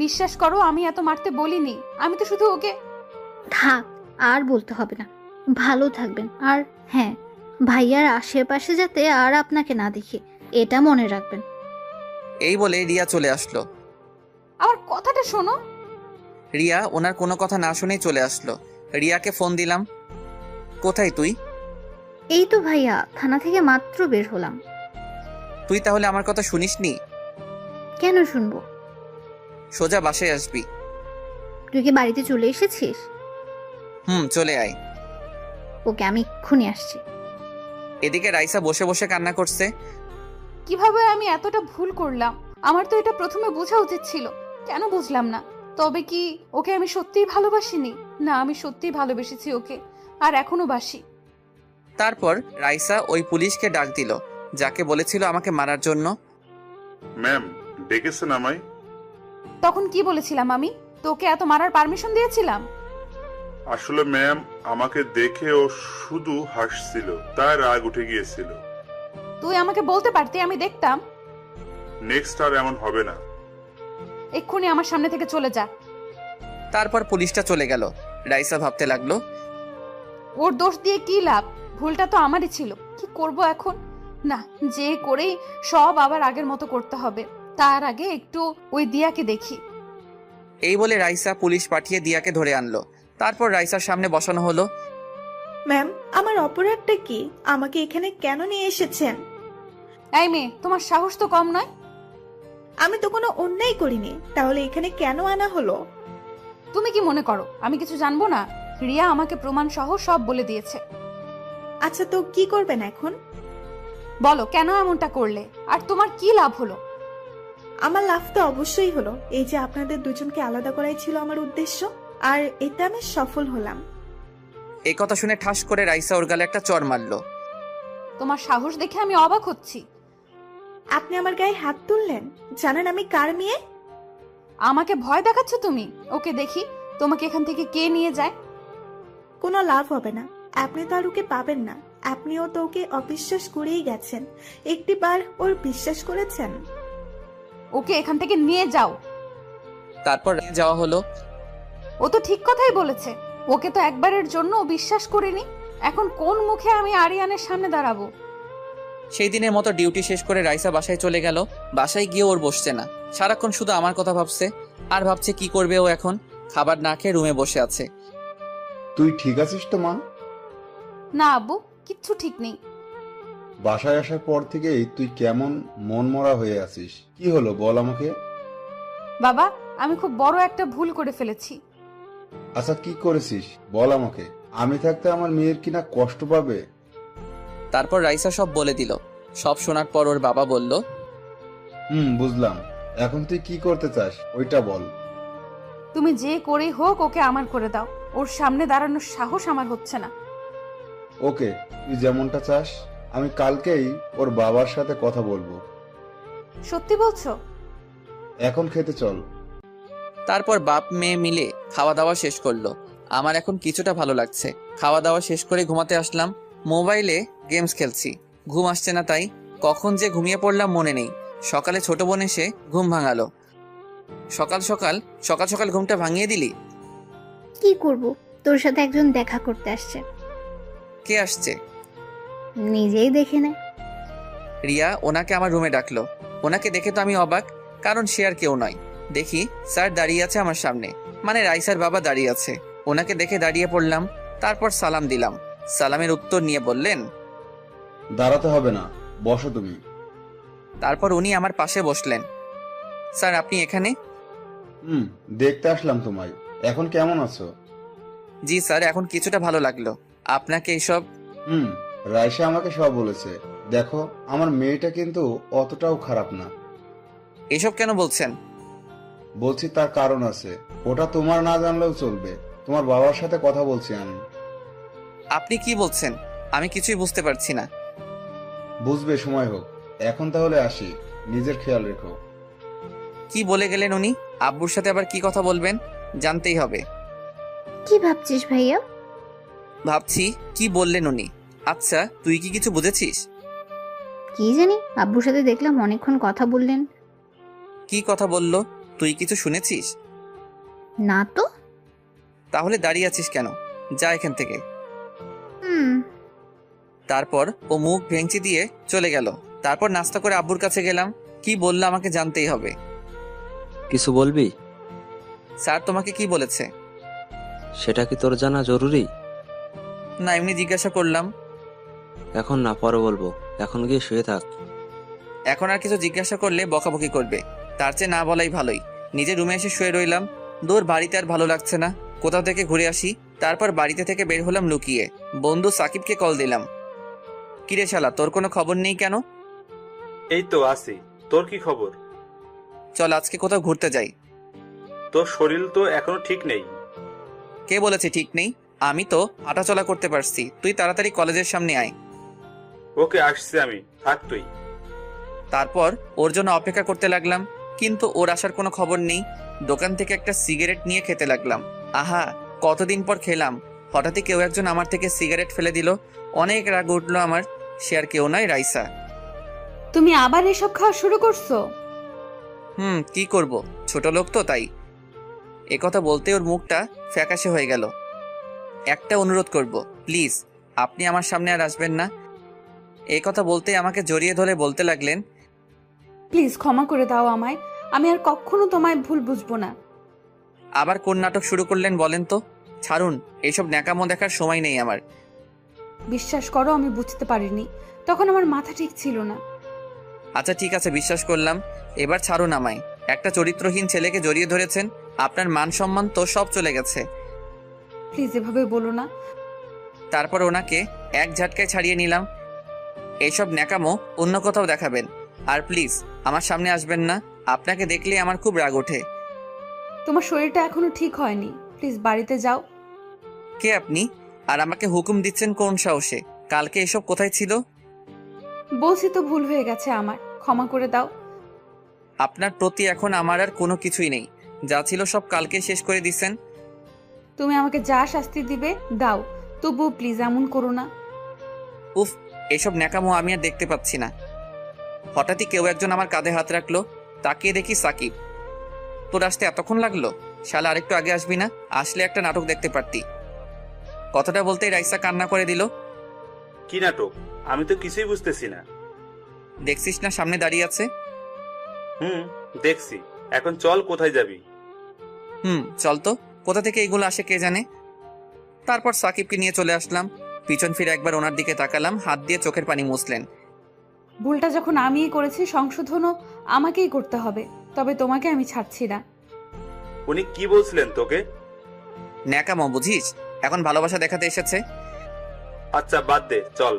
বিশ্বাস করো, আমি এত মারতে বলিনি। আমি তো শুধু ওকে। থাক, আর বলতে হবে না। ভালো থাকবেন। আর হ্যাঁ, ভাইয়ার আশেপাশে যাতে আর আপনাকে না দেখি, এটা মনে রাখবেন। এই বলে রিয়া চলে আসলো। আমার কথাটা শোনো। রিয়া ওনার কোনো কথা না শুনেই চলে আসলো। রিয়াকে ফোন দিলাম। কোথায় তুই? এই তো ভাইয়া, থানা থেকে মাত্র বের হলাম। তুই তাহলে আমার কথা শুনিসনি? কেন শুনবো? সোজা বাসায় আসবি। তুই কি বাড়িতে চলে এসেছিস? চলে আয়। ওকে, আমি এক্ষুনি আসছি। এদিকে রাইসা বসে বসে কান্না করছে। কিভাবে আমি এতটা ভুল করলাম? আমার তো এটা প্রথমে বোঝা উচিত ছিল, কেন বুঝলাম না? তবে কি ওকে আমি সত্যিই ভালোবাসিনি? না, আমি সত্যিই ভালোবেসেছি ওকে, আর এখনো বাসি। তারপর রাইসা ওই পুলিশকে ডাক দিল যাকে বলেছিল আমাকে মারার জন্য। ম্যাম, ডেকেছেন আমায়? তখন কি বলেছিলাম আমি? তোকে এত মারার পারমিশন দিয়েছিলাম? আসলে ম্যাম, আমাকে দেখে ও শুধু হাসছিল, তাই রাগ উঠে গিয়েছিল। তুই আমাকে বলতে পারতি, আমি দেখতাম। নেক্সট আর এমন হবে না। এক্ষুনি আমার সামনে থেকে চলে যা। তারপর পুলিশটা চলে গেল। রাইসা ভাবতে লাগলো, ওর দোষ দিয়ে কি লাভ? ভুলটা তো আমারই ছিল। কি করব এখন? না, যে করেই সব আবার আগের মতো করতে হবে। তার আগে একটু ওই দিয়াকে দেখি। এই বলে রাইসা পুলিশ পাঠিয়ে দিয়াকে ধরে আনলো। তারপর রাইসার সামনে বসানো হলো। ম্যাম, আমার অপরাধটা কি? আমাকে এখানে কেন নিয়ে এসেছেন? এই মেয়ে, তোমার সাহস তো কম নয়। আমি তো কোনো অন্যায় করিনি, তাহলে এখানে কেন আনা হলো? তুমি কি মনে করো আমি কিছু জানবো না? রিয়া আমাকে প্রমাণ সহ সব বলে দিয়েছে। আচ্ছা, তো কি করবেন এখন? বলো কেন এমনটা করলে, আর তোমার কি লাভ হলো? আমার লাভ তো অবশ্যই হলো, এই যে আপনাদের দুজনকে আলাদা করাই ছিল আমার উদ্দেশ্য, আর এতে আমি সফল হলাম। এই কথা শুনে ঠাস করে রাইসা ওর গালে একটা চড় মারলো। তোমার সাহস দেখে আমি অবাক হচ্ছি। আপনি আমার গায়ে হাত তুললেন? জানেন আমি কার মেয়ে? আমাকে ভয় দেখাচ্ছ তুমি? ওকে দেখি তোমাকে এখান থেকে কে নিয়ে যায়। কোনো লাভ হবে না, আপনি তো আর ওকে পাবেন না। আপনিও তো ওকে অবিশ্বাস করেই গেছেন, একটিবার ওর বিশ্বাস করেছেন। ওকে এখান থেকে নিয়ে যাও। তারপর নিয়ে যাওয়া হলো। ও তো ঠিক কথাই বলেছে, ওকে তো একবারের জন্য বিশ্বাস করিনি। এখন কোন মুখে আমি আরিয়ানের সামনে দাঁড়াবো? সেই দিনের মতো ডিউটি শেষ করে রাইসা বাসায় চলে গেল। বাসায় গিয়ে ওর বসছে না, সারাক্ষণ শুধু আমার কথা ভাবছে আর ভাবছে কি করবে ও এখন। খাবার না খেয়ে রুমে বসে আছে। তুই ঠিক আছিস তো মা? না আব্বু, কিচ্ছু ঠিক নেই। বাসায় আসার পর থেকেই তুই কেমন মনমরা হয়ে আছিস, কি হলো বল আমাকে। বাবা, আমি খুব বড় একটা ভুল করে ফেলেছি। আচ্ছা, কি করেছিস বল আমাকে। আমি থাকতে আমার মেয়ের কিনা কষ্ট পাবে। তারপর রাইসা সব বলে দিল। সব শোনার পর ওর বাবা বলল, বুঝলাম। এখন তুই কি করতে চাস ওইটা বল। তুমি যে করেই হোক ওকে আমার করে দাও। ওর সামনে দাঁড়ানোর সাহস আমার হচ্ছে না। ওকে, তুই যেমনটা চাস। আমি কালকেই ওর বাবার সাথে কথা বলবো। সত্যি বলছো? এখন খেতে চল। তারপর বাপ মেয়ে মিলে খাওয়া দাওয়া শেষ করলো। আমার এখন কিছুটা ভালো লাগছে। খাওয়া দাওয়া শেষ করে ঘুমাতে আসলাম। মোবাইলে গেমস খেলছি, ঘুম আসছে না, তাই কখন যে ঘুমিয়ে পড়লাম মনে নেই। সকালে ছোট বোন এসে ঘুম ভাঙালো। সকাল সকাল ঘুমটা ভাঙিয়ে দিলি। কি করব, তোর সাথে একজন দেখা করতে আসছে। কে আসছে? নিজেই দেখে নে। রিয়া ওনাকে আমার রুমে ডাকলো। ওনাকে দেখে তো আমি অবাক, কারণ সে আর কেউ নয়। দেখি স্যার দাঁড়িয়ে আছে আমার সামনে, মানে রাইসার বাবা দাঁড়িয়ে আছে। ওনাকে দেখে দাঁড়িয়ে পড়লাম। তারপর সালাম দিলাম। সালামের উত্তর নিয়ে বললেন, দাঁড়াতে হবে না, বসো তুমি। তারপর উনি আমার পাশে বসলেন। স্যার আপনি এখানে? দেখতে আসলাম তোমায়। এখন কেমন আছো? জি স্যার, এখন কিছুটা ভালো লাগলো। আপনাকে এইসব? রাইসা আমাকে সব বলেছে। দেখো, আমার মেয়েটা কিন্তু অতটাও খারাপ না। এসব কেন বলছেন? বলছি তার কারণ আছে, ওটা তোমার না জানলেও চলবে। তোমার বাবার সাথে কথা বলছি আমি। আপনি কি বলছেন? আমি কিছুই বুঝতে পারছি না। বুঝবে, সময় হোক। এখন তাহলে আসি, নিজের খেয়াল রেখো। কি বলে গেলেন উনি? আব্বুর সাথে আবার কি কথা বলবেন? জানতেই হবে। কি ভাবছিস ভাইয়া? ভাবছি কি বললেন উনি। আচ্ছা, তুই কি কিছু বুঝেছিস? কি জানি, আব্বুর সাথে দেখলাম অনেকক্ষণ কথা বললেন। কি কথা বললো? তুই কিছু শুনেছিস? না তো। তাহলে দাঁড়িয়ে আছিস কেন? যা এখান থেকে। তারপর ও মুখ ভেঙচি দিয়ে চলে গেল। তারপর নাস্তা করে আব্বুর কাছে গেলাম। কি বললো আমাকে জানতেই হবে। কিছু বলবি? স্যার তোমাকে কি বলেছে? সেটা কি তোর জানা জরুরি? না, এমনি জিজ্ঞাসা করলাম। এখন না, পরে বলবো। এখন গিয়ে শুয়ে থাক। এখন আর কিছু জিজ্ঞাসা করলে বকাবকি করবে, তার চেয়ে না বলাই ভালোই। নিজের রুমে এসে শুয়ে রইলাম। দূর বাড়িতে আর ভালো লাগছে না, কোথাও থেকে ঘুরে আসি। তারপর বাড়িতে থেকে বের হলাম লুকিয়ে। বন্ধু সাকিবকে কল দিলাম। কিরে শালা, তোর কোনো খবর নেই কেন? এই তো আছি, তোর কি খবর? চল আজকে কোথাও ঘুরতে যাই। তোর শরীর তো এখনো ঠিক নেই। কে বলেছে ঠিক নেই? আমি তো হাঁটাচলা করতে পারছি। তুই তাড়াতাড়ি কলেজের সামনে আয়। ওকে, আসছি আমি, থাক তুই। তারপর ওর জন্য অপেক্ষা করতে লাগলাম, কিন্তু ওর আসার কোনো খবর নেই। দোকান থেকে একটা সিগারেট নিয়ে খেতে লাগলাম। আহা, কতদিন পর খেলাম। হঠাৎই কেউ একজন আমার থেকে সিগারেট ফেলে দিল। অনেক রাগ উঠলো আমার। সে আর কেউ নয়, রাইসা। তুমি আবার এসব খাওয়া শুরু করছো? কি করব, ছোট লোক তো, তাই। একথা বলতে ওর মুখটা ফ্যাকাশে হয়ে গেল। একটা অনুরোধ করব, প্লিজ আপনি আমার সামনে আর আসবেন না। এই কথা বলতে আমাকে জড়িয়ে ধরে বলতে লাগলেন, প্লিজ ক্ষমা করে দাও আমায়। আমি আর কখনো তোমায় ভুল বুঝবো না। আবার কোন নাটক শুরু করলেন বলেন তো? ছাড়ুন, এসব ন্যাকামো দেখার সময় নেই আমার। বিশ্বাস করো, আমি বুঝতে পারিনি, তখন আমার মাথা ঠিক ছিল না। আচ্ছা ঠিক আছে, বিশ্বাস করলাম। এবার ছাড়ুন আমায়। একটা চরিত্রহীন ছেলেকে জড়িয়ে ধরেছেন, আপনার মান সম্মান তো সব চলে গেছে। প্লিজ এভাবে বলো না। তারপর ওনাকে এক ঝাটকায় ছাড়িয়ে নিলাম। এইসব ন্যাকামো অন্য কোথাও দেখাবেন, আর প্লিজ আমার সামনে আসবেন না। আপনাকে দেখলে আমার খুব রাগ ওঠে। তোমার শরীরটা এখনো ঠিক হয়নি, প্লিজ বাড়িতে যাও। কে আপনি, আর আমাকে হুকুম দিচ্ছেন কোন সাহসে? কালকে এসব কোথায় ছিল? বলছি তো ভুল হয়ে গেছে আমার, ক্ষমা করে দাও। আপনার প্রতি এখন আমার আর কোনো কিছুই নেই। যা ছিল সব কালকে শেষ করে দিছেন। তুমি আমাকে যা শাস্তি দিবে দাও, তবুও প্লিজ এমন করো না। উফ, এসব ন্যাকামো আমি আর দেখতে পাচ্ছি না। হঠাৎই কেউ একজন আমার কাঁধে হাত রাখলো। তাকিয়ে দেখি সাকিব। তোর আসতে এতক্ষণ লাগলো? শালা আরেকটু আগে আসবি না? আসলে একটা নাটক দেখতে পারতি। কথাটা বলতেই রাইসা কান্না করে দিল। কি নাটক? আমি তো কিছুই বুঝতেছি না। দেখছিস না সামনে দাঁড়িয়ে আছে? দেখছি। এখন চল, কোথায় যাবি? চল তো। কোথা থেকে এইগুলো আসে কে জানে। তারপর সাকিবকে নিয়ে চলে আসলাম। পিছন ফিরে একবার ওনার দিকে তাকালাম, হাত দিয়ে চোখের পানি মুছলেন। ভুলটা যখন আমিই করেছি, সংশোধনও আমাকেই করতে হবে, তবে তোমাকে আমি ছাড়ছি না। উনি কি বলছিলেন তোকে? ন্যাকামো বুঝিস? এখন ভালোবাসা দেখাতে এসেছে। আচ্ছা বাদ দে, চল।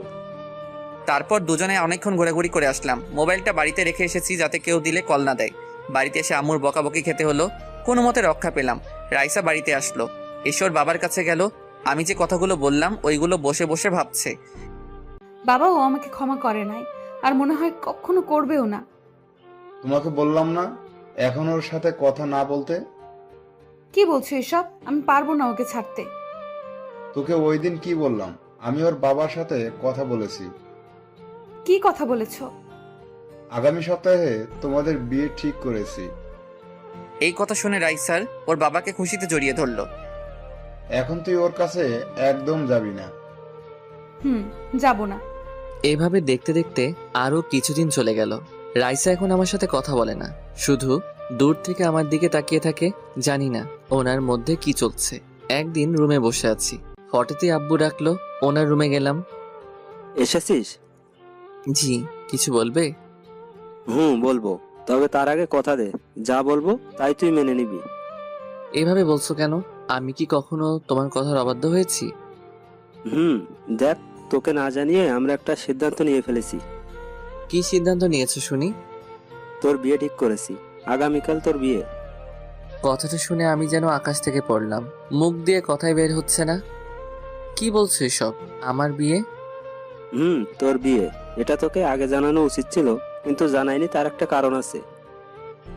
তারপর দুজনে অনেকক্ষণ ঘোরাঘুরি করে আসলাম। মোবাইলটা বাড়িতে রেখে এসেছি যাতে কেউ দিলে কল না দেয়। বাড়িতে এসে আম্মুর বকাবকি খেতে হলো। কোনো মতে রক্ষা পেলাম। রাইসা বাড়িতে আসলো, এসে ওর বাবার কাছে গেল। আমি যে কথাগুলো বললাম ওইগুলো বসে বসে ভাবছে। বাবাও আমাকে ক্ষমা করে নাই, আর মনে হয় কখনো করবেও না। তোমাকে বললাম না এখন ওর সাথে কথা না বলতে? কি বলছো এসব? আমি পারবো না ওকে ছাড়তে। তোকে ওই দিন কি বললাম? আমি ওর বাবার সাথে কথা বলেছি। কি কথা বলেছো? আগামী সপ্তাহে তোমাদের বিয়ে ঠিক করেছি। এই কথা শুনে রাইসার ওর বাবাকে খুশিতে জড়িয়ে ধরলো। এখন তুই ওর কাছে একদম যাবি না। যাব না। এইভাবে দেখতে দেখতে আরো কিছুদিন চলে গেল। রাইসা এখন আমার সাথে কথা বলে না, শুধু দূর থেকে আমার দিকে তাকিয়ে থাকে। জানি না ওনার মধ্যে কি চলছে। একদিন রুমে বসে আছি, হঠাৎই আব্বু ডাকলো। ওনার রুমে গেলাম। এসেছিস? জি, কিছু বলবে? বলবো, তবে তার আগে কথা দে, যা বলবো তাই তুই মেনে নিবি। এভাবে বলছো কেন? আমি কি কখনো তোমার কথার অবাধ্য হয়েছি? দেখ, তোকে না জানিয়ে আমরা একটা সিদ্ধান্ত নিয়ে ফেলেছি। কি সিদ্ধান্ত নিয়েছো শুনি? তোর বিয়ে ঠিক করেছি, আগামীকাল তোর বিয়ে। কথাটা শুনে আমি যেন আকাশ থেকে পড়লাম। মুখ দিয়ে কথাই বের হচ্ছে না। কি বলছো এসব? আমার বিয়ে? তোর বিয়ে। এটা তোকে আগে জানানো উচিত ছিল, কিন্তু জানাইনি, তার একটা কারণ আছে।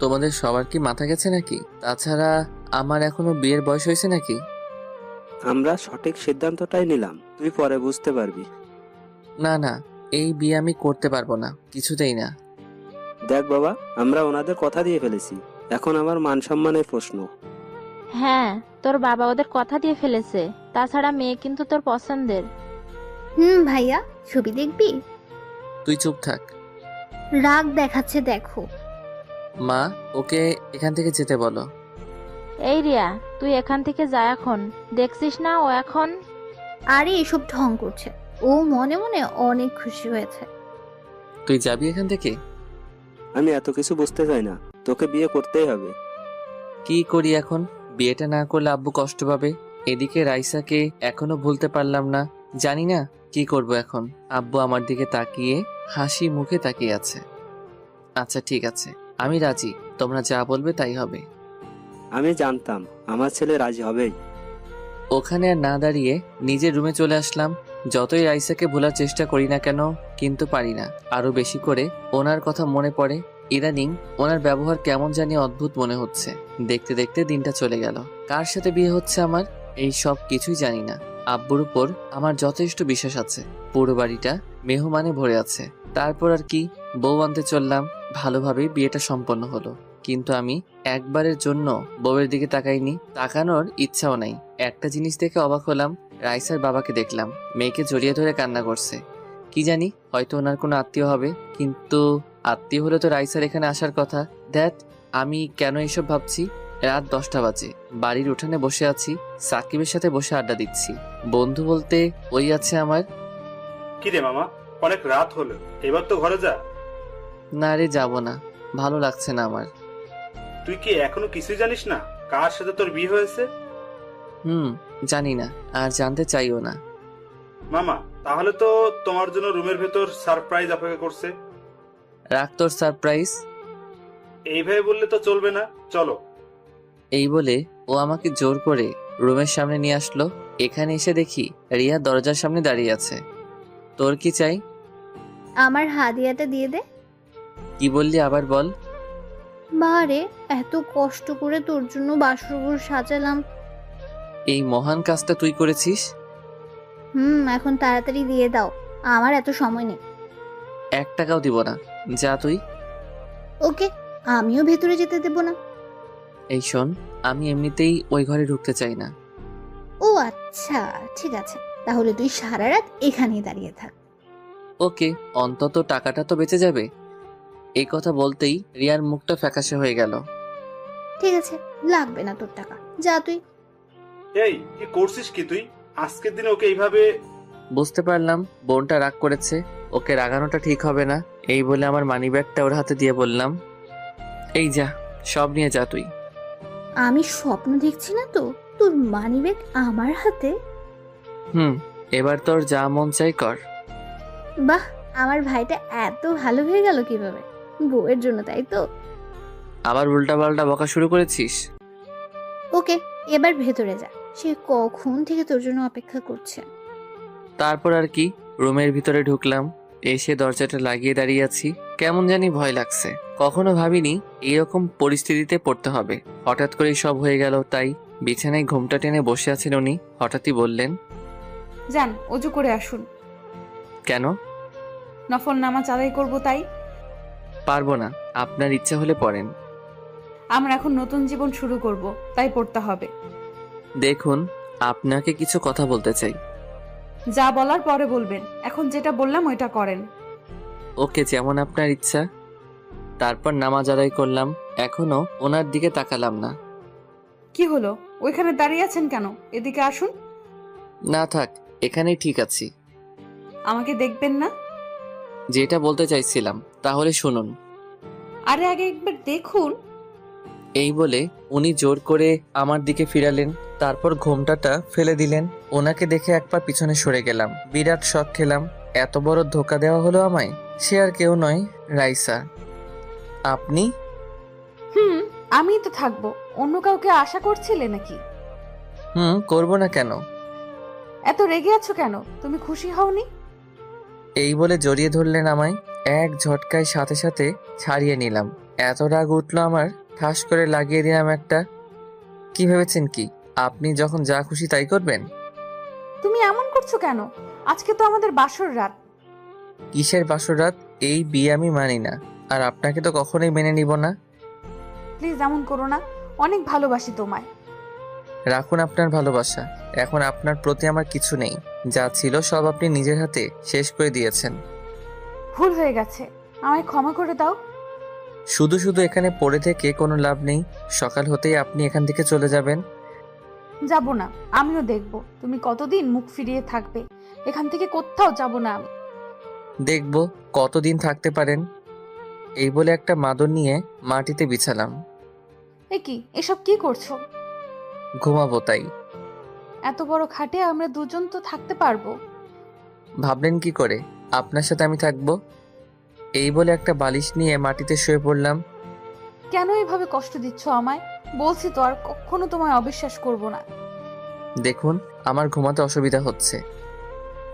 তোমাদের সবার কি মাথা গেছে নাকি? তাছাড়া আমার এখনো বিয়ের বয়স হয়েছে নাকি? আমরা সঠিক সিদ্ধান্তটাই নিলাম, তুই পরে বুঝতে পারবি। না না, এই বিয়ে আমি করতে পারবো না, কিছুতেই না। দেখ বাবা, আমরা ওনাদের কথা দিয়ে ফেলেছি, এখন আমার মান সম্মানের প্রশ্ন। হ্যাঁ, তোর বাবা ওদের কথা দিয়ে ফেলেছে। তাছাড়া মেয়ে কিন্তু তোর পছন্দের। ভাইয়া, ছবি দেখবি? তুই চুপ থাক। রাগ দেখাচ্ছে দেখো। মা, ওকে এখান থেকে যেতে বলো। এই রিয়া, তুই এখান থেকে যা এখন। দেখছিস না ও এখন? আরে এসব ঢং করছে, ও মনে মনে অনেক খুশি হয়েছে। তুই যাবি এখান থেকে? আমি এত কিছু বুঝতে চাই না, তোকে বিয়ে করতেই হবে। কি করি এখন? বিয়েটা না করলে আব্বু কষ্ট পাবে। এদিকে রাইসাকে এখনো ভুলতে পারলাম না। জানি না কি করব এখন। আব্বু আমার দিকে তাকিয়ে হাসি মুখে তাকিয়ে আছে। আচ্ছা ঠিক আছে, আমি রাজি। তোমরা যা বলবে তাই হবে। আমি জানতাম আমার ছেলে রাজি হবেই। ওখানে আর না দাঁড়িয়ে নিজের রুমে চলে আসলাম। যতই রাইসাকে ভোলার চেষ্টা করি না কেন, কিন্তু পারি না। আরো বেশি করে ওনার কথা মনে পড়ে। ইদানিং ওনার ব্যবহার কেমন জানি অদ্ভুত মনে হচ্ছে। দেখতে দেখতে দিনটা চলে গেল। কার সাথে বিয়ে হচ্ছে আমার, এই সব কিছুই জানি না। আব্বুর উপর আমার যথেষ্ট বিশ্বাস আছে। পুরো বাড়িটা মেহমানে ভরে আছে। তারপর আর কি, বউ আনতে চললাম। ভালোভাবেই বিয়েটা সম্পন্ন হলো। কিন্তু আমি একবারের জন্য বউয়ের দিকে তাকাইনি, তাকানোর ইচ্ছাও নাই। একটা জিনিস দেখে অবাক হলাম, রাইসার বাবাকে দেখলাম মেয়েকে জড়িয়ে ধরে কান্না করছে। কি জানি, হয়তো ওনার কোনো আত্মীয় হবে। কিন্তু আত্মীয় হলে তো রাইসার এখানে আসার কথা। দ্যাট, আমি কেন এসব ভাবছি? রাত 10টা বাজে, বাড়ির উঠানে বসে আছি, সাকিবের সাথে বসে আড্ডা দিচ্ছি। বন্ধু বলতে ওই আছে আমার। কি রে মামা, অনেক রাত হলো, এবার তো ঘরে যা। না রে, যাব না, ভালো লাগছে না আমার। তুই কি এখনো কিছুই জানিস না কার সাথে তোর বিয়ে হয়েছে? জানি না, আর জানতে চাইও না। মামা, তাহলে তো তোমার জন্য রুমের ভেতর সারপ্রাইজ অপেক্ষা করছে। রাখ তোর সারপ্রাইজ। এইভাবে বললে তো চলবে না, চলো। এই বলে ও আমাকে জোর করে রুমের সামনে নিয়ে আসলো। এখানে এসে দেখি রিয়া দরজার সামনে দাঁড়িয়ে আছে। তোর কি চাই? আমার হাদিয়াটা দিয়ে দে। কি বললি আবার বল। বারে, এত কষ্ট করে তোর জন্য বাসরঘর সাজালাম। এই মহান কাজটা তুই করেছিস? এখন তাড়াতাড়ি দিয়ে দাও, আমার এত সময় নেই। 1 টাকাও দিব না, যা তুই। ওকে, আমিও ভেতরে যেতে দেব না। এই শোন, আমি এমনিতেই ওই ঘরে ঢুকতে চাই না। ও আচ্ছা, ঠিক আছে, তাহলে তুই সারা রাত এখানেই দাঁড়িয়ে থাক। ওকে, অন্তত টাকাটা তো বেঁচে যাবে। এই কথা বলতেই রিয়ার মুখটা ফ্যাকাশে হয়ে গেল। ঠিক আছে, লাগবে না তোর টাকা, যা তুই। এই কি করছিস কি তুই? আজকের দিনে ওকে এইভাবে? বুঝতে পারলাম বোনটা রাগ করেছে, ওকে রাগানোটা ঠিক হবে না। এই বলে আমার মানিব্যাগটা ওর হাতে দিয়ে বললাম, এই যা, সব নিয়ে যা তুই। আমি স্বপ্ন দেখছি না তো, তোর মানিব্যাগ আমার হাতে? এবার তোর যা মন চাই কর। বাহ, আমার ভাইটা এত ভালো হয়ে গেল কিভাবে? বউয়ের জন্য, তাই তো? আবার উল্টাপাল্টা বকা শুরু করেছিস? ওকে, এবার ভেতরে যা, সে কখন থেকে তোর জন্য অপেক্ষা করছে। তারপর আর কি, রুমের ভিতরে ঢুকলাম। এসে দরজাটা লাগিয়ে দাঁড়িয়ে আছি, কেমন জানি ভয় লাগছে। কখনো ভাবিনি এইরকম পরিস্থিতিতে পড়তে হবে। হঠাৎ করেই সব হয়ে গেল। তাই বিছানায় ঘুমটা টেনে বসে আছেন উনি, হঠাৎই বললেন, যান অজু করে আসুন। কেন? নফল নামাজ আদায় করব তাই। পারবো না, আপনার ইচ্ছা হলে পড়েন। আমরা এখন নতুন জীবন শুরু করব, তাই পড়তে হবে। দেখুন, আপনাকে কিছু কথা বলতে চাই। যা বলার পরে বলবেন, এখন যেটা বললাম ওইটা করেন। ওকে, যেমন আপনার ইচ্ছা। তারপর নামাজ আদায় করলাম। এখনো ওনার দিকে তাকালাম না। কি হলো, ওইখানে দাঁড়িয়ে আছেন কেন? এদিকে আসুন। না থাক, এখানেই ঠিক আছি। আমাকে দেখবেন না? যেটা বলতে চাইছিলাম তাহলে শুনুন। আরে আগে একবার দেখুন। এই বলে উনি জোর করে আমার দিকে ফিরালেন, তারপর ঘোমটাটা ফেলে দিলেন। ওনাকে দেখে এক পা পিছনে সরে গেলাম। বিরাট শক খেলাম, এত বড় ধোকা দেওয়া হলো আমায়। সে আর কেউ নয়, রাইসা। আপনি? আমি তো থাকবো, অন্য কাউকে আশা করছিলে নাকি? করবো না কেন? এত রেগে আছো কেন? তুমি খুশি হওনি? এই বলে জড়িয়ে ধরলেন আমায়। এক ঝটকায় সাথে সাথে ছাড়িয়ে নিলাম। এত রাগ উঠলো আমার, ঠাস করে লাগিয়ে দিলাম একটা। কি ভেবেছেন কি আপনি যখন যা খুশি তাই করবেন? তুমি এমন করছো কেন? আজকে তো আমাদের বাসর রাত। কিসের বাসর রাত? এই বিয়ে আমি মানি না, আর আপনাকে তো কখনোই মেনে নিব না। প্লিজ এমন করো না, অনেক ভালোবাসি তোমায়। রাখুন আপনার ভালোবাসা, এখন আপনার প্রতি আমার কিছু নেই। যা ছিল সব আপনি নিজের হাতে শেষ করে দিয়েছেন। ভুল হয়ে গেছে, আমায় ক্ষমা করে দাও। শুধু শুধু এখানে পড়ে থেকে কোনো লাভ নেই। সকাল হতেই আপনি এখান থেকে চলে যাবেন। যাব না, আমিও দেখব তুমি কতদিন মুখ ফিরিয়ে থাকবে। এখান থেকে কোথাও যাব না আমি। দেখব কতদিন থাকতে পারেন। এই বলে একটা মাদুর নিয়ে মাটিতে বিছালাম। এ কি, এসব কি করছো? ঘুমাবো তাই। এত বড় খাটে আমরা দুজন তো থাকতে পারবো। ভাবলেন কি করে আপনার সাথে আমি থাকবো? এই বলে একটা বালিশ নিয়ে মাটিতে শুয়ে পড়লাম। কেন এভাবে কষ্ট দিচ্ছ আমায়? বলছি তো আর কখনো তোমায় অবিশ্বাস করব না। দেখুন, আমার ঘুমাতে অসুবিধা হচ্ছে।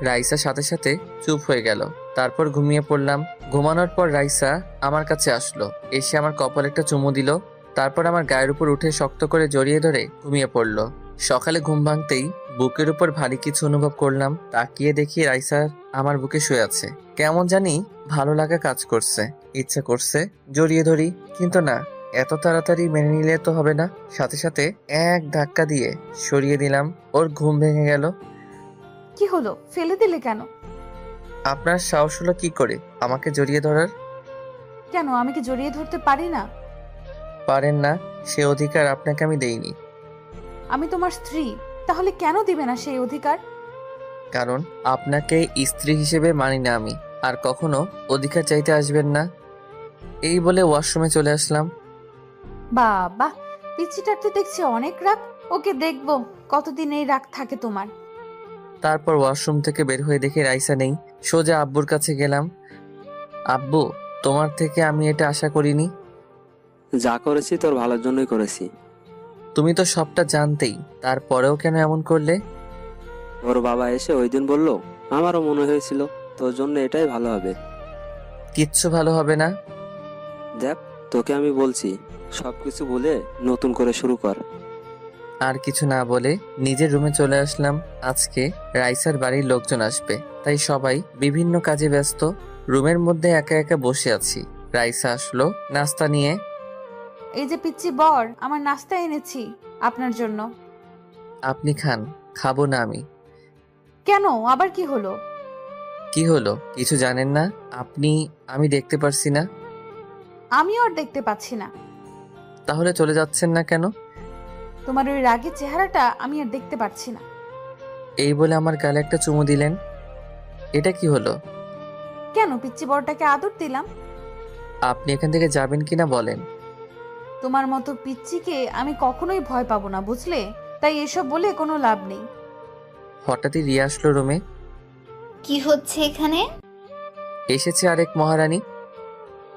রাইসা সাথে সাথে চুপ হয়ে গেল। তারপর ঘুমিয়ে পড়লাম। ঘুমানোর পর রাইসা আমার কাছে আসলো, এসে আমার কপালে একটা চুমু দিল। তারপর আমার গায়ের উপর উঠে শক্ত করে জড়িয়ে ধরে ঘুমিয়ে পড়লো। সকালে ঘুম ভাঙতেই বুকের উপর ভারী কিছু অনুভব করলাম। তাকিয়ে দেখি রাইসা আমার বুকে শুয়ে আছে। কেমন জানি ভালো লাগা কাজ করছে, ইচ্ছা করছে জড়িয়ে ধরি, কিন্তু না, এত তাড়াতাড়ি মেনে নিলে তো হবে না। সাথে সাথে এক ধাক্কা দিয়ে সরিয়ে দিলাম। ওর ঘুম ভেঙে গেল। কি হলো, ফেলে দিলে কেন? আপনার সাহস হলো কি করে আমাকে জড়িয়ে ধরার? কেন, আমি কি জড়িয়ে ধরতে পারি না? পারেন না, সে অধিকার আপনাকে আমি দেইনি। আমি তোমার স্ত্রী, তাহলে কেন দিবে না সেই অধিকার? কারণ আপনাকে স্ত্রী হিসেবে মানি না আমি, আর কখনো অধিকার চাইতে আসবেন না। এই বলে ওয়াশরুমে চলে আসলাম। বাবা, পিচ্চিটার তো দেখছি অনেক রাগ। ওকে দেখবো কতদিন এই রাগ থাকে তোমার। তারপর ওয়াশরুম থেকে বের হয়ে দেখি রাইসা নেই। সোজা আব্বুর কাছে গেলাম। আব্বু, তোমার থেকে আমি এটা আশা করিনি। যা করেছি তোর ভালোর জন্যই করেছি। তুমি তো সবটা জানতেই, তারপরেও কেন এমন করলে? ওর বাবা এসে ওই দিন বলল, আমারও মনে হয়েছিল তোর জন্য এটাই ভালো হবে। কিচ্ছু ভালো হবে না। দেখ, তোকে আমি বলছি, সবকিছু ভুলে নতুন করে শুরু কর। আর কিছু না বলে নিজের রুমে চলে আসলাম। আজকে রাইসার বাড়ির লোকজন আসবে, তাই সবাই বিভিন্ন কাজে ব্যস্ত। রুমের মধ্যে একা একা বসে আছি। রাইসা আসলো নাস্তা নিয়ে। এই যে পিচ্চি বর, আমার নাস্তা এনেছি আপনার জন্য। আপনি খান। খাবো না আমি। কেন, আবার কি হলো? কি হলো কিছু জানেন না আপনি? আমি দেখতে পারছি না। আমিও আর দেখতে পাচ্ছি না। তাহলে চলে যাচ্ছেন না কেন? তোমার ওই রাগের চেহারাটা আমি আর দেখতে পাচ্ছি না। এই বলে আমার গালে একটা চুমু দিলেন। এটা কি হলো? কেন, পিচ্চি বরটাকে আদর দিলাম। আপনি এখান থেকে যাবেন কিনা বলেন। তোমার মতো পিচ্চিকে আমি কখনোই ভয় পাবো না, বুঝলে? তাই এসব বলে কোনো লাভ নেই। হঠাৎই রিয়া আসলো রুমে। কি হচ্ছে এখানে? এসেছে আরেক মহারানী।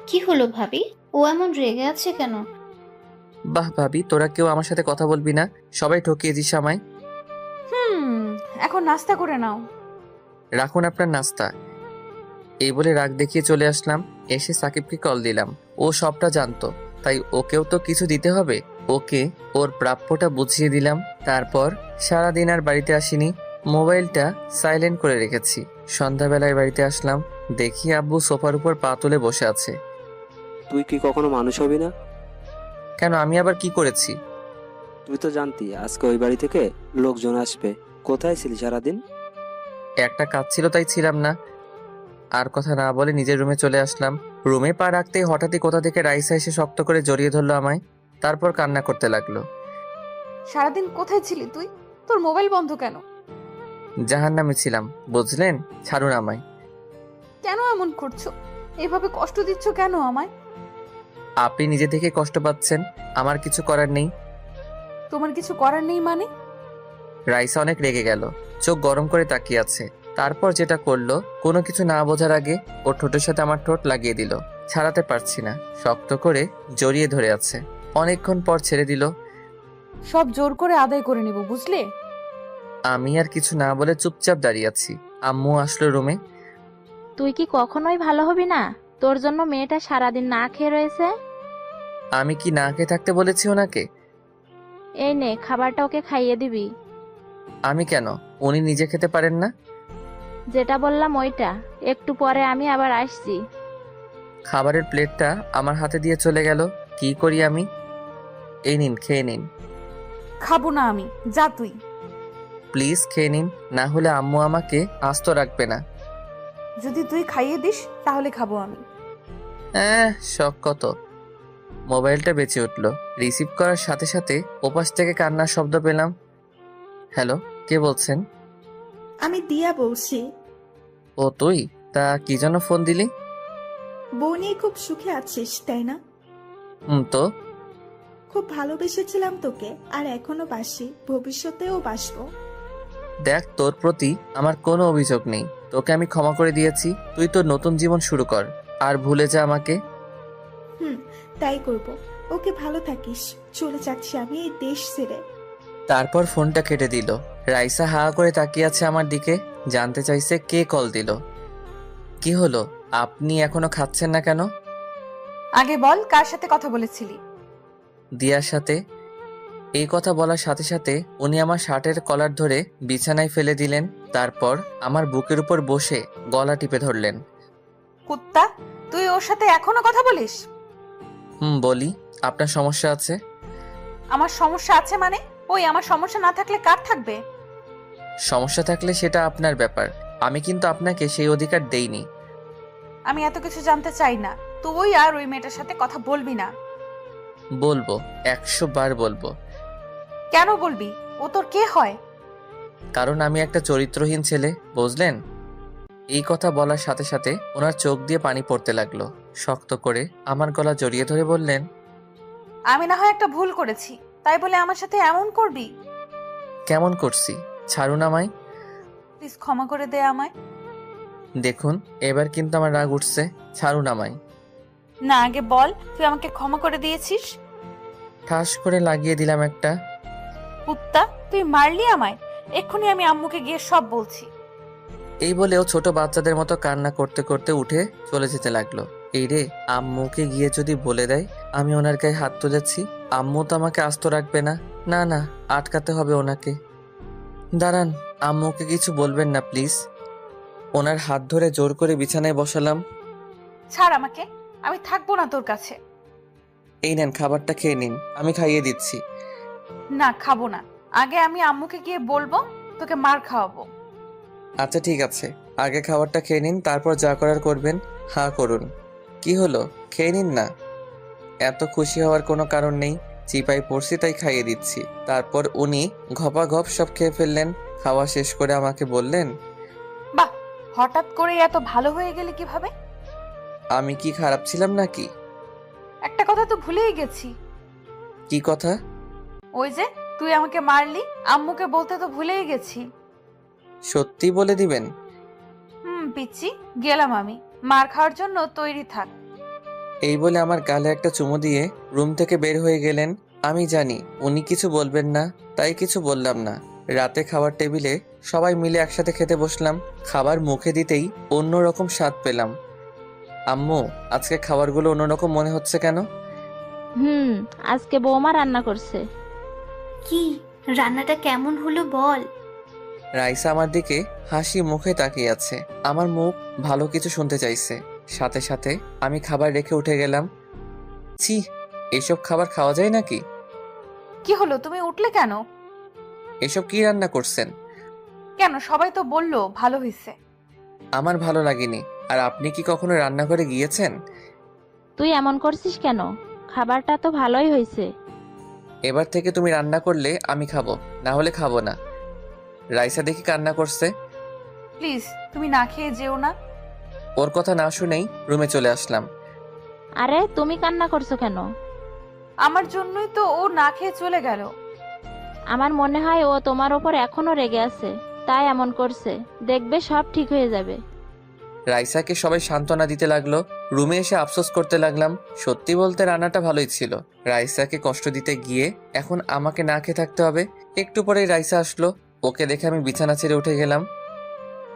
কি হলো ভাবি? ও এমন রেগে আছে কেন? বাহ ভাবি, তোরা কেউ আমার সাথে কথা বলবি না? সবাই ঠকিয়ে দিস আমায়। এখন নাস্তা করে নাও। রাখুন আপনার নাস্তা। এই বলে রাগ দেখিয়ে চলে আসলাম। এসে সাকিবকে কল দিলাম। ও সবটা জানতো, তাই ওকেও তো কিছু দিতে হবে। ওকে ওর প্রাপ্যটা বুঝিয়ে দিলাম। তারপর সারাদিন আর বাড়িতে আসিনি। মোবাইলটা সাইলেন্ট করে রেখেছি। সন্ধ্যাবেলায় বাড়িতে আসলাম। দেখি আব্বু সোফার উপর পা তুলে বসে আছে। তুই কি কখনো মানুষ হবি না? কেন, আমি আবার কি করেছি? তুই তো জানতি আজকে ওই বাড়ি থেকে লোকজন আসবে। কোথায় ছিলি সারাদিন? একটা কাজ ছিল তাই ছিলাম না। আর কথা না বলে নিজের রুমে চলে আসলাম। রুমে পা রাখতেই হঠাৎই কোথা থেকে রাইসা এসে শক্ত করে জড়িয়ে ধরলো আমায়। তারপর কান্না করতে লাগলো। সারাদিন কোথায় ছিলি তুই? তোর মোবাইল বন্ধ কেন? জাহান্নামে ছিলাম, বুঝলেন? ছাড়ুন আমায়। কেন এমন করছো? এভাবে কষ্ট দিচ্ছ কেন আমায়? আপনি নিজে থেকে কষ্ট পাচ্ছেন, আমার কিছু করার নেই। তোমার কিছু করার নেই মানে? রাইসা অনেক রেগে গেল, চোখ গরম করে তাকিয়ে আছে। তারপর যেটা করলো, কোনো কিছু না বোঝার আগে ওর ঠোঁটের সাথে আমার ঠোঁট লাগিয়ে দিল। ছাড়াতে পারছি না, শক্ত করে জড়িয়ে ধরে আছে। অনেকক্ষণ পর ছেড়ে দিল। সব জোর করে আদায় করে নিব, বুঝলে? আমি আর কিছু না বলে চুপচাপ দাঁড়িয়ে আছি। আম্মু আসলো রুমে। তুই কি কখনোই ভালো হবি না? তোর জন্য মেয়েটা সারাদিন না খেয়ে রয়েছে। আমি কি না খেয়ে থাকতে বলেছি ওনাকে? এই নে, খাবারটা ওকে খাইয়ে দিবি। আমি কেন? উনি নিজে খেতে পারেন না? যেটা বললাম ওইটা। একটু পরে আমি আবার আসছি। খাবারের প্লেটটা আমার হাতে দিয়ে চলে গেল। কি করি আমি? এই নিন, খেয়ে নিন। খাবো না আমি, যা তুই। প্লিজ খেয়ে নিন, না হলে আম্মু আমাকে আস্ত রাখবে না। যদি তুই খাইয়ে দিস তাহলে খাবো আমি। শখ কত। মোবাইলটা বেঁচে উঠলো। রিসিভ করার সাথে সাথে ওপাশ থেকে কান্নার শব্দ পেলাম। হ্যালো, কে বলছেন? আমি দিয়া বলছি। ও তুই? তা কি জন্য ফোন দিলি? বউ নিয়ে খুব সুখে আছিস তাই না? তো খুব ভালোবেসেছিলাম তোকে, আর এখনো বাসি, ভবিষ্যতেও বাসবো। দেখ, তোর প্রতি আমার কোনো অভিযোগ নেই। তোকে আমি ক্ষমা করে দিয়েছি। তুই তোর নতুন জীবন শুরু কর, আর ভুলে যা আমাকে। তাই করব। ওকে, ভালো থাকিস। চলে যাচ্ছি আমি এই দেশ ছেড়ে। তারপর ফোনটা কেটে দিল। রাইসা হা করে তাকিয়ে আছে আমার দিকে। জানতে চাইছে কে কল দিল। কি হলো, আপনি এখনো খাচ্ছেন না কেন? আগে বল, কার সাথে কথা বলেছিলি? দিয়ার সাথে। এই কথা বলার সাথে সাথে উনি আমার শার্টের কলার ধরে বিছানায় ফেলে দিলেন। তারপর আমার বুকের উপর বসে গলা টিপে ধরলেন। কুত্তা, তুই ওর সাথে এখনো কথা বলিস? বলি। আপনার সমস্যা আছে? আমার সমস্যা আছে মানে? ওই, আমার সমস্যা না থাকলে কার থাকবে? সমস্যা থাকলে সেটা আপনার ব্যাপার। আমি কিন্তু আপনাকে সেই অধিকার দেইনি। আমি এত কিছু জানতে চাই না। তুই আর ওই মেয়েটার সাথে কথা বলবি না। বলবো, 100 বার বলবো। কেন বলবি? ও তোর কে হয়? কারণ আমি একটা চরিত্রহীন ছেলে, বুঝলেন? এই কথা বলার সাথে সাথে ওনার চোখ দিয়ে পানি পড়তে লাগলো। শক্ত করে আমার গলা জড়িয়ে ধরে বললেন, আমি না হয় একটা ভুল করেছি, তাই বলে আমার সাথে এমন করবি? কেমন করছি? ছাড়ুন আমায়। প্লিজ ক্ষমা করে দে আমায়। দেখুন, এবার কিন্তু আমার রাগ উঠছে। ছাড়ুন আমায়। না, আগে বল তুই আমাকে ক্ষমা করে দিয়েছিস। ঠাস করে লাগিয়ে দিলাম একটা। কুত্তা, তুই মারলি আমায়। এক্ষুনি আমি আম্মুকে গিয়ে সব বলছি। এই বলেও ছোট বাচ্চাদের মতো কান্না করতে করতে উঠে চলে যেতে লাগলো। এই রে, আম্মুকে গিয়ে যদি বলে দেয় আমি ওনার গায়ে হাত তুলেছি, আম্মু তো আমাকে আস্ত রাখবে না। না না, আটকাতে হবে ওনাকে। দাঁড়ান, আম্মুকে কিছু বলবেন না প্লিজ। ওনার হাত ধরে জোর করে বিছানায় বসালাম। ছাড় আমাকে, আমি থাকবো না তোর কাছে। এই নেন, খাবারটা খেয়ে নিন, আমি খাইয়ে দিচ্ছি। না, খাবো না। আগে আমি আম্মুকে গিয়ে বলবো, তোকে মার খাওয়াবো। আচ্ছা ঠিক আছে, আগে খাবারটা খেয়ে নিন, তারপর যা করার করবেন। হ্যাঁ করুন। কি হলো, খেয়ে নিন না। এত খুশি হওয়ার কোনো কারণ নেই, চিপাই পড়ছি তাই খাইয়ে দিচ্ছি। তারপর উনি ঘপাঘপ সব খেয়ে ফেললেন। খাওয়া শেষ করে আমাকে বললেন, বাহ, হঠাৎ করে এত ভালো হয়ে গেলে কিভাবে? আমি কি খারাপ ছিলাম নাকি? একটা কথা তো ভুলেই গেছি। কি কথা? ওই যে তুই আমাকে মারলি, আম্মুকে বলতে তো ভুলেই গেছি। সত্যি বলে দিবেন? পিচ্ছি, গেলাম আমি। মার খাওয়ার জন্য তৈরি থাক। এই বলে আমার গালে একটা চুমু দিয়ে রুম থেকে বের হয়ে গেলেন। আমি জানি উনি কিছু বলবেন না, তাই কিছু বললাম না। রাতে খাবার টেবিলে সবাই মিলে একসাথে খেতে বসলাম। খাবার মুখে দিতেই অন্যরকম স্বাদ পেলাম। আম্মু, আজকে খাবারগুলো অন্যরকম মনে হচ্ছে কেন? আজকে বৌমা রান্না করছে। কি রান্নাটা কেমন হলো বল? রাইসা আমার দিকে হাসি মুখে তাকিয়ে আছে। আমার মুখ ভালো কিছু শুনতে চাইছে। সাথে সাথে আমি খাবার রেখে উঠে গেলাম। ছি, এসব খাবার খাওয়া যায় নাকি? কি হলো, তুমি উঠলে কেন? এসব কি রান্না করছেন? কেন, সবাই তো বললো ভালো হয়েছে। আমার ভালো লাগেনি। আর আপনি কি কখনো রান্নাঘরে গিয়েছেন? তুই এমন করছিস কেন? খাবারটা তো ভালোই হয়েছে। এবার থেকে তুমি রান্না করলে আমি খাবো, না হলে খাবো না। রাইসা দেখি কান্না করছে। প্লিজ তুমি না খেয়ে যেও না। ওর কথা না শুনেই রুমে চলে আসলাম। আরে তুমি কান্না করছো কেন? আমার জন্যই তো ও না খেয়ে চলে গেল। আমার মনে হয় ও তোমার ওপর এখনো রেগে আছে, তাই এমন করছে। দেখবে সব ঠিক হয়ে যাবে। রাইসাকে সবাই সান্ত্বনা দিতে লাগলো। রুমে এসে আফসোস করতে লাগলাম। সত্যি বলতে রান্নাটা ভালোই ছিল। রাইসাকে কষ্ট দিতে গিয়ে এখন আমাকে না খেয়ে থাকতে হবে। একটু পরেই রাইসা আসলো। ওকে দেখে আমি বিছানা ছেড়ে উঠে গেলাম।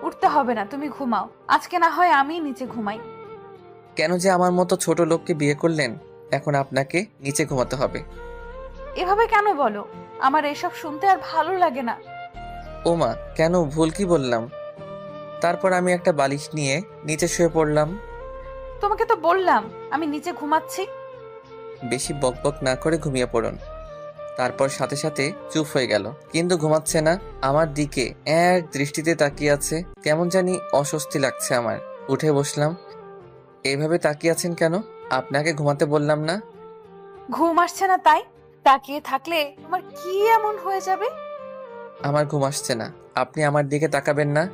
উঠতে হবে না, তুমি ঘুমাও। আজকে না হয় আমি নিচে ঘুমাই। কেন যে আমার মতো ছোট লোককে বিয়ে করলেন? এখন আপনাকে নিচে ঘুমাতে হবে। এভাবে কেন বলো? আমার এসব শুনতে আর ভালো লাগে না। ওমা, কেন, ভুল কি বললাম? তারপর আমি একটা বালিশ নিয়ে নিচে শুয়ে পড়লাম। তোমাকে তো বললাম আমি নিচে ঘুমাচ্ছি। বেশি বকবক না করে ঘুমিয়ে পড়ুন। তারপর সাথে সাথে চুপ হয়ে গেল, কিন্তু ঘুমাচ্ছে না। আমার দিকে এক দৃষ্টিতে তাকিয়ে আছে। কেমন জানি অস্বস্তি লাগছে আমার। উঠে বসলাম। এইভাবে তাকিয়ে আছেন কেন? আপনাকে ঘুমাতে বললাম না? ঘুম আসছে না তাই? তাকিয়ে থাকলে তোমার কি এমন হয়ে যাবে? আমার ঘুম আসছে না, আপনি আমার দিকে তাকাবেন না।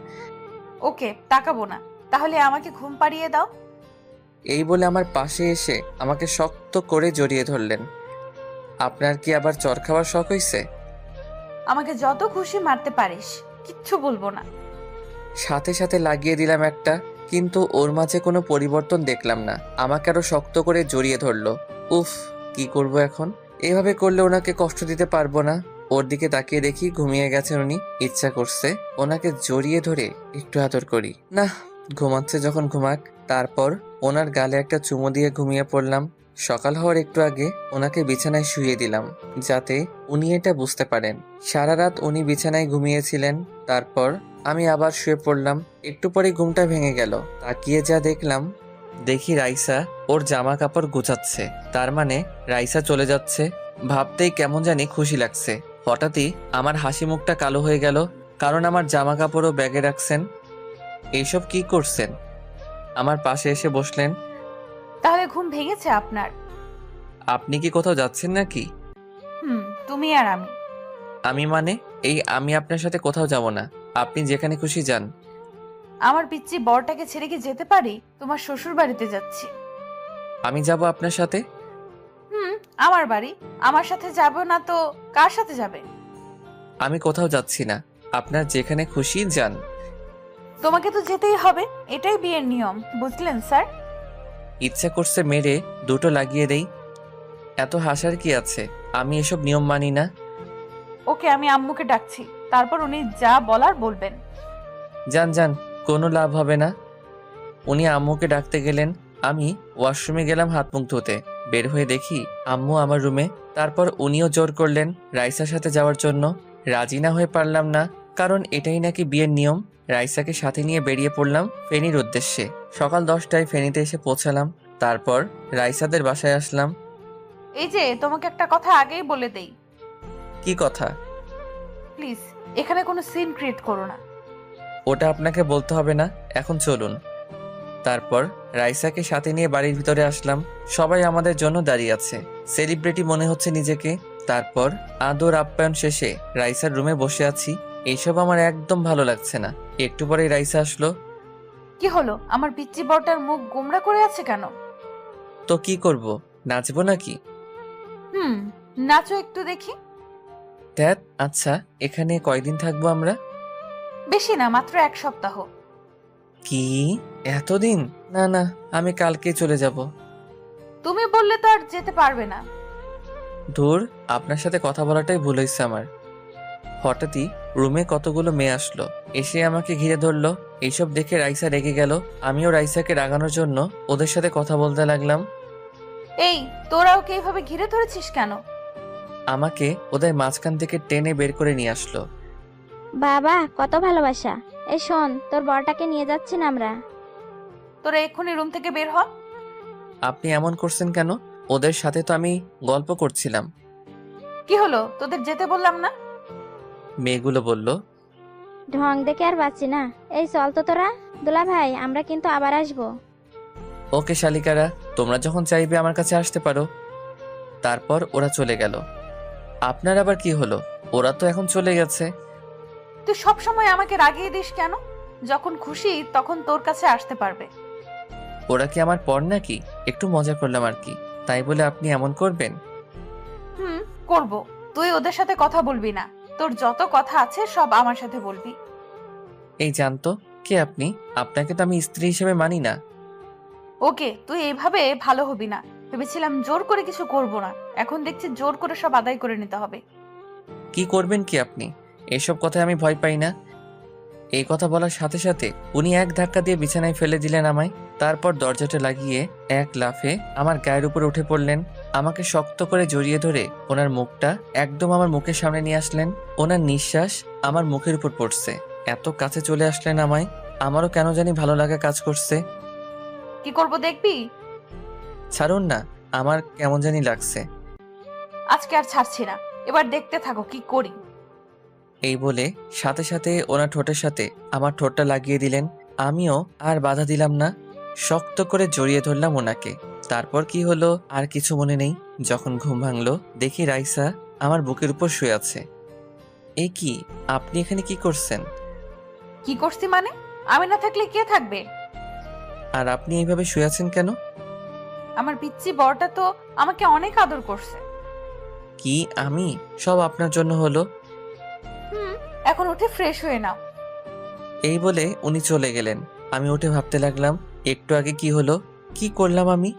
ওকে, তাকাবো না। তাহলে আমাকে ঘুম পাড়িয়ে দাও। এই বলে আমার পাশে এসে আমাকে শক্ত করে জড়িয়ে ধরলেন। আপনার কি আবার চর খাওয়ার শখ হইছে? আমাকে যত খুশি মারতে পারিস, কিচ্ছু বলবো না। সাথে সাথে লাগিয়ে দিলাম একটা, কিন্তু ওর মাঝে কোনো পরিবর্তন দেখলাম না। আমাকে আরো শক্ত করে জড়িয়ে ধরলো। উফ, কি করব এখন? এভাবে করলে ওনাকে কষ্ট দিতে পারবো না। ওর দিকে তাকিয়ে দেখি ঘুমিয়ে গেছেন উনি। ইচ্ছা করছে ওনাকে জড়িয়ে ধরে একটু আদর করি। না, ঘুমাচ্ছে যখন ঘুমাক। তারপর ওনার গালে একটা চুমু দিয়ে ঘুমিয়ে পড়লাম। সকাল হওয়ার একটু আগে ওনাকে বিছানায় শুইয়ে দিলাম, যাতে উনি এটা বুঝতে পারেন। সারা রাত উনি বিছানায় ঘুমিয়েছিলেন। তারপর আমি আবার শুয়ে পড়লাম। একটু পরে ঘুমটা ভেঙে গেল। তাকিয়ে যা দেখি রাইসা ওর জামা কাপড় গুছাচ্ছে। তার মানে রাইসা চলে যাচ্ছে। ভাবতেই কেমন জানি খুশি লাগছে। হঠাৎই আমার হাসি মুখটা কালো হয়ে গেল, কারণ আমার জামা কাপড়ও ব্যাগে রাখছেন। এইসব কি করছেন? আমার পাশে এসে বসলেন। তাহলে ঘুম ভেঙেছে আপনার? আপনি কি কোথাও যাচ্ছেন নাকি? তুমি আর আমি। আমি মানে? আমি আপনার সাথে কোথাও যাব না। আপনি যেখানে খুশি যান। আমার পিচ্চি বরটাকে ছেড়ে কি যেতে পারি? তোমার শ্বশুর বাড়িতে যাচ্ছি। আমি যাব আপনার সাথে? আমার বাড়ি, আমার সাথে যাবে না তো কার সাথে যাবে? আমি কোথাও যাচ্ছি না, আপনার যেখানে খুশি যান। তোমাকে তো যেতেই হবে, এটাই বিয়ের নিয়ম, বুঝলেন স্যার? ইচ্ছা করছে মেরে দুটো লাগিয়ে দেই। এত হাসার কি আছে, আমি এসব নিয়ম মানি না। ওকে, আমি আম্মুকে ডাকছি, তারপর উনি যা বলার বলবেন। যান যান, কোনো লাভ হবে না। উনি আম্মুকে ডাকতে গেলেন, আমি ওয়াশরুমে গেলাম হাত মুখ ধুতে। বের হয়ে দেখি আম্মু আমার রুমে। তারপর উনিও জোর করলেন রাইসার সাথে যাওয়ার জন্য। রাজি না হয়ে পারলাম না, কারণ এটাই নাকি বিয়ের নিয়ম। রাইসাকে সাথে নিয়ে বেরিয়ে পড়লাম ফেনীর উদ্দেশ্যে। সকাল 10টায় ফেনীতে এসে পৌঁছালাম। তারপর রাইসাদের বাসায় আসলাম। এই যে, তোমাকে একটা কথা আগেই বলে দেই, কি কথা? প্লিজ এখানে কোনো সিন ক্রিয়েট করো না। ওটা আপনাকে বলতে হবে না, এখন চলুন। তারপর রাইসাকে সাথে নিয়ে বাড়ির ভিতরে আসলাম। সবাই আমাদের জন্য দাঁড়িয়ে আছে, সেলিব্রিটি মনে হচ্ছে নিজেকে। তারপর আদর আপ্যায়ন শেষে রাইসার রুমে বসে আছি। এইসব আমার একদম ভালো লাগছে না। একটু পরেই রাইসা আসলো। কি হলো? আমার পিচ্চি বড়টার মুখ গোমড়া করে আছে কেন? তো কি করব, নাচবো নাকি? নাচো একটু দেখি। ধ্যাত, আচ্ছা এখানে কয়দিন থাকবো আমরা? বেশি না, মাত্র 1 সপ্তাহ। কি এতদিন? না না, আমি কালকে চলে যাব। তুমি বললে তো আর যেতে পারবে না। ধুর, আপনার সাথে কথা বলাটাই ভুল হয়েছে আমার। হঠাৎই রুমে কতগুলো মেয়ে আসলো, এসে আমাকে ঘিরে ধরলো। এইসব দেখে রাইসা রেগে গেল। আমিও রাইসাকে রাগানোর জন্য ওদের সাথে কথা বলতে লাগলাম। এই, তোরা ওকে এইভাবে ঘিরে ধরেছিস কেন? আমাকে ওদের মাঝখান থেকে টেনে বের করে নিয়ে আসলো। বাবা, কত ভালোবাসা। এই শোন, তোর বরটাকে নিয়ে যাচ্ছি না আমরা। তোরা এক্ষুনি রুম থেকে বের হ। আপনি এমন করছেন কেন? ওদের সাথে তো আমি গল্প করছিলাম। কি হলো, তোদের যেতে বললাম না? মেয়েগুলো বলল। ঢং দেখে আর বাঁচি না। এই চল তো তোরা। দুলা ভাই, আমরা কিন্তু আবার আসবো। ওকে শালিকারা, তোমরা যখন চাইবে আমার কাছে আসতে পারো। তারপর ওরা চলে গেল। আপনার আবার কি হলো? ওরা তো এখন চলে গেছে। তুই সবসময় আমাকে রাগিয়ে দিস কেন? যখন খুশি তখন তোর কাছে আসতে পারবে। ওরা কি আমার পর নাকি? একটু মজা করলাম আর কি, তাই বলে আপনি এমন করবেন? করব। তুই ওদের সাথে কথা বলবি না, তোর যত কথা আছে সব আমার সাথে বলবি। এই জানতো কে আপনি? আপনাকে তো আমি স্ত্রী হিসেবে মানি না। ওকে, তুই এইভাবে ভালো হবি না। ভেবেছিলাম জোর করে কিছু করব না, এখন দেখছি জোর করে সব আদায় করে নিতে হবে। কি করবেন কি আপনি? এসব কথায় আমি ভয় পাই না। এই কথা বলার সাথে সাথে উনি এক ধাক্কা দিয়ে বিছানায় ফেলে দিলেন আমায়। তারপর দরজাটা লাগিয়ে এক লাফে আমার গায়ের উপর উঠে পড়লেন। আমাকে শক্ত করে জড়িয়ে ধরে ওনার মুখটা একদম আমার মুখের সামনে নিয়ে আসলেন। ওনার নিঃশ্বাস আমার মুখের উপর পড়ছে। এত কাছে চলে আসলেন আমায়, আমারও কেন জানি ভালো লাগা কাজ করছে। কি করব দেখবি? ছাড়ুন না, আমার কেমন জানি লাগছে। আজকে আর ছাড়ছি না, এবার দেখতে থাকো কি করি। এই বলে সাথে সাথে ওনার ঠোঁটের সাথে আমার ঠোঁটটা লাগিয়ে দিলেন। আমিও আর বাধা দিলাম না, শক্ত করে জড়িয়ে ধরলাম ওনাকে। তারপর কি হলো আর কিছু মনে নেই। যখন ঘুম ভাঙলো দেখি রাইসা আমার বুকের উপর শুয়ে আছে। এই কি, আপনি এখানে কি করছেন? কি করছি মানে? আমি না থাকলে কে থাকবে? আর আপনি এইভাবে শুয়ে আছেন কেন? আমার পিচ্চি বড়টা তো আমাকে অনেক আদর করছে। কি আমি? সব আপনার জন্য হলো। এখন উঠে ফ্রেশ হয়ে নাও। এই বলে উনি চলে গেলেন। আমি উঠে ভাবতে লাগলাম, একটু আগে কি হলো, কি করলাম আমি?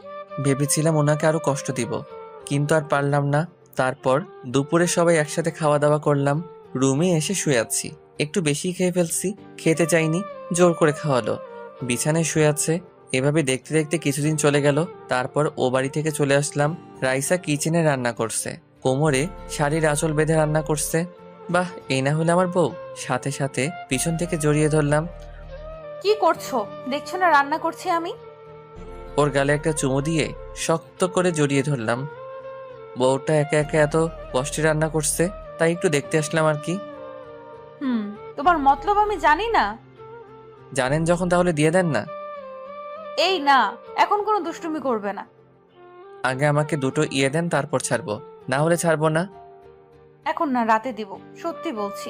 ভেবেছিলাম ওনাকে আরো কষ্ট দিব, কিন্তু আর পারলাম না। তারপর দুপুরে সবাই একসাথে খাওয়া দাওয়া করলাম। রুমে এসে শুয়ে আছি, একটু বেশি খেয়ে ফেলছি। খেতে চাইনি, জোর করে খাওয়ালো। বিছানায় শুয়ে আছে। এভাবে দেখতে দেখতে কিছুদিন চলে গেল। তারপর ও বাড়ি থেকে চলে আসলাম। রাইসা কিচেনে রান্না করছে, কোমরে শাড়ির আঁচল বেঁধে রান্না করছে। বাহ, এই না হলে আমার বউ। সাথে সাথে পিছন থেকে জড়িয়ে ধরলাম। কি করছো? দেখছো না রান্না করছি আমি? ওর গালে একটা চুমু দিয়ে শক্ত করে জড়িয়ে ধরলাম। বউটা একা একা এত কষ্টে রান্না করছে, তাই একটু দেখতে আসলাম আর কি। তোমার মতলব আমি জানি না। জানেন যখন, তাহলে দিয়ে দেন না। এই না, এখন কোনো দুষ্টুমি করবে না। আগে আমাকে দুটো ইয়ে দেন, তারপর ছাড়বো, না হলে ছাড়বো না। এখন না, রাতে দিব, সত্যি বলছি।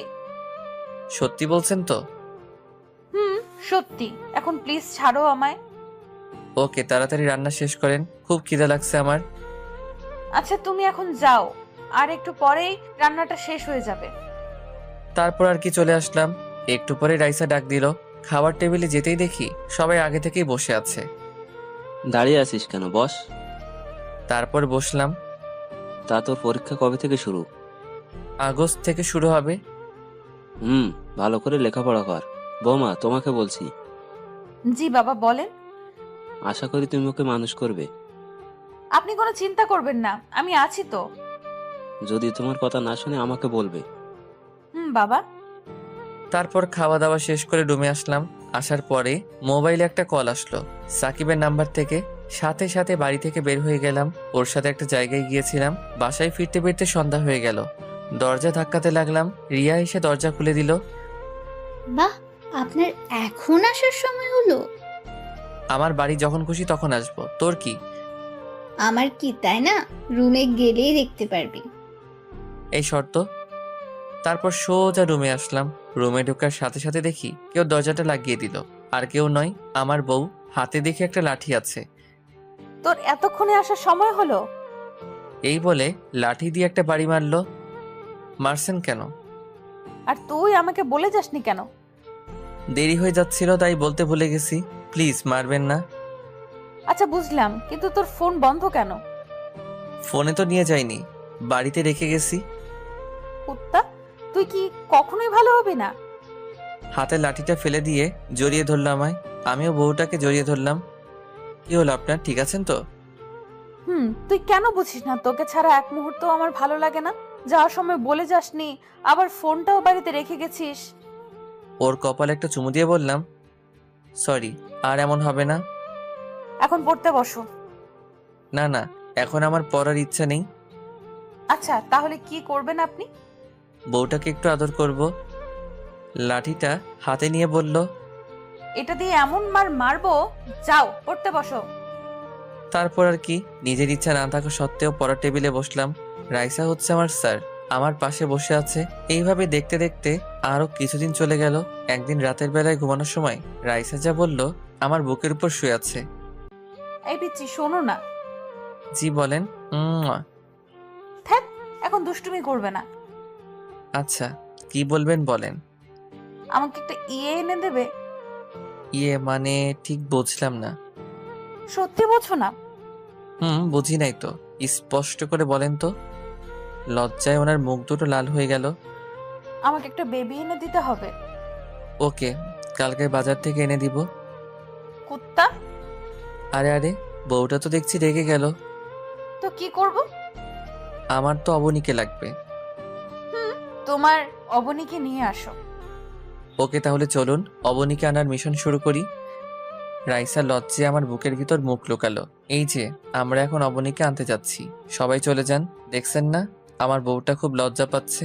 সত্যি বলছেন তো? সত্যি। এখন প্লিজ ছাড়ো আমায়। ওকে, তাড়াতাড়ি রান্না শেষ করেন, খুব খিদে লাগছে আমার। আচ্ছা তুমি এখন যাও, আর একটু পরেই রান্নাটা শেষ হয়ে যাবে। তারপর আর কি চলে আসলাম। একটু পরে রাইসা ডাক দিল। খাবার টেবিলে যেতেই দেখি সবাই আগে থেকেই বসে আছে। দাঁড়িয়ে আছিস কেন, বস। তারপর বসলাম। তা তোর পরীক্ষা কবে থেকে শুরু? আগস্ট থেকে শুরু হবে। ভালো করে লেখাপড়া কর। বৌমা, তোমাকে বলছি, জি বাবা বলেন। আশা করি তুমি ওকে মানুষ করবে। আপনি কোনো চিন্তা করবেন না, আমি আছি তো। যদি তোমার কথা না শুনে আমাকে বলবে। বাবা। তারপর খাওয়া দাওয়া শেষ করে রুমে আসলাম। আসার পরে মোবাইলে একটা কল আসলো সাকিবের নাম্বার থেকে। সাথে সাথে বাড়ি থেকে বের হয়ে গেলাম। ওর সাথে একটা জায়গায় গিয়েছিলাম। বাসায় ফিরতে ফিরতে সন্ধ্যা হয়ে গেল। দরজা ধাক্কাতে লাগলাম। রিয়া এসে দরজা খুলে দিল। বাহ, আপনার এখন আসার সময় হলো? আমার বাড়ি যখন খুশি তখন আসবো, তোর কি? আমার কি, তাই না? রুমে গেলেই দেখতে পারবি। এই শর্ত। তারপর সোজা রুমে আসলাম। রুমে ঢোকার সাথে সাথে দেখি কেউ দরজাটা লাগিয়ে দিল। আর কেউ নয়, আমার বউ। হাতে দেখি একটা লাঠি আছে। তোর এতক্ষণে আসার সময় হলো? এই বলে লাঠি দিয়ে একটা বাড়ি মারলো। মারছেন কেন? আর তুই আমাকে বলে যাসনি কেন? দেরি হয়ে যাচ্ছিল তাই বলতে ভুলে গেছি। প্লিজ মারবেন না। আচ্ছা বুঝলাম, কিন্তু তোর ফোন বন্ধ কেন? ফোনে তো নিয়ে যাইনি, বাড়িতে রেখে গেছি। কুত্তা, তুই কি কখনোই ভালো হবি না? হাতে লাঠিটা ফেলে দিয়ে জড়িয়ে ধরলো আমায়। আমিও বউটাকে জড়িয়ে ধরলাম। কি হলো আপনার, ঠিক আছেন তো? তুই কেন বুঝিস না তোকে ছাড়া এক মুহূর্ত আমার ভালো লাগে না? যাওয়ার সময় বলে যাসনি, আবার ফোনটাও বাড়িতে রেখে গেছিস। ওর কপালে একটা চুমু দিয়ে বললাম, সরি, আর এমন হবে না। এখন পড়তে বসো। না না, এখন আমার পড়ার ইচ্ছা নেই। আচ্ছা তাহলে কি করবেন আপনি? বউটাকে একটু আদর করব। লাঠিটা হাতে নিয়ে বলল, এটা দিয়ে এমন মারবো, যাও পড়তে বসো। তারপর আর কি, নিজের ইচ্ছা না থাকা সত্ত্বেও পড়ার টেবিলে বসলাম। রাইসা হচ্ছে আমার স্যার, আমার পাশে বসে আছে। এইভাবে দেখতে দেখতে আরো কিছুদিন চলে গেল। একদিন রাতের বেলায় ঘুমানোর সময় রাইসা যা বলল, আমার বুকের উপর শুয়ে আছে। এই পিচ্চি শোনো না। জি বলেন। থাক, এখন দুষ্টুমি করবে না। আচ্ছা, কি বলবেন বলেন। আমাকে একটা এনে দেবে? ইয়ে মানে ঠিক বুঝলাম না। সত্যি বোঝো না? বুঝি নাই তো, স্পষ্ট করে বলেন তো। লজ্জায় ওনার মুখ দুটো লাল হয়ে গেল। আমাকে একটা বেবি এনে দিতে হবে। ওকে, কালকে বাজার থেকে এনে দিব। কুত্তা। আরে আরে, বউটা তো দেখছি রেগে গেল। তো কি করব? আমার তো অবনীকে লাগবে। তোমার অবনীকে নিয়ে আসো। ওকে, তাহলে চলুন অবনীকে আনার মিশন শুরু করি। রাইসা লজ্জে আমার বুকের ভিতর মুখ লুকালো। এই যে আমরা এখন অবনীকে আনতে যাচ্ছি, সবাই চলে যান। দেখছেন না আমার বউটা খুব লজ্জা পাচ্ছে।